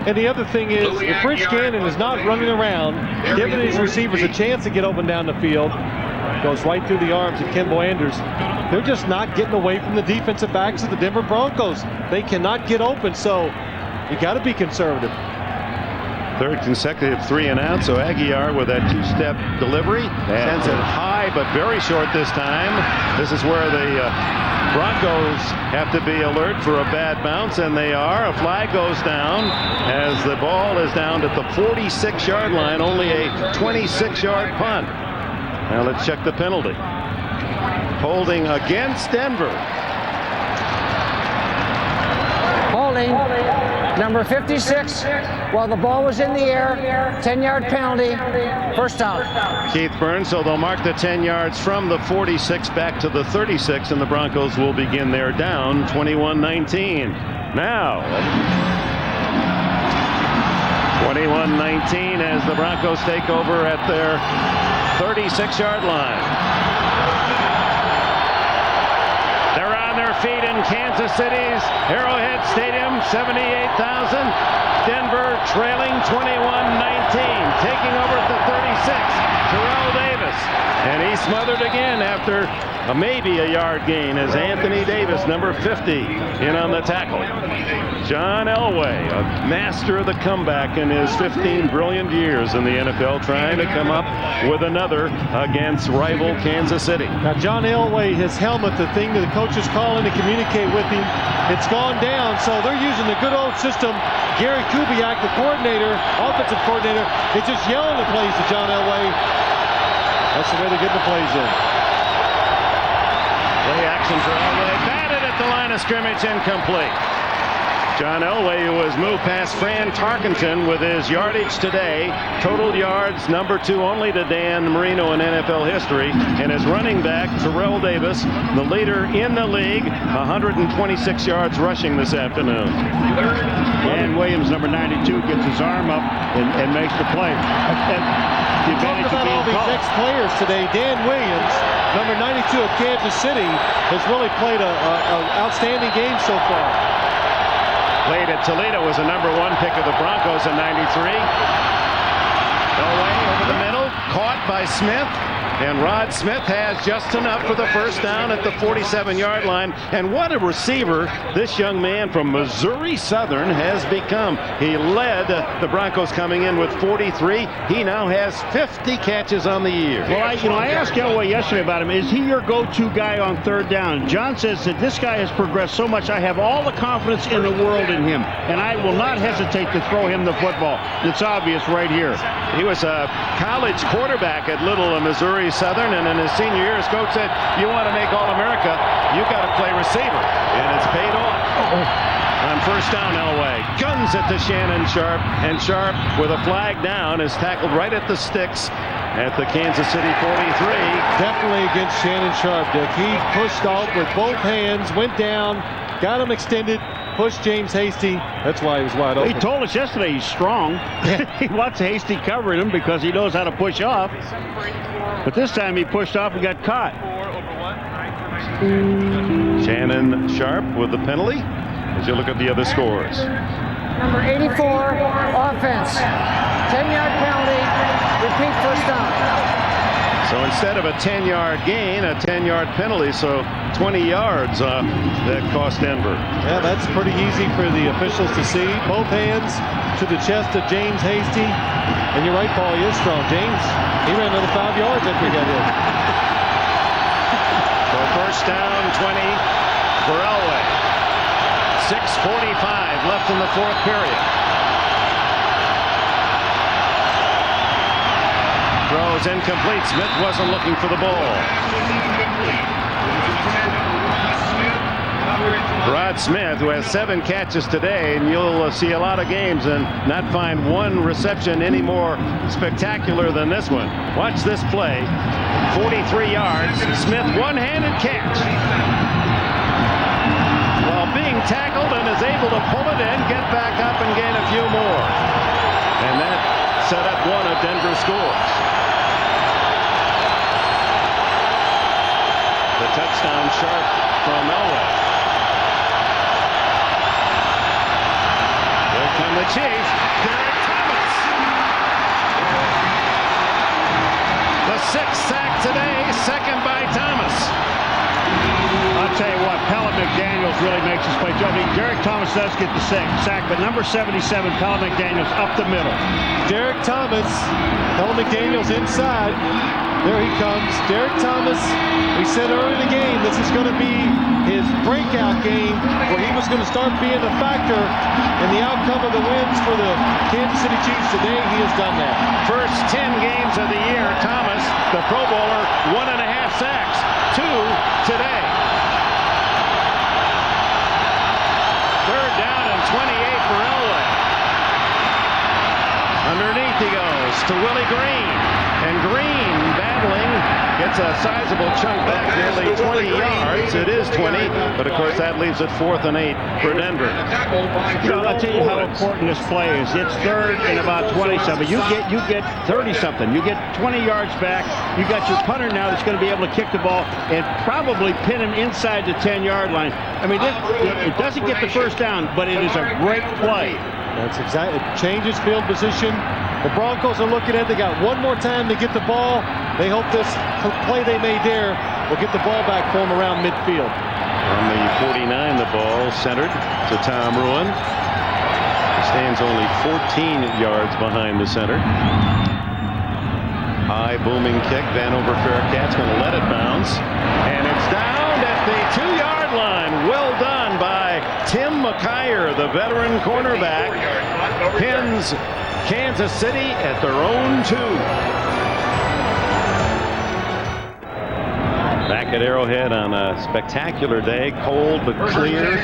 And the other thing is, if Rich Gannon is not running around, giving his receivers a chance to get open down the field, goes right through the arms of Kimball Anders, they're just not getting away from the defensive backs of the Denver Broncos. They cannot get open, so you got to be conservative. 3rd consecutive 3-and-out, so Aguiar with that 2-step delivery. Sends it high, but very short this time. This is where the Broncos have to be alert for a bad bounce, and they are. A flag goes down as the ball is down at the 46-yard line, only a 26-yard punt. Now let's check the penalty. Holding against Denver. Holding, number 56, while the ball was in the air, 10-yard penalty, first down. Keith Burns, so they'll mark the 10 yards from the 46 back to the 36, and the Broncos will begin their down, 21-19. Now, 21-19 as the Broncos take over at their 36-yard line. They're on their feet in Kansas City's Arrowhead Stadium, 78,000. Denver trailing 21-19, taking over at the 36. Terrell Davis, and he smothered again after maybe a yard gain as Anthony Davis, number 50, in on the tackle. John Elway, a master of the comeback in his 15 brilliant years in the NFL, trying to come up with another against rival Kansas City. Now, John Elway, his helmet, the thing that the coaches call in to communicate with him, it's gone down, so they're using the good old system. Gary Kubiak, the coordinator, offensive coordinator, is just yelling the plays to John Elway. That's the way they get the plays in. Play action for Elway, batted at the line of scrimmage, incomplete. John Elway, who has moved past Fran Tarkenton with his yardage today, total yards number 2 only to Dan Marino in NFL history, and his running back Terrell Davis, the leader in the league, 126 yards rushing this afternoon. Dan Williams, number 92, gets his arm up and makes the play. The advantage Talking about all these called. ex-players today, Dan Williams, number 92 of Kansas City, has really played an outstanding game so far. Played at Toledo, was a number 1 pick of the Broncos in '93. Elway over the middle, caught by Smith, and Rod Smith has just enough for the first down at the 47-yard line. And what a receiver this young man from Missouri Southern has become. He led the Broncos coming in with 43. He now has 50 catches on the year. Well, I asked Elway yesterday about him. Is he your go-to guy on 3rd down? John says that this guy has progressed so much. I have all the confidence in the world in him, and I will not hesitate to throw him the football. It's obvious right here. He was a college quarterback at Little, Missouri Southern, and in his senior year, his coach said, you want to make All-America, you got to play receiver, and it's paid off. On first down, Elway guns it to Shannon Sharp, and Sharp, with a flag down, is tackled right at the sticks at the Kansas City 43. Definitely against Shannon Sharp, Dick. He pushed off with both hands, went down, got him extended, pushed James Hasty. That's why he was wide open. He told us yesterday he's strong. He wants Hasty covering him because he knows how to push off. But this time he pushed off and got caught. Shannon Sharp with the penalty as you look at the other scores. Number 84, offense, 10-yard penalty, repeat first down. So instead of a 10-yard gain, a 10-yard penalty, so 20 yards that cost Denver. Yeah, that's pretty easy for the officials to see. Both hands to the chest of James Hasty. And you're right, Paul, he is strong. James, he ran another 5 yards after he got hit. So first down, 20 for Elway. 6:45 left in the 4th period. Throws incomplete. Smith wasn't looking for the ball. Rod Smith, who has 7 catches today, and you'll see a lot of games and not find one reception any more spectacular than this one. Watch this play. 43 yards. Smith one-handed catch. While being tackled and is able to pull it in, get back up and gain a few more. And that set up one of Denver's scores. The touchdown sharp from Elway. Here come the Chiefs. Derek Thomas. The 6th sack today, 2nd by Thomas. I'll tell you what, Pellet McDaniels really makes this play. I mean, Derek Thomas does get the sack, but number 77, Pellet McDaniels, up the middle. Derek Thomas, Pellet McDaniels inside. There he comes. Derek Thomas, we said early in the game, this is going to be his breakout game where he was going to start being a factor in the outcome of the wins for the Kansas City Chiefs. Today, he has done that. First 10 games of the year, Thomas, the Pro Bowler, 1.5 sacks, 2 today. 3rd down and 28 for Elway. Underneath he goes to Willie Green. And Green battling, gets a sizable chunk back, nearly 20 yards. It is 20, but of course that leaves it 4th and 8 for Denver. I'll tell you how important this play is. It's 3rd and about 20-something. You get 30-something. You get 20 yards back. You got your punter now that's going to be able to kick the ball and probably pin him inside the 10-yard line. I mean, it doesn't get the first down, but it is a great play. That's exactly. It changes field position. The Broncos are looking at it. They got one more time to get the ball. They hope this play they made there will get the ball back for them around midfield. On the 49, the ball centered to Tom Ruin. Stands only 14 yards behind the center. High booming kick. Vanover Faircat's going to let it bounce. And it's down at the 2-yard line. Well done by Tim McKyer, the veteran cornerback. Pins Kansas City at their own 2. Back at Arrowhead on a spectacular day, cold but clear.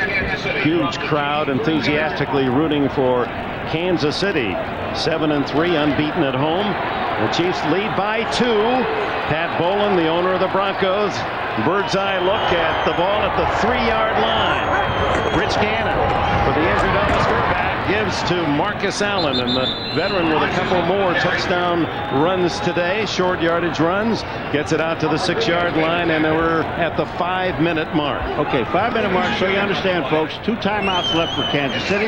Huge crowd enthusiastically rooting for Kansas City. 7-3, unbeaten at home. The Chiefs lead by 2. Pat Bowlen, the owner of the Broncos, bird's eye look at the ball at the 3-yard line. Rich Gannon for the injured Elvis back gives to Marcus Allen, and the veteran with a couple more touchdown runs today, short yardage runs, gets it out to the 6-yard line, and we're at the 5-minute mark. Okay, 5-minute mark, so you understand, folks. 2 timeouts left for Kansas City,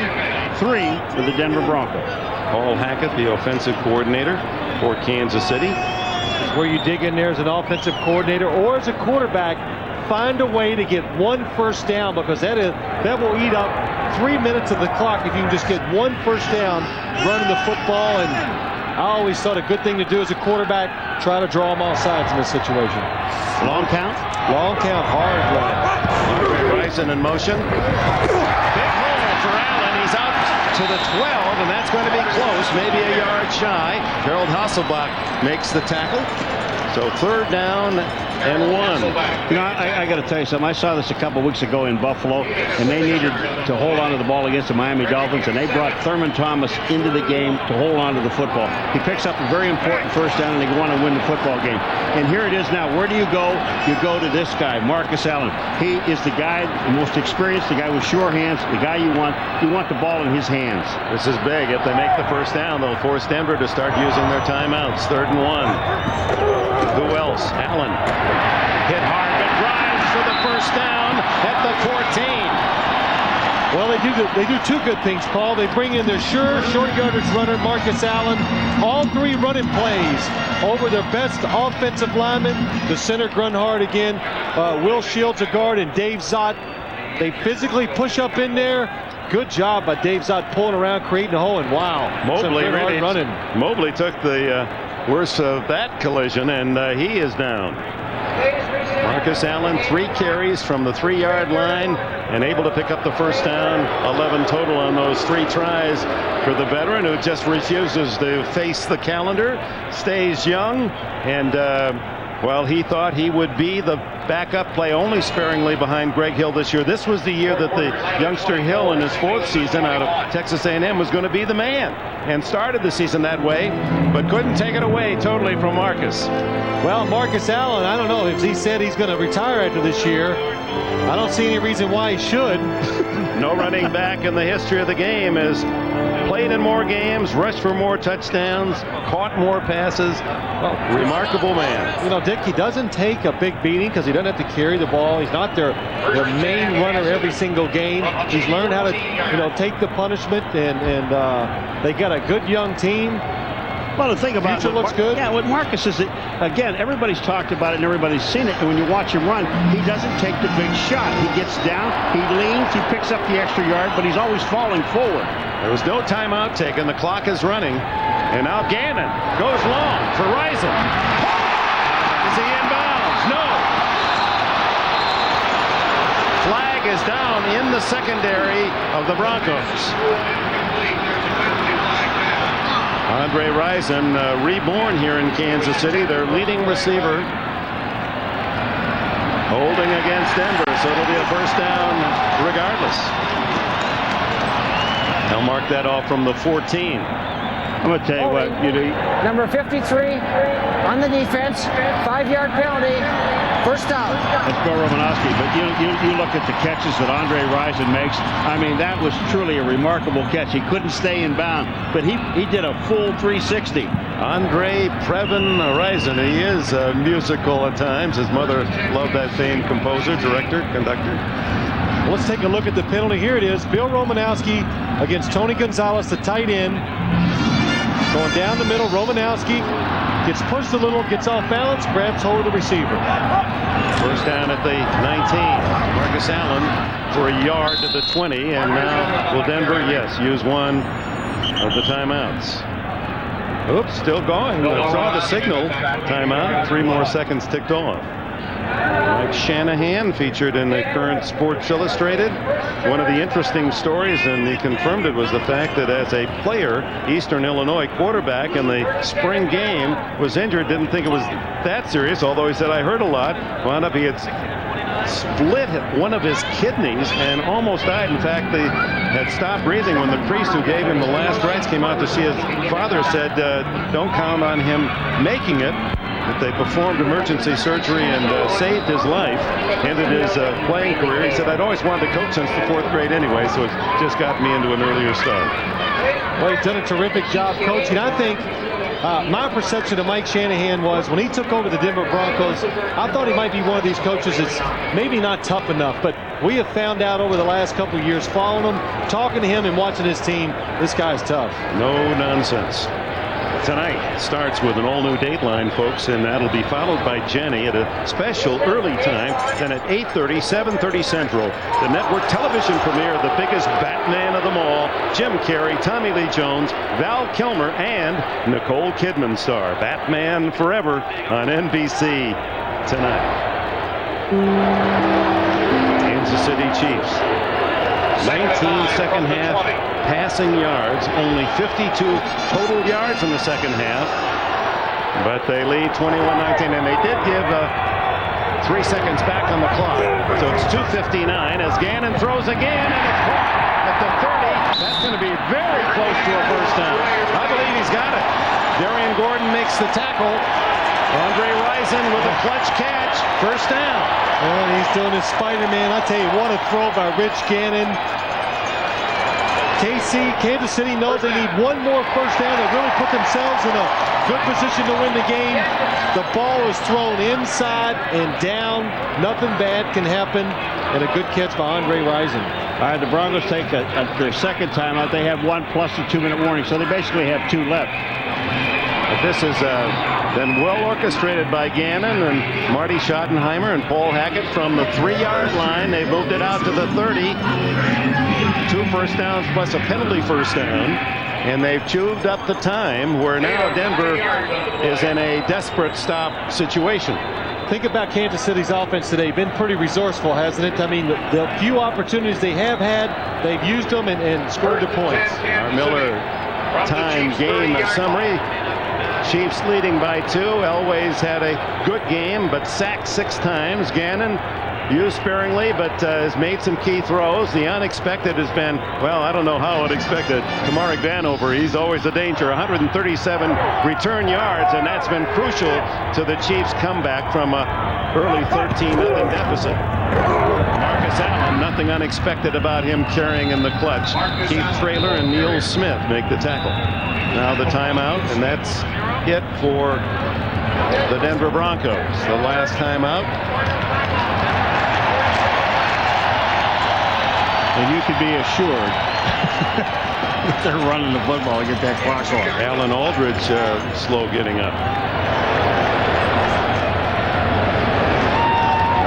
3 for the Denver Broncos. Paul Hackett, the offensive coordinator for Kansas City. It's where you dig in there as an offensive coordinator or as a quarterback, find a way to get 1 first down, because that will eat up 3 minutes of the clock if you can just get 1 first down running the football. And I always thought a good thing to do as a quarterback, try to draw them all sides in this situation. Long count? Long count, hard run. Andre Rison in motion. Big hole for Allen. He's out to the 12, and that's going to be close, maybe a yard shy. Gerald Hasselbach makes the tackle. So 3rd down and 1. You know, I got to tell you something. I saw this a couple weeks ago in Buffalo, and they needed to hold on to the ball against the Miami Dolphins, and they brought Thurman Thomas into the game to hold on to the football. He picks up a very important first down, and they go on and win the football game. And here it is now. Where do you go? You go to this guy, Marcus Allen. He is the guy, the most experienced, the guy with sure hands, the guy you want. You want the ball in his hands. This is big. If they make the first down, they'll force Denver to start using their timeouts. 3rd and 1. Who else? Allen. Hit hard, but drives for the first down at the 14. Well, they do 2 good things, Paul. They bring in their short yardage runner, Marcus Allen. All 3 running plays over their best offensive lineman. The center, Grunhard again. Will Shields, a guard, and Dave Zott. They physically push up in there. Good job by Dave Zott pulling around, creating a hole, and wow. Mobley really running. Mobley took the worst of that collision, and he is down. Marcus Allen, 3 carries from the 3-yard line and able to pick up the first down. 11 total on those 3 tries for the veteran, who just refuses to face the calendar, stays young, and well, he thought he would be the backup, play only sparingly behind Greg Hill this year. This was the year that the youngster Hill in his 4th season out of Texas A&M was going to be the man, and started the season that way, but couldn't take it away totally from Marcus. Well, Marcus Allen, I don't know if he said he's going to retire after this year. I don't see any reason why he should. No running back in the history of the game has played in more games, rushed for more touchdowns, caught more passes. Well, remarkable man. You know, Dick, he doesn't take a big beating because he doesn't have to carry the ball. He's not their main runner every single game. He's learned how to, take the punishment, and they got a good young team. Well, the thing about future looks good. Yeah, what Marcus is, again, everybody's talked about it and everybody's seen it. And when you watch him run, he doesn't take the big shot. He gets down, he leans, he picks up the extra yard, but he's always falling forward. There was no timeout taken. The clock is running. And now Gannon goes long for Rison. Is he inbounds? No. Flag is down in the secondary of the Broncos. Andre Rison, reborn here in Kansas City, their leading receiver, holding against Denver, so it'll be a first down regardless. They'll mark that off from the 14. I'm going to tell you what, Number 53 on the defense, 5-yard penalty, first down. That's Bill Romanowski, but you look at the catches that Andre Rison makes. I mean, that was truly a remarkable catch. He couldn't stay in bound, but he did a full 360. Andre Previn Rison, he is musical at times. His mother loved that famed composer, director, conductor. Let's take a look at the penalty. Here it is. Bill Romanowski against Tony Gonzalez, the tight end. Going down the middle, Romanowski gets pushed a little, gets off balance, grabs hold of the receiver. First down at the 19. Marcus Allen for a yard to the 20, and now will Denver, yes, use one of the timeouts. Oops, still going. I saw the signal. Timeout. 3 more seconds ticked off. Mike Shanahan featured in the current Sports Illustrated. One of the interesting stories, and he confirmed it, was the fact that as a player, Eastern Illinois quarterback in the spring game was injured. Didn't think it was that serious, although he said, I heard a lot. Wound up he had split one of his kidneys and almost died. In fact, they had stopped breathing when the priest who gave him the last rites came out to see his father. Said, don't count on him making it. That they performed emergency surgery and saved his life, ended his playing career. He said, I'd always wanted to coach since the 4th grade anyway, so it just got me into an earlier start. Well, he's done a terrific job coaching. I think my perception of Mike Shanahan was when he took over the Denver Broncos, I thought he might be one of these coaches that's maybe not tough enough, but we have found out over the last couple of years, following him, talking to him, and watching his team, this guy's tough. No nonsense. Tonight starts with an all-new Dateline, folks, and that'll be followed by Jenny at a special early time. Then at 8:30, 7:30 Central, the network television premiere of the biggest Batman of them all, Jim Carrey, Tommy Lee Jones, Val Kilmer, and Nicole Kidman star Batman Forever on NBC tonight. Kansas City Chiefs. 19 second half passing yards, only 52 total yards in the second half, but they lead 21-19, and they did give 3 seconds back on the clock, so it's 2:59 as Gannon throws again, and it's caught at the 30. That's going to be very close to a first down. I believe he's got it. Darian Gordon makes the tackle. Andre Rison with a clutch catch. First down. And he's doing his Spider-Man. I tell you, what a throw by Rich Gannon. Kansas City knows they need one more first down to really put themselves in a good position to win the game. The ball is thrown inside and down. Nothing bad can happen. And a good catch by Andre Rison. All right, the Broncos take their second timeout. They have 1 plus a 2-minute warning, so they basically have 2 left. But this is been well orchestrated by Gannon and Marty Schottenheimer and Paul Hackett from the 3-yard line. They moved it out to the 30. 2 first downs plus a penalty first down. And they've chewed up the time where now Denver is in a desperate stop situation. Think about Kansas City's offense today. Been pretty resourceful, hasn't it? I mean, the few opportunities they have had, they've used them and scored the points. Our Miller time game summary. Chiefs leading by 2. Elway's had a good game, but sacked 6 times. Gannon used sparingly, but has made some key throws. The unexpected has been, well, I don't know how unexpected. Kamaric Vanover, he's always a danger. 137 return yards, and that's been crucial to the Chiefs' comeback from a early 13-0 deficit. Marcus Allen, nothing unexpected about him carrying in the clutch. Keith Traylor and Neil Smith make the tackle. Now the timeout, and that's it for the Denver Broncos. The last timeout. And you can be assured they're running the football to get that clock off. Alan Aldridge slow getting up.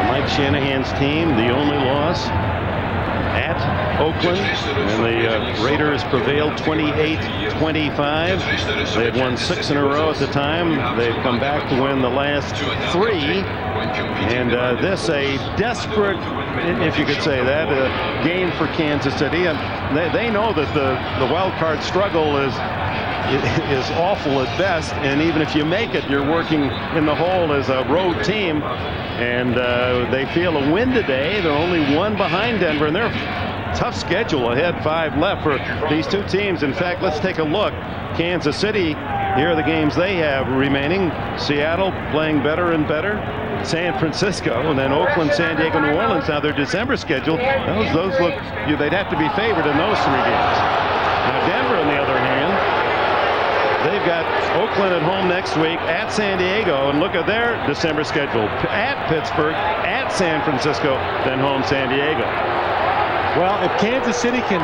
Mike Shanahan's team, the only loss at Oakland, and the Raiders prevailed 28-25. They had won 6 in a row at the time. They've come back to win the last 3. And this a desperate, if you could say that, game for Kansas City. And they know that the wild card struggle is awful at best. And even if you make it, you're working in the hole as a road team. And they feel a win today. They're only 1 behind Denver, and they're tough schedule ahead, 5 left for these 2 teams. In fact, let's take a look. Kansas City, here are the games they have remaining. Seattle playing better and better. San Francisco, and then Oakland, San Diego, New Orleans. Now their December schedule, those look, they'd have to be favored in those 3 games. Now Denver, on the other hand, they've got Oakland at home next week, at San Diego, and look at their December schedule. At Pittsburgh, at San Francisco, then home San Diego. Well, if Kansas City can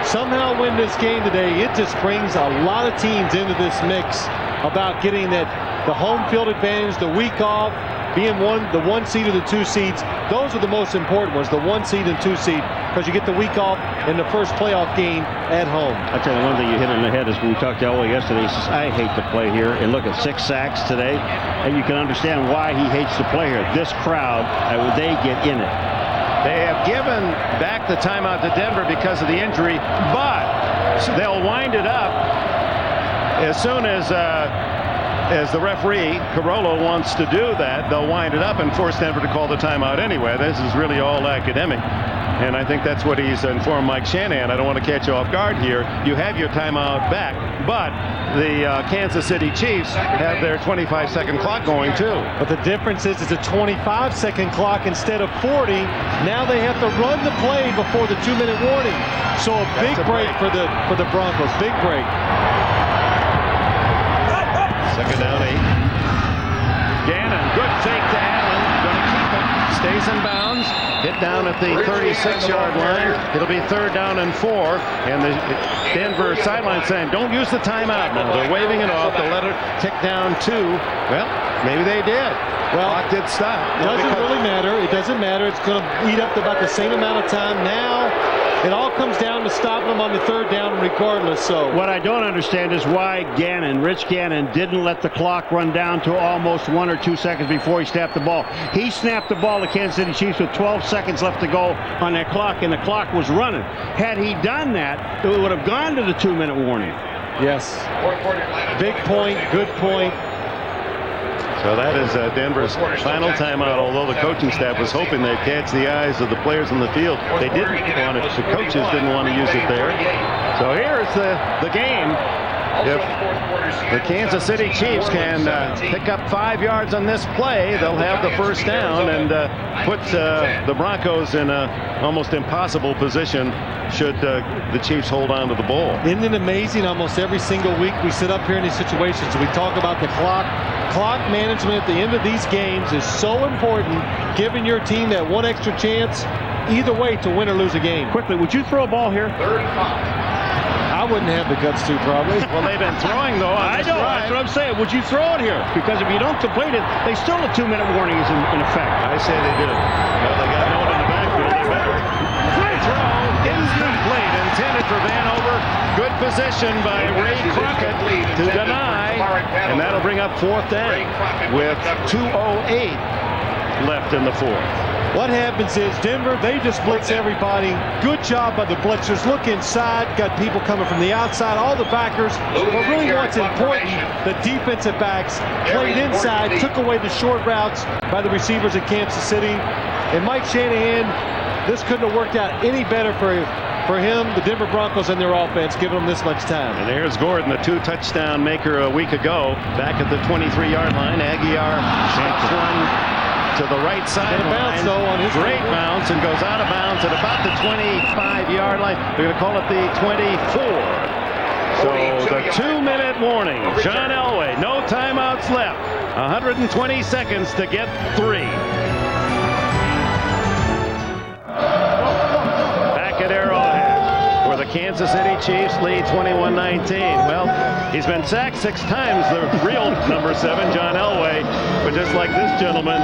somehow win this game today, it just brings a lot of teams into this mix about getting the home field advantage, the week off, being the 1 seed or the 2 seeds. Those are the most important ones, the 1 seed and 2 seed, because you get the week off in the first playoff game at home. I'll tell you one thing you hit on the head is when we talked to Elway yesterday. He says, I hate to play here. And look at 6 sacks today. And you can understand why he hates to play here. This crowd, they get in it. They have given back the timeout to Denver because of the injury, but they'll wind it up as soon as the referee, Carollo, wants to do that. They'll wind it up and force Denver to call the timeout anyway. This is really all academic. And I think that's what he's informed Mike Shanahan. I don't want to catch you off guard here. You have your timeout back, but the Kansas City Chiefs have their 25-second clock going too. But the difference is it's a 25-second clock instead of 40. Now they have to run the play before the 2-minute warning. So a big break for the Broncos. Big break. Second down 8. Gannon, good fake to Allen. Going to keep it. Stays in bounds. Hit down at the 36-yard line. It'll be 3rd down and 4. And the Denver sideline saying, don't use the timeout now. They're waving it off. They'll let it tick down 2. Well, maybe they did. Well, clock did stop. It doesn't really matter. It doesn't matter. It's going to eat up about the same amount of time. Now it all comes down to stopping them on the 3rd down regardless. So what I don't understand is why Rich Gannon, didn't let the clock run down to almost 1 or 2 seconds before he snapped the ball. He snapped the ball to Kansas City Chiefs with 12 seconds left to go on that clock, and the clock was running. Had he done that, it would have gone to the 2-minute warning. Yes. Big point. Good point. So that is Denver's final timeout, although the coaching staff was hoping they'd catch the eyes of the players on the field. They didn't want it. The coaches didn't want to use it there. So here's the game. If the Kansas City Chiefs can pick up 5 yards on this play, they'll have the 1st down and put the Broncos in an almost impossible position should the Chiefs hold on to the ball. Isn't it amazing? Almost every single week we sit up here in these situations. We talk about the clock. Clock management at the end of these games is so important, giving your team that 1 extra chance either way to win or lose a game. Quickly, would you throw a ball here? I wouldn't have the guts to, probably. Well, they've been throwing, though. I know. That's what I'm saying. Would you throw it here? Because if you don't complete it, they still a 2-minute warning is in effect. I say they do. Well, they got no one in the backfield. They better. Throw incomplete. Intended for Vanover. Good position by Ray Crockett to deny. And that'll bring up 4th down with 2:08 left in the 4th. What happens is Denver, they just blitz everybody. Good job by the blitzers. Look inside, got people coming from the outside, all the backers. But really what's important, the defensive backs played inside, took away the short routes by the receivers at Kansas City. And Mike Shanahan, this couldn't have worked out any better for him, the Denver Broncos, and their offense, giving them this much time. And there's Gordon, the 2-touchdown maker a week ago, back at the 23-yard line. Aguiar shakes one to the right sideline. Great bounce and goes out of bounds at about the 25-yard line. They're going to call it the 24. So the 2-minute warning. John Elway, no timeouts left. 120 seconds to get 3. Back at Arrowhead, where the Kansas City Chiefs lead 21-19. Well, he's been sacked 6 times, the real number 7, John Elway. But just like this gentleman,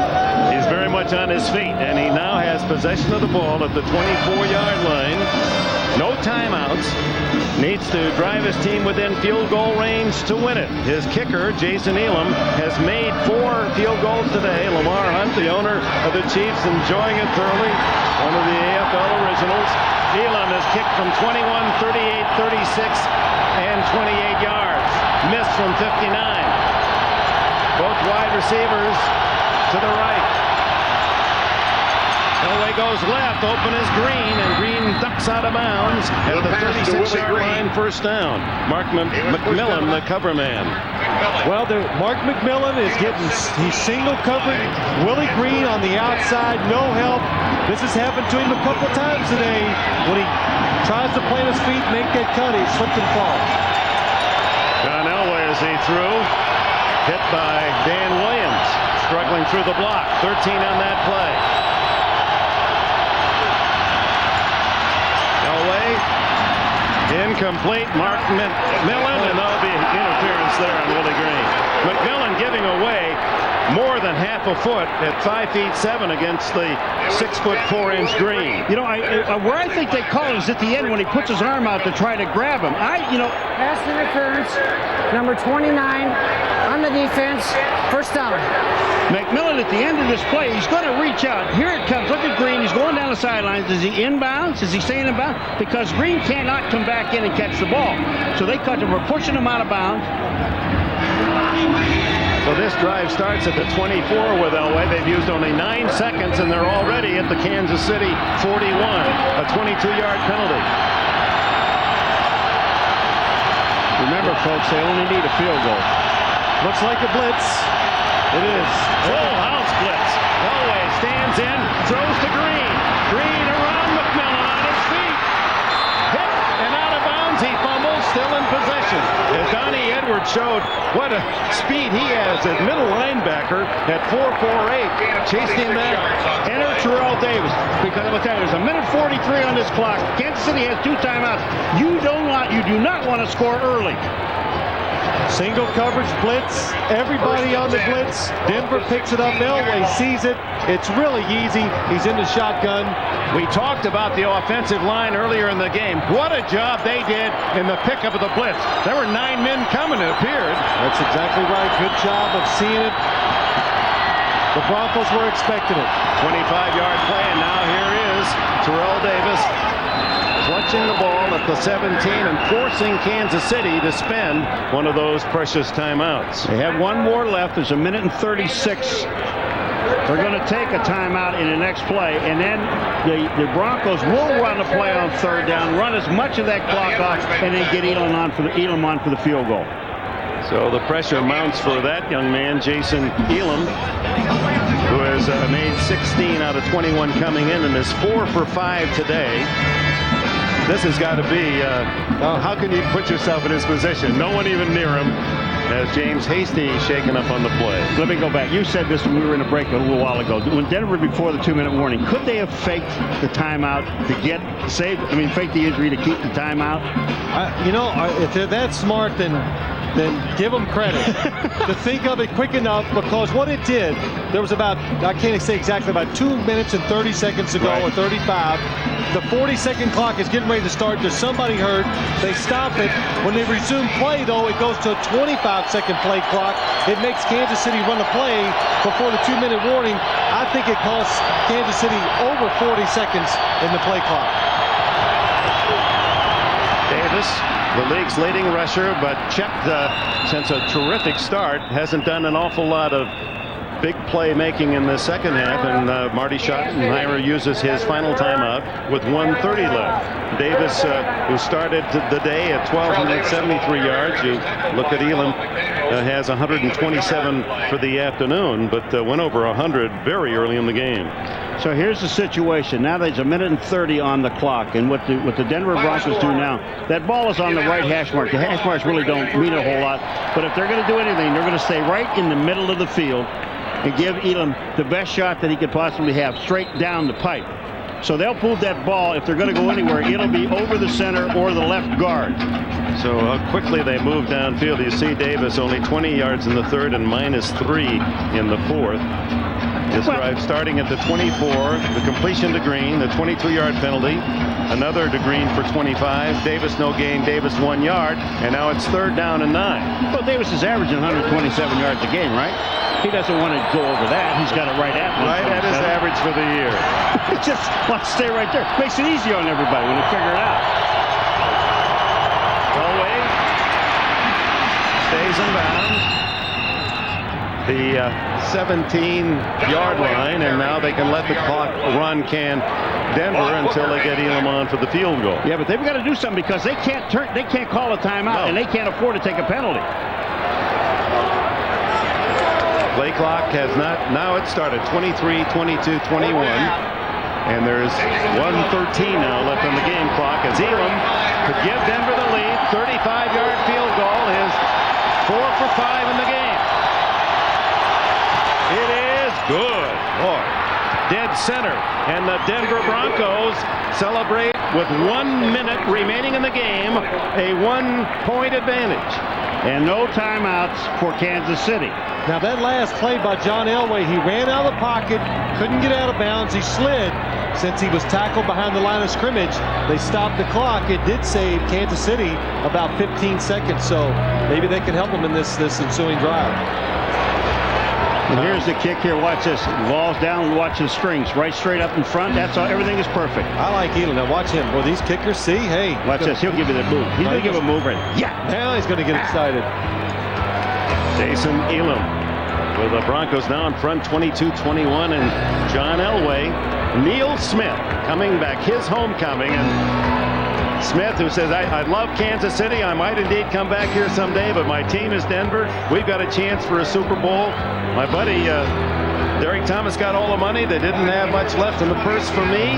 he's very much on his feet. And he now has possession of the ball at the 24-yard line. No timeouts. Needs to drive his team within field goal range to win it. His kicker, Jason Elam, has made 4 field goals today. Lamar Hunt, the owner of the Chiefs, enjoying it thoroughly. One of the AFL originals. Elam has kicked from 21, 38, 36, and 28 yards. Missed from 59. Both wide receivers to the right. Elway goes left, open is Green, and Green ducks out of bounds at the 36-yard line, first down. Mark McMillan, the cover man. Well, Mark McMillan is he's single covered. Willie Green on the outside, no help. This has happened to him a couple times today. When he tries to plant his feet, make that cut, he slipped and falls. John Elway as he threw, hit by Dan Williams, struggling through the block. 13 on that play. Incomplete. Mark McMillan, and there'll be interference there on Willie Green. McMillan giving away more than half a foot at 5'7" against the 6'4" Green. You know, where I think they call it is at the end when he puts his arm out to try to grab him. Pass interference, number 29 on the defense, first down. McMillan at the end of this play, he's going to reach out. Here it comes. Look at Green. He's going down the sidelines. Is he inbounds? Is he staying inbounds? Because Green cannot come back in and catch the ball. So they cut him. We're pushing him out of bounds. So this drive starts at the 24 with Elway. They've used only 9 seconds, and they're already at the Kansas City 41, a 22-yard penalty. Remember, folks, they only need a field goal. Looks like a blitz. It is. Full house blitz. Elway stands in, throws to Green. Green around McMillan on his feet. Hit and out of bounds. He fumbles, still in possession. As Donnie Edwards showed what a speed he has as middle linebacker at 4.48. Chased him back. Enter Terrell Davis. Because I'm going to tell you, there's a minute 43 on this clock. Kansas City has 2 timeouts. You do not want to score early. Single coverage blitz, everybody on the blitz. Denver picks it up, Elway sees it. It's really easy. He's in the shotgun. We talked about the offensive line earlier in the game. What a job they did in the pickup of the blitz. There were 9 men coming, it appeared. That's exactly right. Good job of seeing it. The Broncos were expecting it. 25-yard play, and now here is Terrell Davis clutching the ball at the 17 and forcing Kansas City to spend one of those precious timeouts. They have 1 more left. There's a minute and 36. They're going to take a timeout in the next play, and then the Broncos will run a play on 3rd down, run as much of that clock off, and then get Elam on for the field goal. So the pressure mounts for that young man, Jason Elam, who has made 16 out of 21 coming in and is 4 for 5 today. This has got to be, how can you put yourself in his position? No one even near him, as James Hastings shaken up on the play. Let me go back. You said this when we were in a break a little while ago. When Denver, before the 2-minute warning, could they have faked the timeout to fake the injury to keep the timeout? If they're that smart, then give them credit to think of it quick enough, because what it did, there was about, I can't say exactly, about 2 minutes and 30 seconds to go, or 35. The 40-second clock is getting ready to start. There's somebody hurt. They stop it. When they resume play, though, it goes to a 25-second play clock. It makes Kansas City run a play before the 2-minute warning. I think it costs Kansas City over 40 seconds in the play clock. Davis, the league's leading rusher, but Chet, since a terrific start, hasn't done an awful lot of big play making in the second half, and Marty Schottenheimer uses his final timeout with 1:30 left. Davis, who started the day at 1,273 yards, you look at Elam, has 127 for the afternoon, but went over 100 very early in the game. So here's the situation. Now there's 1:30 on the clock, and what the Denver Broncos do now, that ball is on the right hash mark. The hash marks really don't mean a whole lot, but if they're going to do anything, they're going to stay right in the middle of the field and give Elam the best shot that he could possibly have, straight down the pipe. So they'll move that ball. If they're going to go anywhere, it'll be over the center or the left guard. So quickly they move downfield. You see Davis only 20 yards in the third and -3 in the fourth. This drive starting at the 24, the completion to Green, the 22-yard penalty, another to Green for 25. Davis no gain, Davis 1 yard, and now it's 3rd down and 9. Well, Davis is averaging 127 yards a game, right? He doesn't want to go over that. He's got it right at 127. Right at his average for the year. He just wants to stay right there. Makes it easy on everybody when they figure it out. Elway stays in bounds. The 17-yard line, and now they can let the clock run, can Denver, until they get Elam on for the field goal. Yeah, but they've got to do something because they can't call a timeout, and they can't afford to take a penalty. Play clock has not, now it started 23, 22, 21, and there's 1:13 now left on the game clock as Elam could give Denver the lead. 35-yard field goal is 4 for 5 in the game. It is good. Boy, dead center, and the Denver Broncos celebrate with 1 minute remaining in the game, a 1-point advantage. And no timeouts for Kansas City. Now that last play by John Elway, he ran out of the pocket, couldn't get out of bounds, he slid. Since he was tackled behind the line of scrimmage, they stopped the clock. It did save Kansas City about 15 seconds, so maybe they can help them in this ensuing drive. And here's the kick here. Watch this. Ball's down. Watch the strings. Right straight up in front. That's all. Everything is perfect. I like Elam. Now watch him. Well, these kickers see. Hey. Watch this. He'll give you that move. He's going to give a move right. Yeah. Now he's going to get excited. Jason Elam with the Broncos now in front, 22-21, and John Elway. Neil Smith coming back, his homecoming, and Smith, who says, I love Kansas City. I might indeed come back here someday, but my team is Denver. We've got a chance for a Super Bowl. My buddy Derek Thomas got all the money. They didn't have much left in the purse for me.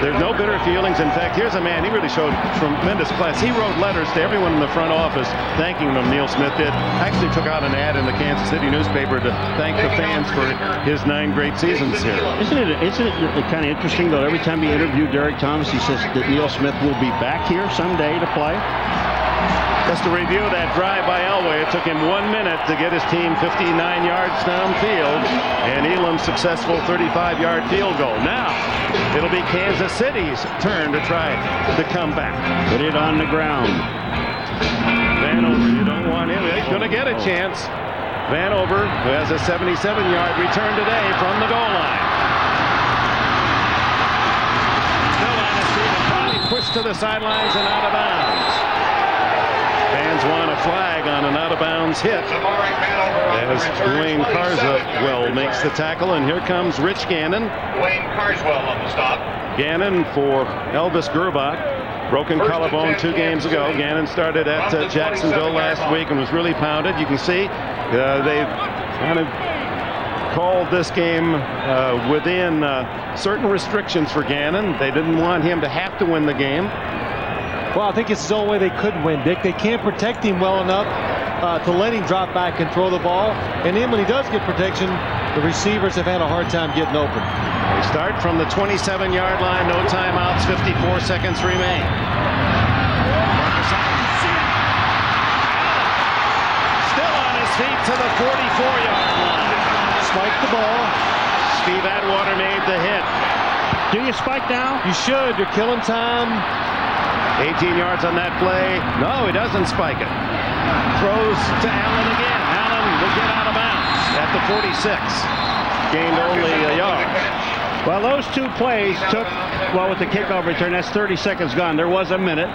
There's no bitter feelings. In fact, here's a man, he really showed tremendous class. He wrote letters to everyone in the front office thanking them, Neil Smith did. Actually took out an ad in the Kansas City newspaper to thank the fans for his 9 great seasons here. Isn't it kind of interesting, though, every time he interviewed Derek Thomas, he says that Neil Smith will be back here someday to play? Just to review that drive by Elway, it took him 1 minute to get his team 59 yards downfield, and Elam's successful 35-yard field goal. Now, it'll be Kansas City's turn to try to come back. Put it on the ground. Vanover, you don't want him. He's going to get a chance. Vanover, who has a 77-yard return today from the goal line. Still on his feet, and probably pushed to the sidelines and out of bounds. Fans want a flag on an out-of-bounds hit as Dwayne Carswell makes the tackle, and here comes Rich Gannon. Dwayne Carswell on the stop. Gannon for Elvis Gerbach. Broken collarbone 2 games ago. Gannon started at Jacksonville last week and was really pounded. You can see they've kind of called this game within certain restrictions for Gannon. They didn't want him to have to win the game. Well, I think it's the only way they could win, Dick. They can't protect him well enough to let him drop back and throw the ball. And then when he does get protection, the receivers have had a hard time getting open. They start from the 27-yard line. No timeouts. 54 seconds remain. Still on his feet to the 44-yard line. Spike the ball. Steve Atwater made the hit. Do you spike now? You should. You're killing time. 18 yards on that play. No, he doesn't spike it. Throws to Allen again. Allen will get out of bounds at the 46. gained only a yard. Well, those two plays took, well, with the kickoff return, that's 30 seconds gone. There was a minute.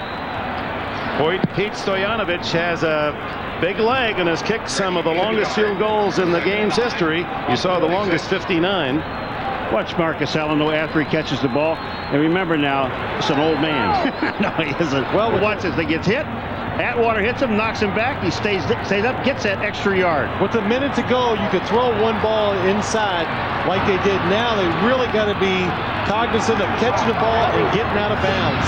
Pete Stoyanovich has a big leg and has kicked some of the longest field goals in the game's history. You saw the longest, 59. Watch Marcus Allen after he catches the ball. And remember now, it's an old man. No, he isn't. Well, watch this. He gets hit. Atwater hits him, knocks him back. He stays up, gets that extra yard. With a minute to go, you could throw one ball inside like they did now. They really got to be cognizant of catching the ball and getting out of bounds.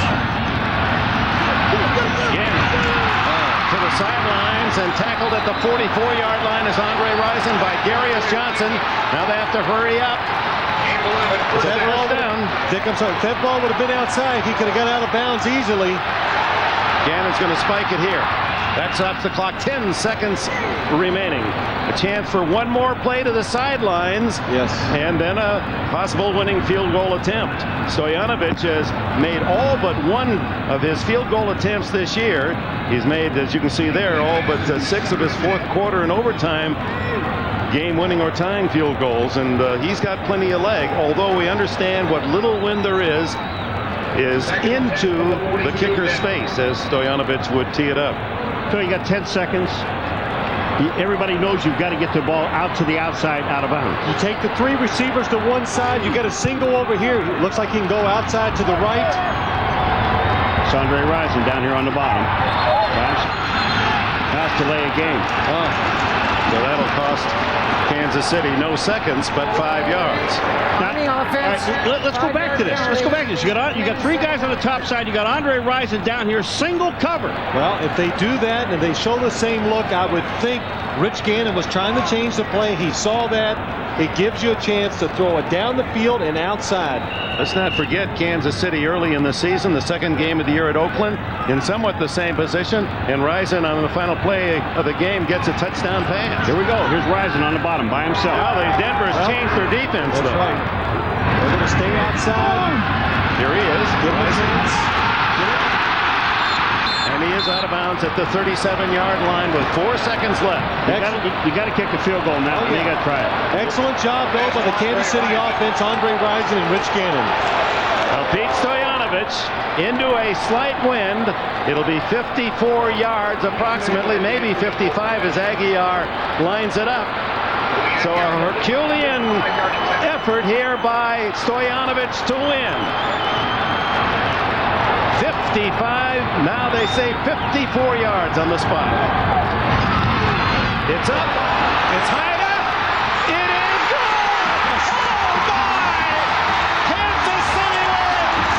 To the sidelines and tackled at the 44-yard line is Andre Rison by Darius Johnson. Now they have to hurry up. That ball would have been outside. He could have got out of bounds easily. Gannon's going to spike it here. That stops the clock. 10 seconds remaining. A chance for one more play to the sidelines. Yes. And then a possible winning field goal attempt. Stoyanovich has made all but one of his field goal attempts this year. He's made, as you can see there, all but 6 of his fourth quarter and overtime game-winning or tying field goals. And he's got plenty of leg, although we understand what little wind there is into the kicker's face as Stoyanovich would tee it up. So you got 10 seconds. Everybody knows you've got to get the ball out to the outside, out of bounds. You take the 3 receivers to one side. You got a single over here. It looks like he can go outside to the right. It's Andre Rison down here on the bottom. Pass to lay a game. So that'll cost Kansas City no seconds, but 5 yards. Now, offense. Let's go back to this. Let's go back to this. You got 3 guys on the top side. You got Andre Rison down here, single cover. Well, if they do that and they show the same look, I would think Rich Gannon was trying to change the play. He saw that. It gives you a chance to throw it down the field and outside. Let's not forget Kansas City early in the season, the second game of the year at Oakland, in somewhat the same position. And Rison on the final play of the game gets a touchdown pass. Here we go. Here's Rison on the bottom by himself. Now Denver's changed their defense, That's though. right. They're going to stay outside. Here he is. Give him a chance. And he is out of bounds at the 37-yard line with 4 seconds left. You got to kick the field goal now. You got to try it. Excellent job, though, by the Kansas City offense. Andre Rison and Rich Gannon. Well, Pete Stoyanovich into a slight wind. It'll be 54 yards approximately, maybe 55 as Aguiar lines it up. So a Herculean effort here by Stoyanovich to win. 55, now they say 54 yards on the spot. It's up, it's high enough, it is good! Oh my! Kansas City wins!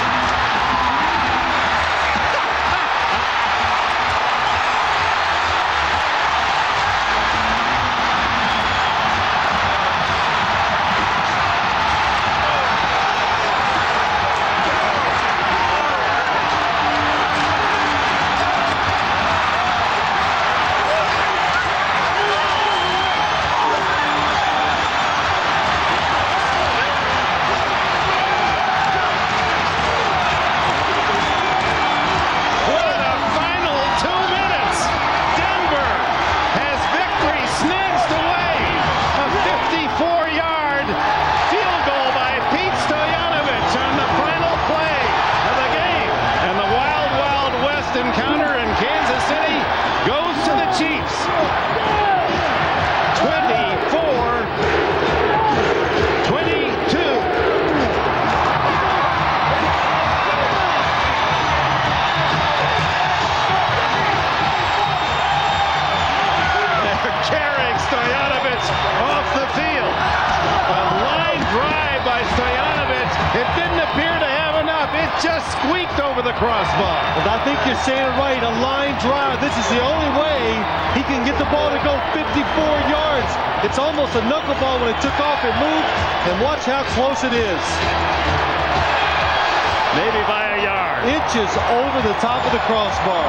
Encounter and Kansas City goes to the Chiefs. 24-22. They're carrying Stoyanovich off the field. A line drive by Stoyanovich. It didn't appear to have enough. It just squeaked over the crossbar. And I think you're saying it right, a line drive. This is the only way he can get the ball to go 54 yards. It's almost a knuckleball when it took off and moved. And watch how close it is. Maybe by a yard. Inches over the top of the crossbar.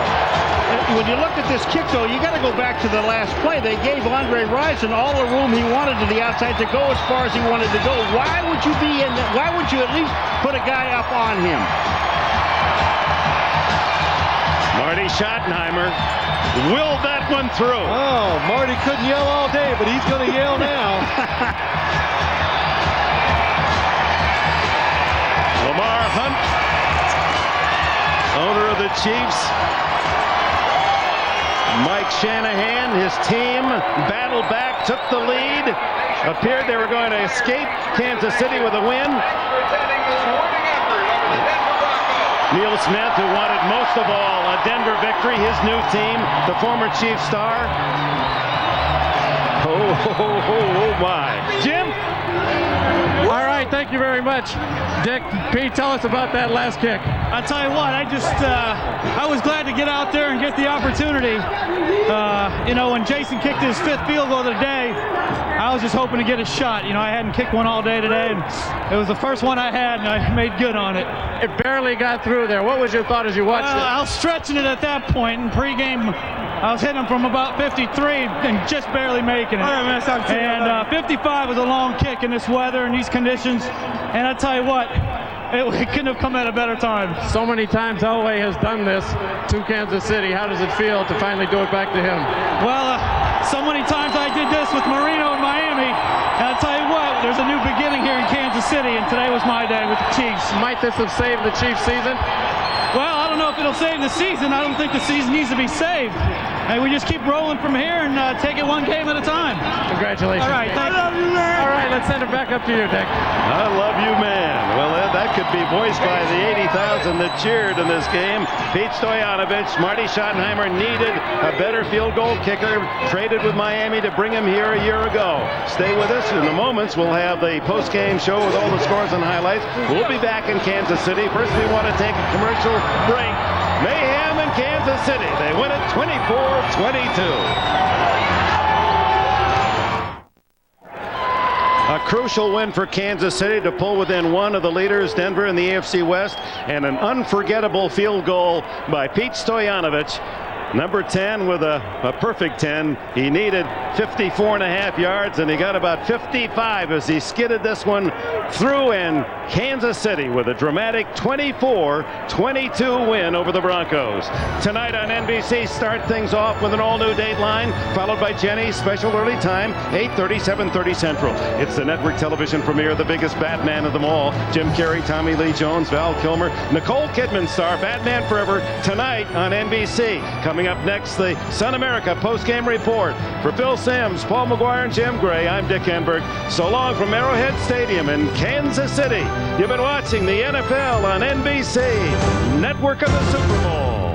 When you look at this kick, though, you got to go back to the last play. They gave Andre Rison all the room he wanted to the outside to go as far as he wanted to go. Why would you be in? Why would you at least put a guy up on him? Marty Schottenheimer willed that one through. Oh, Marty couldn't yell all day, but he's going to yell now. Chiefs. Mike Shanahan, his team battled back, took the lead. Appeared they were going to escape Kansas City with a win. Neil Smith, who wanted most of all a Denver victory, his new team, the former Chiefs star. Oh my. Jim? All right, thank you very much. Dick, Pete, tell us about that last kick. I'll tell you what, I was glad to get out there and get the opportunity. When Jason kicked his 5th field goal of the day, I was just hoping to get a shot. I hadn't kicked one all day today, and it was the first one I had, and I made good on it. It barely got through there. What was your thought as you watched it? I was stretching it at that point. In pregame, I was hitting him from about 53 and just barely making it. And 55 was a long kick in this weather and these conditions. And I tell you what, it couldn't have come at a better time. So many times Elway has done this to Kansas City. How does it feel to finally do it back to him? Well, so many times I did this with Marino in Miami. And I'll tell you what, there's a new beginning here in Kansas City, and today was my day with the Chiefs. Might this have saved the Chiefs season? Well, I don't know if it'll save the season. I don't think the season needs to be saved. And we just keep rolling from here and take it one game at a time. Congratulations. All right, thank you. I love you, man. All right, let's send it back up to you, Dick. I love you, man. Well, that could be voiced by the 80,000 that cheered in this game. Pete Stoyanovich, Marty Schottenheimer needed a better field goal kicker, traded with Miami to bring him here a year ago. Stay with us. In the moments, we'll have the post-game show with all the scores and highlights. We'll be back in Kansas City. First, we want to take a commercial break. Mayhem in Kansas City. They win it 24-22. A crucial win for Kansas City to pull within one of the leaders, Denver, in the AFC-West, and an unforgettable field goal by Pete Stoyanovich. Number 10 with a perfect 10. He needed 54.5 yards, and he got about 55 as he skidded this one through, and Kansas City with a dramatic 24-22 win over the Broncos. Tonight on NBC, start things off with an all-new Dateline, followed by Jenny's special early time, 8:30, 7:30 Central. It's the network television premiere of the biggest Batman of them all, Jim Carrey, Tommy Lee Jones, Val Kilmer, Nicole Kidman star Batman Forever, tonight on NBC. Coming up next, the Sun America post-game report. For Phil Sims, Paul McGuire, and Jim Gray, I'm Dick Enberg. So long from Arrowhead Stadium in Kansas City. You've been watching the NFL on NBC, network of the Super Bowl.